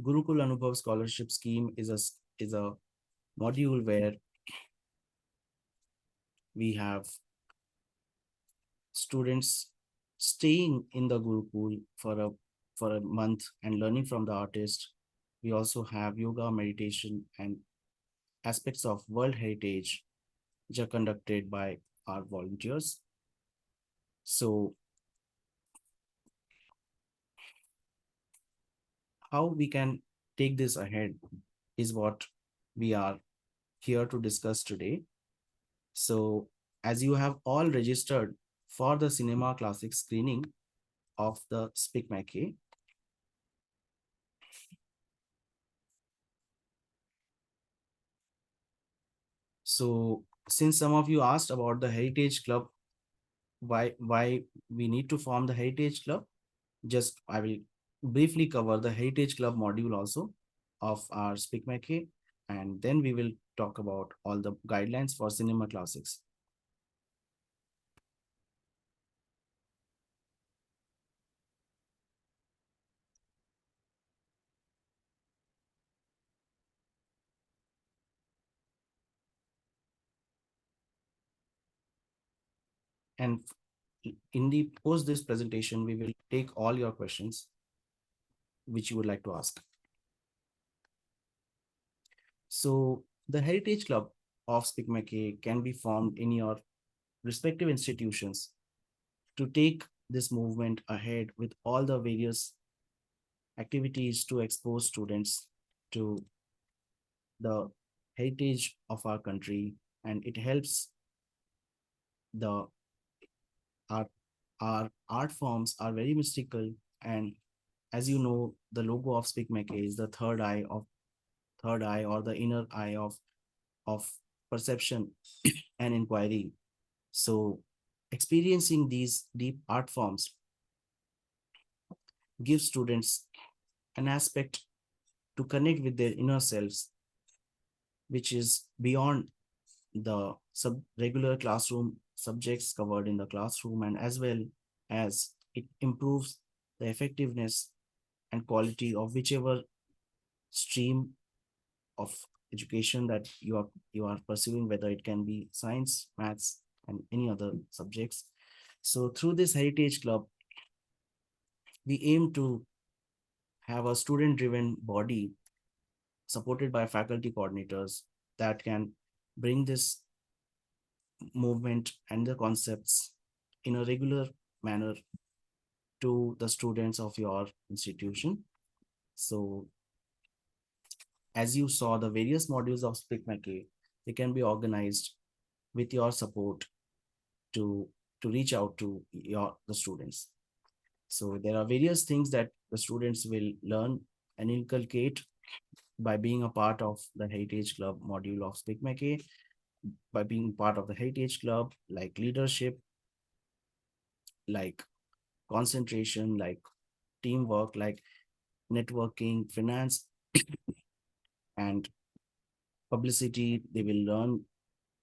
Gurukul Anubhav Scholarship Scheme is a module where we have students staying in the Gurukul for a month and learning from the artist. We also have yoga, meditation, and aspects of World Heritage, which are conducted by our volunteers. So how we can take this ahead is what we are here to discuss today. So as you have all registered for the cinema classic screening of the SPIC MACAY, so since some of you asked about the Heritage Club, why we need to form the Heritage Club, just I will briefly cover the Heritage Club module also of our SPIC MACAY, and then we will talk about all the guidelines for cinema classics. And in the post this presentation, we will take all your questions which you would like to ask. So the Heritage Club of SPIC MACAY can be formed in your respective institutions to take this movement ahead with all the various activities to expose students to the heritage of our country, and it helps the our art forms are very mystical. And as you know, the logo of SPIC MACAY is the third eye or the inner eye of perception and inquiry. So experiencing these deep art forms gives students an aspect to connect with their inner selves, which is beyond the regular classroom subjects covered in the classroom, and as well as it improves the effectiveness and quality of whichever stream of education that you are pursuing, whether it can be science, maths, and any other subjects. So through this Heritage Club, we aim to have a student-driven body supported by faculty coordinators that can bring this movement and the concepts in a regular manner to the students of your institution. So as you saw, the various modules of SPIC MACAY, they can be organized with your support to reach out to the students. So there are various things that the students will learn and inculcate by being a part of the Heritage Club module of SPIC MACAY, by being part of the Heritage Club, like leadership, like concentration, like teamwork, like networking, finance, and publicity. They will learn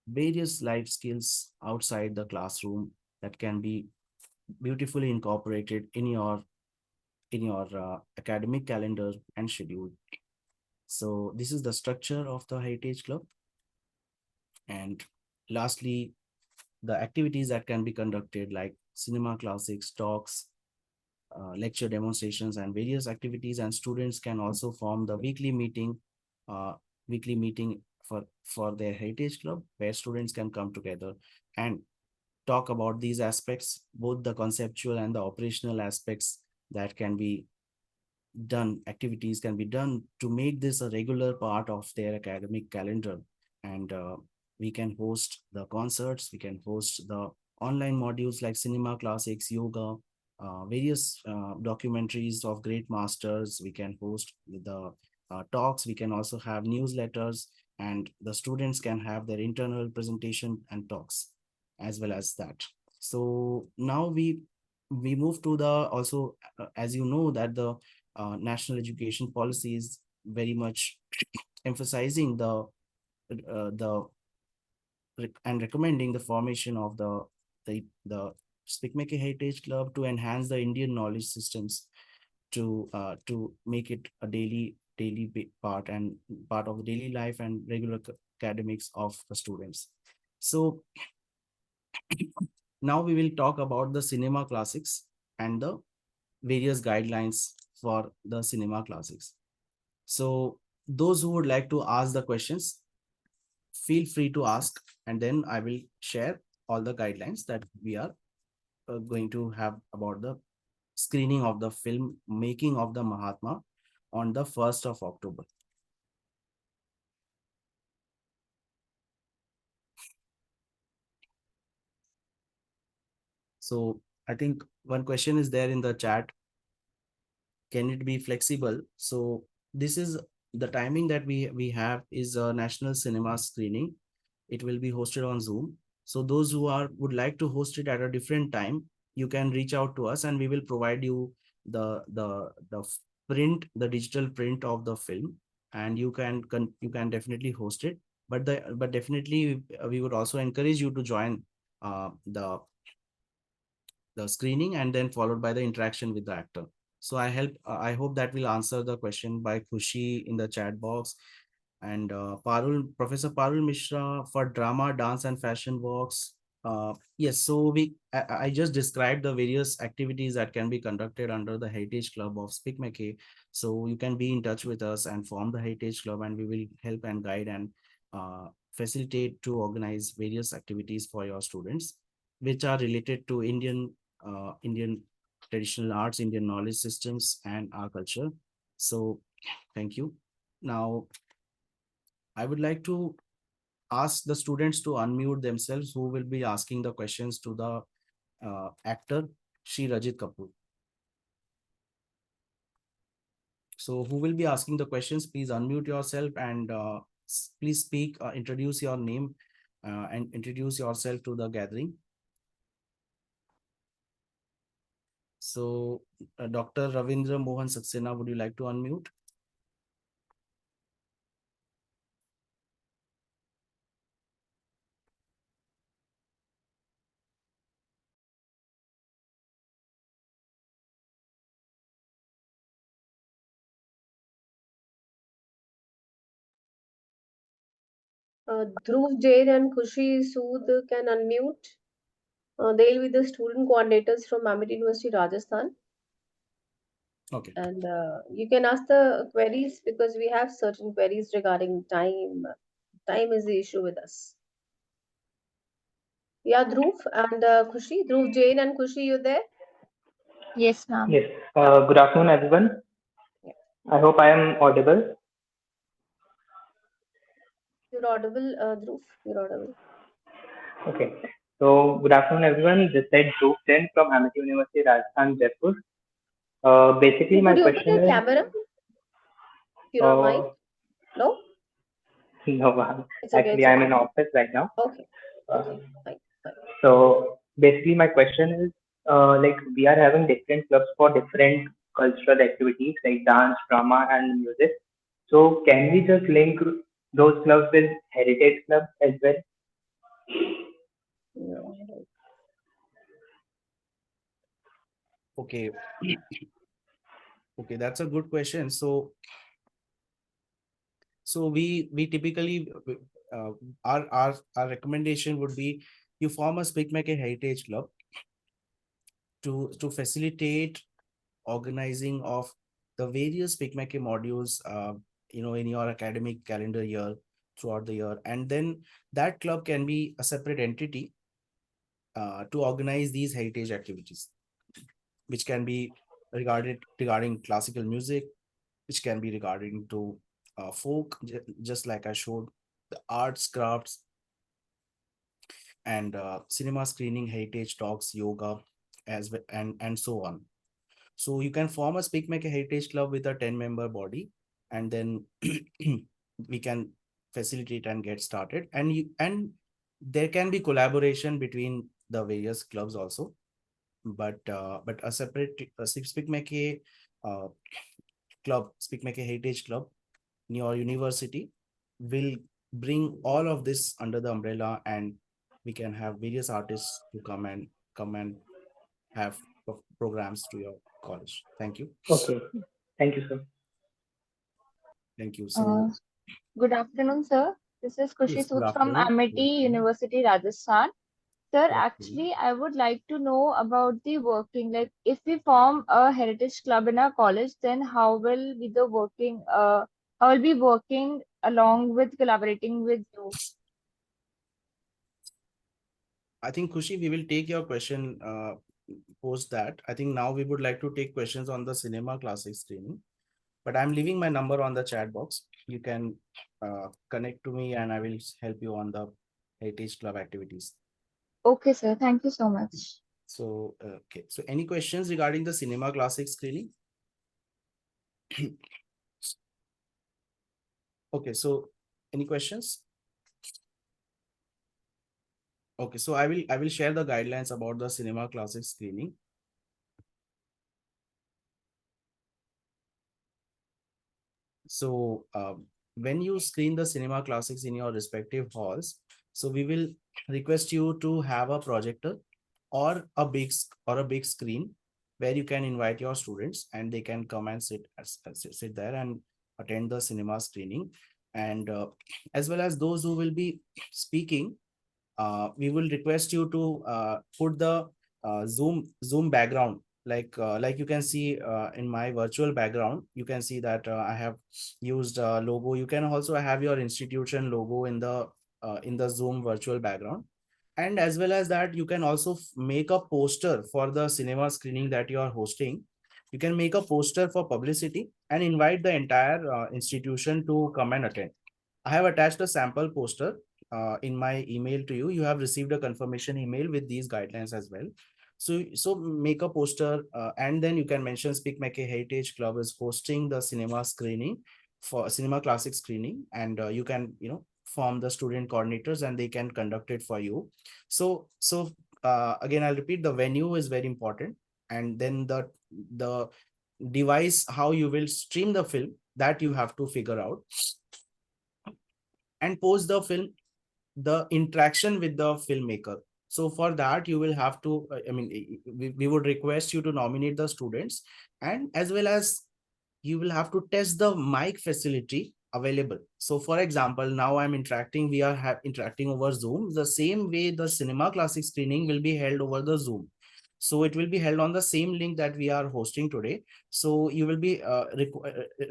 various life skills outside the classroom that can be beautifully incorporated in your academic calendar and schedule. So this is the structure of the Heritage Club. And lastly, the activities that can be conducted like cinema classics, talks, lecture demonstrations, and various activities. And students can also form the uh, weekly meeting for their Heritage Club, where students can come together and talk about these aspects, both the conceptual and the operational aspects that can be done, activities can be done to make this a regular part of their academic calendar. And we can host the concerts, we can host the online modules like cinema classics, yoga, various documentaries of great masters. We can host the talks, we can also have newsletters, and the students can have their internal presentation and talks as well as that. So now we move to the also, as you know, that the national education policy is very much emphasizing and recommending the formation of the SPIC MACAY Heritage Club to enhance the Indian knowledge systems, to make it a daily part and part of the daily life and regular academics of the students. So now we will talk about the cinema classics and the various guidelines for the cinema classics. So those who would like to ask the questions, feel free to ask, and then I will share all the guidelines that we are going to have about the screening of the film Making of the Mahatma on the 1st of October. So I think one question is there in the chat. Can it be flexible? So this is the timing that we have is a national cinema screening. It will be hosted on Zoom. So those who would like to host it at a different time, you can reach out to us and we will provide you the digital print of the film, and you can definitely host it. But definitely we would also encourage you to join the screening and then followed by the interaction with the actor. So I hope that will answer the question by Khushi in the chat box. And Professor Parul Mishra for drama, dance, and fashion walks. Yes, so I just described the various activities that can be conducted under the Heritage Club of SPIC MACAY. So you can be in touch with us and form the Heritage Club, and we will help and guide and facilitate to organize various activities for your students, which are related to Indian traditional arts, Indian knowledge systems, and our culture. So thank you. Now, I would like to ask the students to unmute themselves who will be asking the questions to the actor, Shri Rajit Kapoor. So who will be asking the questions, please unmute yourself and please speak, introduce your name and introduce yourself to the gathering. So Dr. Ravindra Mohan Saxena, would you like to unmute? Dhruv Jain and Khushi Sood can unmute. They'll be the student coordinators from Amity University, Rajasthan. Okay. And you can ask the queries because we have certain queries regarding time. Time is the issue with us. Yeah, Dhruv and Khushi. Dhruv Jain and Khushi, you there? Yes, ma'am. Yes. Good afternoon, everyone. I hope I am audible. You're audible, Dhruv. You're audible. Okay. So, good afternoon, everyone. This is Dhruv Jain from Amity University, Rajasthan, Jaipur. Basically, my Could you open question your is. camera? You're on mic? No? No, ma'am. It's okay. Actually, It's I'm okay. in office right now. Okay. Okay. Fine. So, basically, my question is, like we are having different clubs for different cultural activities like dance, drama, and music. So can we just link those clubs with heritage clubs as well? Okay. Okay, that's a good question. So we typically our recommendation would be you form a SPIC MACAY Heritage Club to facilitate organizing of the various SPIC MACAY modules in your academic calendar year throughout the year, and then that club can be a separate entity to organize these heritage activities, which can be regarding classical music, which can be regarding to folk, just like I showed, the arts, crafts, and cinema screening, heritage talks, yoga, as well, and so on. So you can form a SPIC MACAY Heritage Club with a 10-member body, and then we can facilitate and get started. And there can be collaboration between the various clubs also, but a separate SPIC MACAY club, SPIC MACAY Heritage Club in your university will bring all of this under the umbrella, and we can have various artists to come and have programs to your college. Thank you. Okay, thank you, sir. Thank you. Uh, So Good afternoon, sir. This is Kushi yes, good Sood from afternoon. Amity University, Rajasthan. Sir, Good afternoon. actually, I would like to know about the working. Like, if we form a heritage club in our college, then how will be the working? How will be working along with collaborating with you? I think Kushi, we will take your question post that. I think now we would like to take questions on the cinema classic screening, but I'm leaving my number on the chat box. You can connect to me and I will help you on the heritage club activities. Okay, sir. Thank you so much. So, okay. So any questions regarding the cinema classic screening? Okay, so any questions? Okay, so I will share the guidelines about the cinema classic screening. So when you screen the cinema classics in your respective halls, so we will request you to have a projector or a big screen where you can invite your students and they can come and sit there and attend the cinema screening. And as well as those who will be speaking, we will request you to put the Zoom background, like you can see in my virtual background. You can see that I have used logo. You can also have your institution logo in the Zoom virtual background. And as well as that, you can also make a poster for the cinema screening that you are hosting. You can make a poster for publicity and invite the entire institution to come and attend. I have attached a sample poster in my email to you. You have received a confirmation email with these guidelines as well. So make a poster and then you can mention SPIC MACAY Heritage Club is hosting the cinema screening for cinema classic screening, and you can form the student coordinators and they can conduct it for you. So again, I'll repeat, the venue is very important, and then the device, how you will stream the film, that you have to figure out, and post the film, the interaction with the filmmaker. So for that, you will have to, we would request you to nominate the students, and as well as you will have to test the mic facility available. So for example, now I'm interacting, we are interacting over Zoom. The same way the cinema classic screening will be held over the Zoom. So it will be held on the same link that we are hosting today. So you will be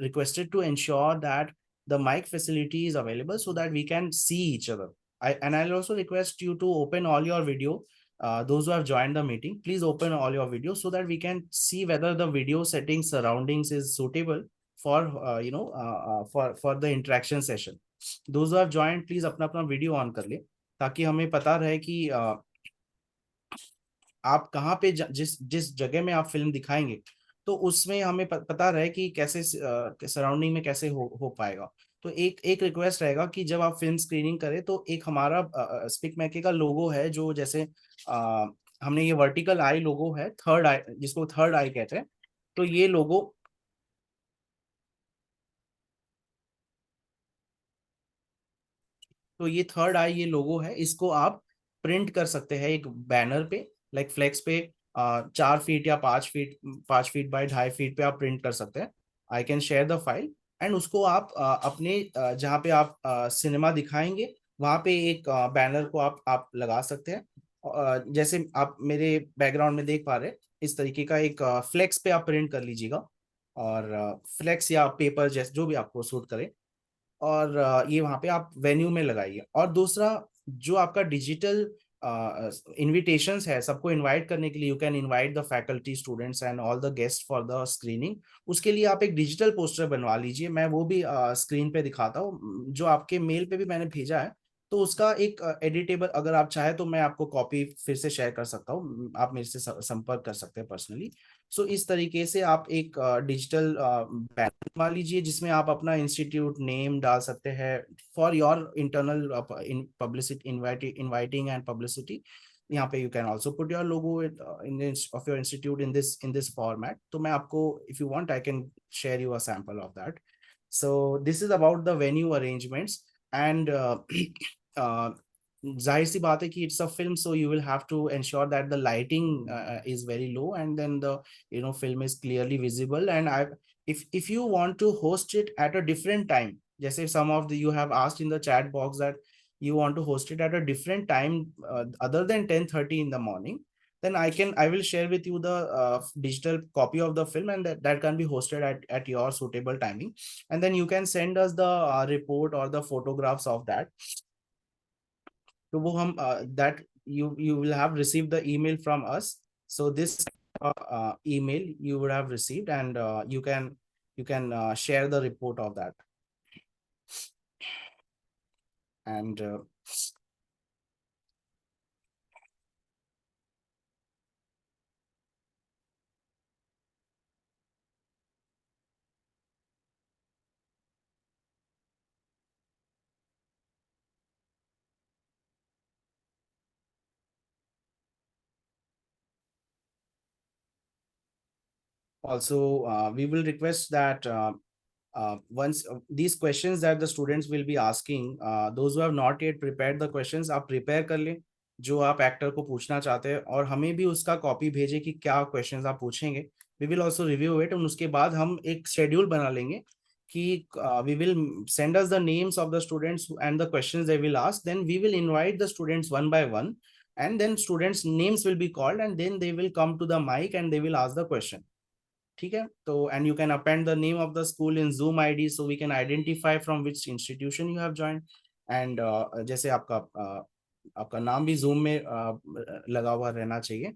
requested to ensure that the mic facility is available so that we can see each other. I'll also request you to open all your video. Those who have joined the meeting, please open all your videos so that we can see whether the video settings surroundings is suitable for for the interaction session. Those who have joined, please अपना video on कर ले, ताकि हमें पता रहे कि आप कहाँ पे जिस जगह में आप फिल्म दिखाएंगे, तो उसमें हमें पता रहे कि कैसे सराउंडिंग में कैसे हो पाएगा। तो एक रिक्वेस्ट रहेगा कि जब आप फिल्म स्क्रीनिंग करें तो एक हमारा SPIC MACAY का लोगो है, जो जैसे हमने ये वर्टिकल आई लोगो है, थर्ड आई, जिसको थर्ड आई कहते हैं, तो ये लोगो थर्ड आई ये लोगो है, इसको आप प्रिंट कर सकते हैं एक बैनर पे, लाइक फ्लेक्स पे 4 फीट या 5 फीट बाय 2.5 फीट पे आप प्रिंट कर सकते हैं। आई can share the file, and उसको आप अपने जहाँ पे आप सिनेमा दिखाएंगे वहाँ पे एक बैनर को आप लगा सकते हैं। जैसे आप मेरे बैकग्राउंड में देख पा रहे हैं, इस तरीके का एक फ्लेक्स पे आप प्रिंट कर लीजिएगा, और फ्लेक्स या पेपर जैसे जो भी आपको सूट करे, और ये वहां पे आप वेन्यू में लगाइए। और दूसरा, जो आपका डिजिटल इनविटेशंस है सबको इनवाइट करने के लिए, you can invite the faculty, students and all the guest for the screening. उसके लिए आप एक डिजिटल पोस्टर बनवा लीजिए, मैं वो भी स्क्रीन पे दिखाता हूँ, जो आपके मेल पे भी मैंने भेजा है। तो उसका एक एडिटेबल, अगर आप चाहे तो मैं आपको कॉपी फिर से शेयर कर सकता हूँ, आप मेरे से संपर्क कर सकते हैं पर्सनली। सो इस तरीके से आप एक डिजिटल बैनर बनवा लीजिए, जिसमें आप अपना इंस्टीट्यूट नेम डाल सकते हैं for your internal publicity, inviting and publicity. यहाँ पे you can also put your logo of your institute in this format. तो मैं आपको, if you want, I can share you a sample of that. So this is about the venue arrangements, and जाहिर सी बात है कि it's a film, so you will have to ensure that the lighting is very low, and then the film is clearly visible. And if you want to host it at a different time, जैसे some of the you have asked in the chat box that you want to host it at a different time other than 10:30 in the morning, then I will share with you the digital copy of the film, and that can be hosted at your suitable timing, and then you can send us the report or the photographs of that. तो वो हम that you will have received the email from us. So this email you would have received, and you can share the report of that. And also we will request that once these questions that the students will be asking, those who have not yet prepared the questions, आप prepare कर लें जो आप actor को पूछना चाहते हैं, और हमें भी उसका कॉपी भेजें कि क्या क्वेश्चंस आप पूछेंगे। we will also review it, और उसके बाद हम एक शेड्यूल बना लेंगे कि we will send us the names of the students and the questions they will ask, then we will invite the students one by one, and then students names will be called, and then they will come to the mic and they will ask the question. ठीक है, तो and you can append the name of the school in Zoom ID, so we can identify from which institution you have joined, and जैसे आपका नाम भी Zoom में लगा हुआ रहना चाहिए,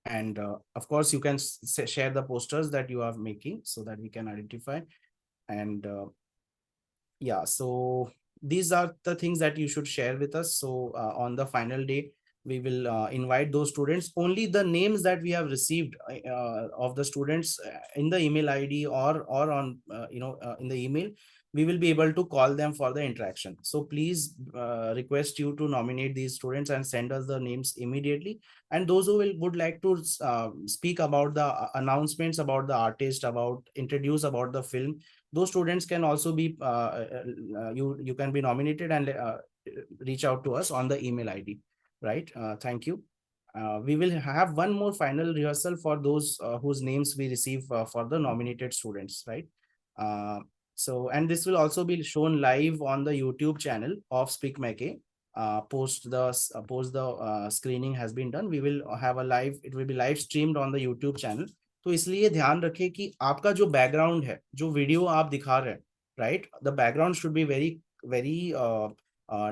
and of course you can share the posters that you are making so that we can identify, and yeah, so these are the things that you should share with us. So on the final day we will invite those students. Only the names that we have received of the students in the email ID or on in the email, we will be able to call them for the interaction. So please request you to nominate these students and send us the names immediately. And those who would like to speak about the announcements about the artist, about introduce about the film, those students can also be you can be nominated and reach out to us on the email ID, right? Thank you. We will have one more final rehearsal for those whose names we receive for the nominated students, right? So, and this will also be shown live on the YouTube channel of SPIC MACAY. Post the screening has been done, we will have a live, it will be live streamed on the YouTube channel. तो इसलिए ध्यान रखें कि आपका जो background है, जो video आप दिखा रहे हैं, right, the background should be very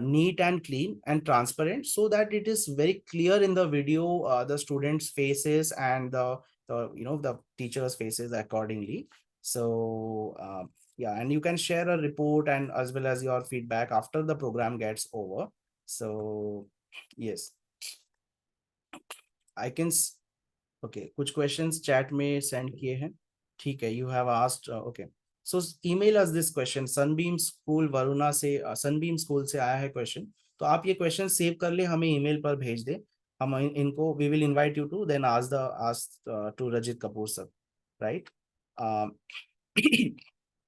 neat and clean and transparent, so that it is very clear in the video the students faces and the teachers faces accordingly. So yeah, and you can share a report and as well as your feedback after the program gets over. So yes, I can okay, कुछ questions chat में send किए हैं, ठीक है, you have asked okay, so email us this question. Sunbeam School Varuna से Sunbeam School से आया है question तो आप ये क्वेश्चन सेव कर ले, हमें ईमेल पर भेज दे, हम इनको we will invite you to then ask to Rajit Kapoor sir, right?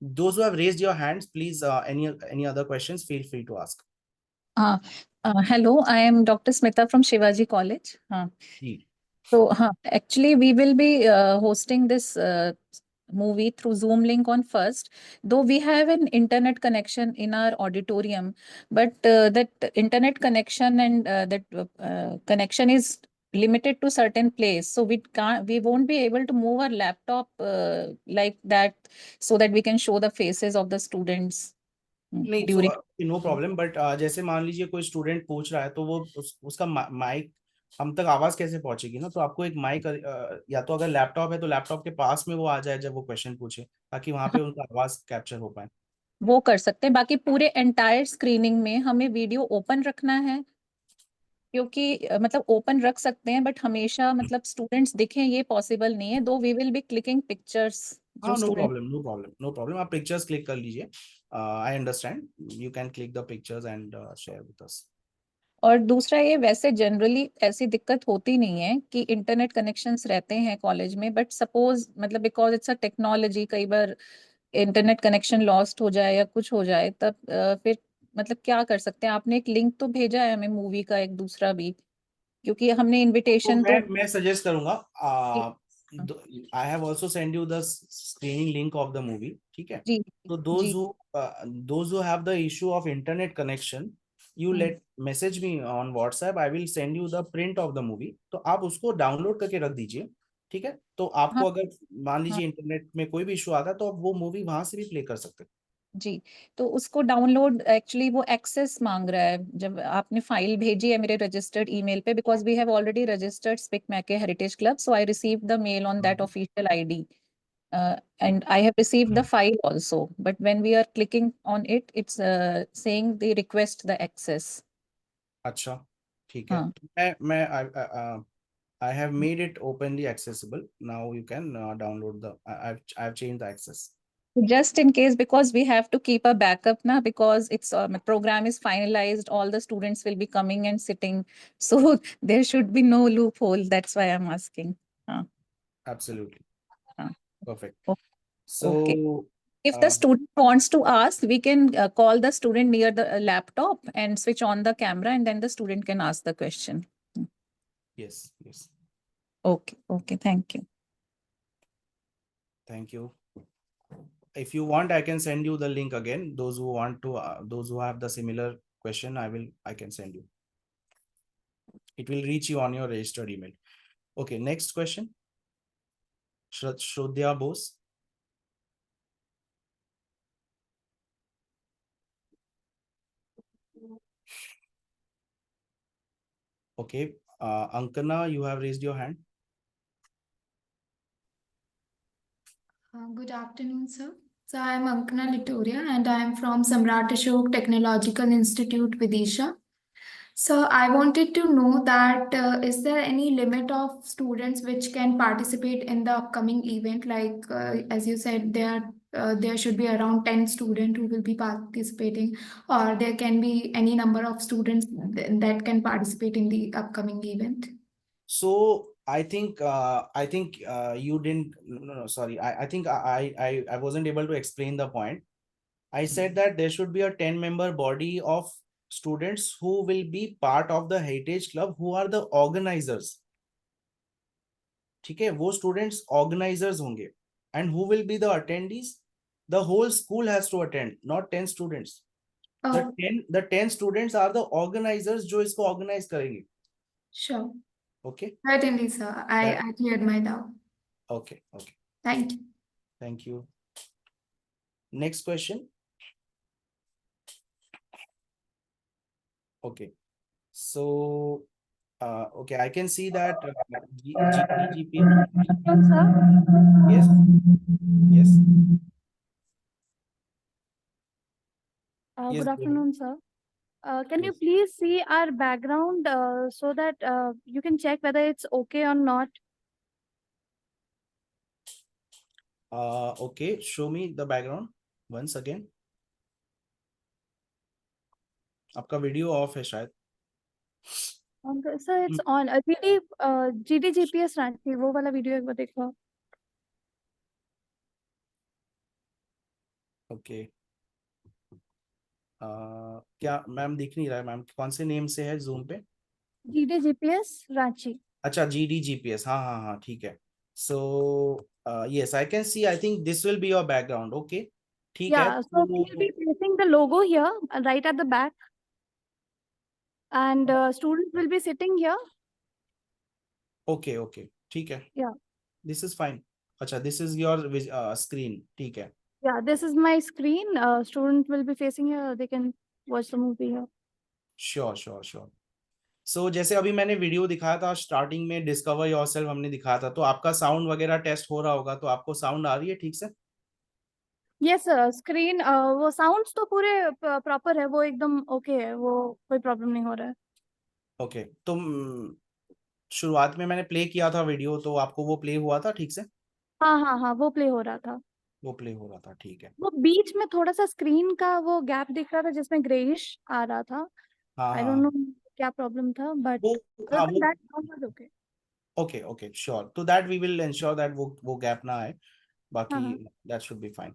Those who have raised your hands, please, any other questions, feel free to ask. Hello, I am Dr. Smita from Shivaji College. जी. So, actually, we will be hosting this movie through Zoom link on first, though we have an internet connection in our auditorium, but that internet connection and that connection is limited to certain place. So we won't be able to move our laptop like that so that we can show the faces of the students नहीं, during. No problem, but जैसे मान लीजिए कोई student पूछ रहा है तो वो उसका माइक हम तक आवाज कैसे पहुंचेगी ना, तो आपको एक माइक या तो अगर लैपटॉप है तो लैपटॉप के पास में वो आ जाए जब वो क्वेश्चन पूछे, ताकि वहां पे उनका आवाज कैप्चर हो पाए। वो कर सकते हैं, बाकी पूरे एंटायर स्क्रीनिंग में हमें वीडियो ओपन रखना है, क्योंकि मतलब ओपन रख सकते हैं बट हमेशा मतलब स्टूडेंट्स दिखें ये पॉसिबल नहीं है, though we will be clicking pictures जो हाँ, no student. Problem, no problem, no problem, आप पिक्चर्स क्लिक कर लीजिए, I understand, you can click the pictures and share with us. और दूसरा ये वैसे जनरली ऐसी दिक्कत होती नहीं है कि इंटरनेट कनेक्शंस रहते हैं कॉलेज में, बट सपोज मतलब बिकॉज इट्स अ टेक्नोलॉजी, कई बार इंटरनेट कनेक्शन लॉस्ट हो जाए या कुछ हो जाए, तब फिर मतलब क्या कर सकते हैं? आपने एक लिंक तो भेजा है हमें मूवी का, एक दूसरा भी, क्योंकि हमने तो इनविटेशन तो मैं सजेस्ट करूंगा, जी I have also send you the screening link of the movie, ठीक है? जी तो जी those who have the issue of internet connection, you hmm, let message me on WhatsApp, I will send you the print of the movie, तो आप उसको download करके रख दीजिए, ठीक है? तो हाँ आपको अगर मान हाँ लीजिए इंटरनेट में कोई भी इशू आता है तो आप वो मूवी वहां से भी प्ले कर सकते हैं। जी, तो उसको डाउनलोड एक्चुअली वो एक्सेस मांग रहा है, जब आपने फाइल भेजी है मेरे रजिस्टर्ड ईमेल पे, because we have already registered SPIC MACAY heritage club, so I receive the mail on that official ID and I have received the file also, but when we are clicking on it, it's saying they request the access. अच्छा, ठीक है, हाँ, मैं I have made it openly accessible. Now you can download the. I've changed the access. just in case, because we have to keep a backup now, because it's program is finalized, all the students will be coming and sitting, so there should be no loophole. That's why I'm asking. Absolutely. Uh, Perfect. okay. So, If the student wants to ask, we can call the student near the laptop and switch on the camera, and then the student can ask the question. yes, yes. Okay, okay, thank you. Thank you. If you want, I can send you the link again. Those who want to, those who have the similar question, I can send you. It will reach you on your registered email. Okay, next question. Shrodhya Bose. Okay, Ankana, you have raised your hand. Good afternoon, sir. So I am Ankana Litoria and I am from Samrat Ashok Technological Institute, Vidisha. So I wanted to know that is there any limit of students which can participate in the upcoming event? Like as you said, there should be around 10 students who will be participating, or there can be any number of students that can participate in the upcoming event. So I think you didn't. No, sorry. I think I wasn't able to explain the point. I said that there should be a 10-member body of students who will be part of the Heritage Club, who are the organizers. ठीक है, वो students organizers होंगे. And who will be the attendees? The whole school has to attend, not 10 students. The 10 students are the organizers जो इसको organize करेंगे. Sure. Okay. Certainly, sir. I cleared my doubt. Okay. Okay. Thank you. Thank you. Next question. Okay. So, okay, I can see that GPGP. Yes. Yes. Good Yes. afternoon, sir. Can you Yes. please see our background so that you can check whether it's okay or not? Okay, show me the background once again. आपका video of है शायद. Sir it's on GD GPS Ranchi वो वाला video एक बार देखो. Okay. क्या ma'am दिख नहीं रहा है मैम, कौन से नेम से है जूम पे? GD GPS Ranchi. अच्छा, GDGPS, हाँ हाँ हाँ, ठीक है. सो yes, I can see, I think this will be your background. Okay, ठीक है. Yeah, so we'll be placing the logo here right at the back, and students will be sitting here. Okay, okay, ठीक है. Yeah. This is fine. अच्छा, this is your screen. ठीक है. Yeah, this is my screen. Students will be facing here. They can watch the movie here. Sure sure sure. So जैसे अभी मैंने video दिखाया था स्टार्टिंग में, डिस्कवर योरसेल्फ हमने दिखाया था, तो आपका साउंड वगैरह टेस्ट हो रहा होगा, तो आपको साउंड आ रही है ठीक से? Yes sir, स्क्रीन वो साउंड्स तो पूरे प्रॉपर है, वो एकदम ओके है, वो कोई प्रॉब्लम नहीं हो रहा है. ओके, तो शुरुआत में मैंने प्ले किया था वीडियो, तो आपको वो प्ले हुआ था ठीक से? हाँ हाँ हाँ, वो प्ले हो रहा था. वो प्ले हो रहा था, ठीक है. वो बीच में थोड़ा सा स्क्रीन का वो गैप दिख रहा था जिसमें ग्रेइश आ रहा था. हाँ आई डोंट नो क्या प्रॉब्लम था, बट हाँ वो that was okay. Okay okay sure, तो that we will ensure that वो गैप ना आए, बाकी हाँ. That should be fine.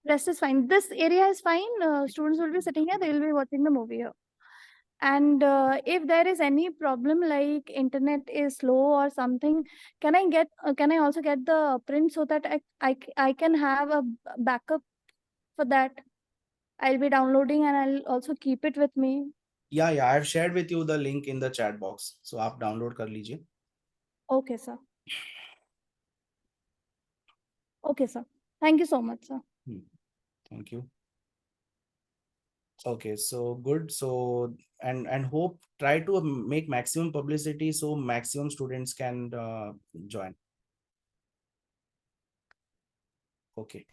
Rest is fine. This area is fine. Students will be sitting here. They will be watching the movie here. And if there is any problem like internet is slow or something, can I also get the print so that I can have a backup for that? I'll be downloading and I'll also keep it with me. Yeah, I have shared with you the link in the chat box, so आप download कर लीजिए. Okay, sir. Okay, sir. Thank you so much, sir. Thank you. Okay, so good. So and hope try to make maximum publicity so maximum students can join. Okay,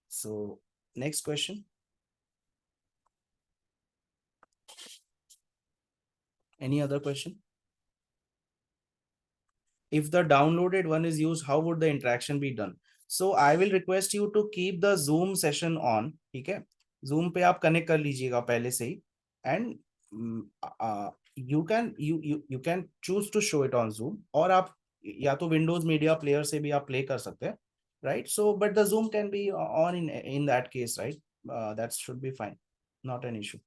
so next question. Any other question? If the downloaded one is used, how would the interaction be done? So I will request you to keep the Zoom session on. ठीक है, Zoom पे आप connect कर लीजिएगा पहले से ही, and you can choose to show it on Zoom, और आप या तो Windows Media Player से भी आप play कर सकते हैं, right? So but the Zoom can be on in that case, right? That should be fine, not an issue.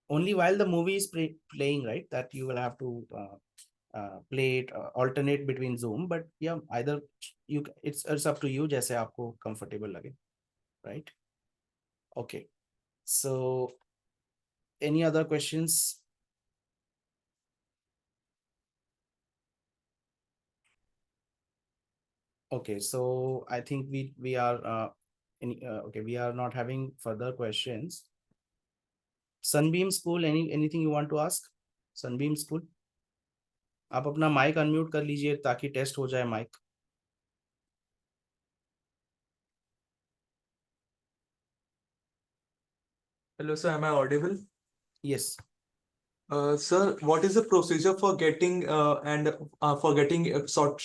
Only while the movie is playing, right, that you will have to play it, alternate between Zoom, but yeah, either it's up to you, जैसे आपको comfortable लगे, right? Okay, so any other questions? Okay, so I think we are okay, we are not having further questions. Sunbeam School, anything you want to ask? Sunbeam School, आप अपना mic unmute कर लीजिए ताकि test हो जाए mic. Hello, sir. Am I audible? Yes. Sir, what is the procedure for getting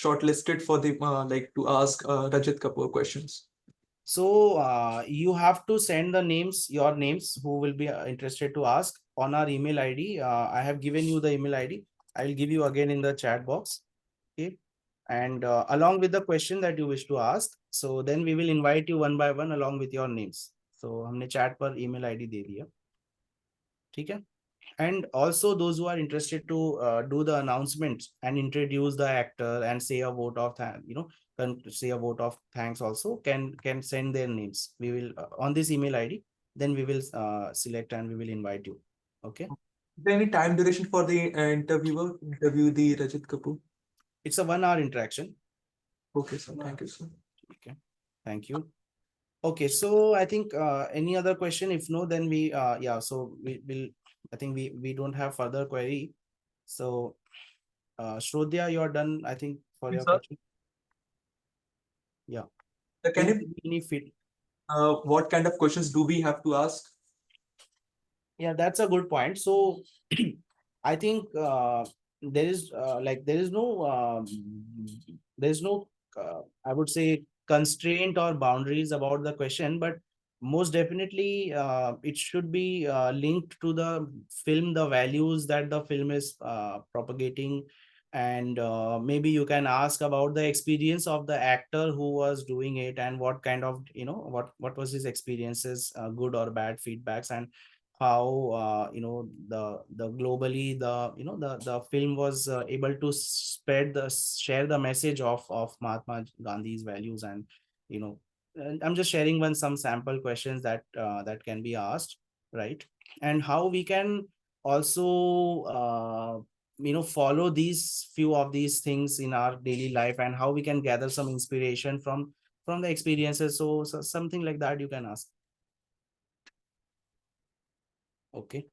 shortlisted for the like to ask Rajat Kapoor questions? So you have to send the names, your names, who will be interested to ask on our email ID. I have given you the email ID. I will give you again in the chat box. Okay. And along with the question that you wish to ask, so then we will invite you one by one along with your names. So हमने chat पर email ID दे दिया. ठीक है. And also those who are interested to do the announcements and introduce the actor and say a vote of say a vote of thanks also can send their names. We will on this email ID, then we will select and we will invite you. Okay. Is there any time duration for the interview the Rajat Kapoor? It's a 1 hour interaction. Okay, sir. Thank you, sir. Okay. Thank you. Okay, so I think any other question? If no, then we yeah. So we will. I think we don't have further query. So Shrodhya, you're done, I think, for Yes, your sir. question. Yeah. Can you what kind of questions do we have to ask? Yeah, that's a good point. So I think there is no I would say constraint or boundaries about the question, but most definitely it should be linked to the film, the values that the film is propagating. And maybe you can ask about the experience of the actor who was doing it, and what kind of, what was his experiences, good or bad feedbacks, and how the globally the film was able to share the message of Mahatma Gandhi's values. And I'm just sharing some sample questions that that can be asked, right? And how we can also follow these few of these things in our daily life, and how we can gather some inspiration from the experiences. So something like that you can ask. Okay.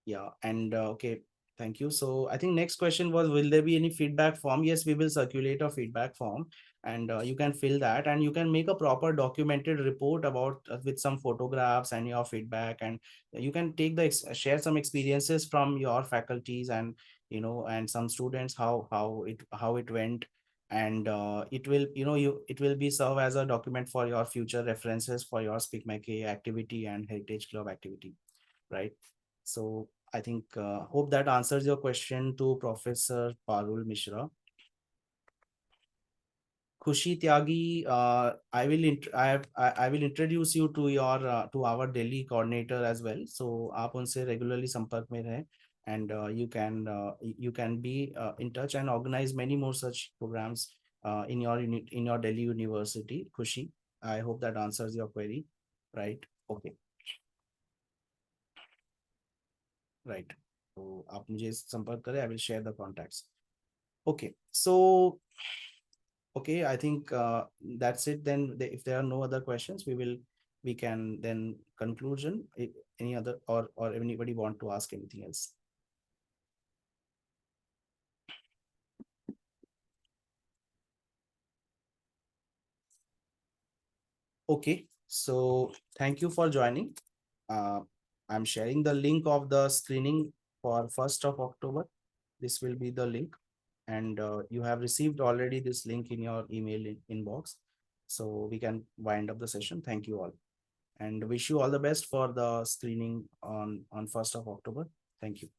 Yeah. And okay, thank you. So I think next question was, will there be any feedback form? Yes, we will circulate a feedback form, and you can fill that, and you can make a proper documented report about with some photographs and your feedback. And you can take the share some experiences from your faculties, and and some students, how it went. And it will it will be serve as a document for your future references for your SPIC MACAY activity and Heritage Club activity, right? So I think hope that answers your question to Professor Parul Mishra. Khushi Tyagi, I will introduce you to your to our Delhi coordinator as well. So आप उनसे regularly संपर्क में रहें, and you can be in touch and organize many more such programs in your Delhi University. Khushi, I hope that answers your query, right? Okay. Right. So आप मुझे संपर्क करें. I will share the contacts. Okay. So okay, I think that's it then. If there are no other questions, we can then conclusion. If any other or anybody want to ask anything else? Okay, so thank you for joining. I'm sharing the link of the screening for 1st of October. This will be the link, and you have received already this link in your email inbox. So we can wind up the session. Thank you all, and wish you all the best for the screening on 1st of October. Thank you.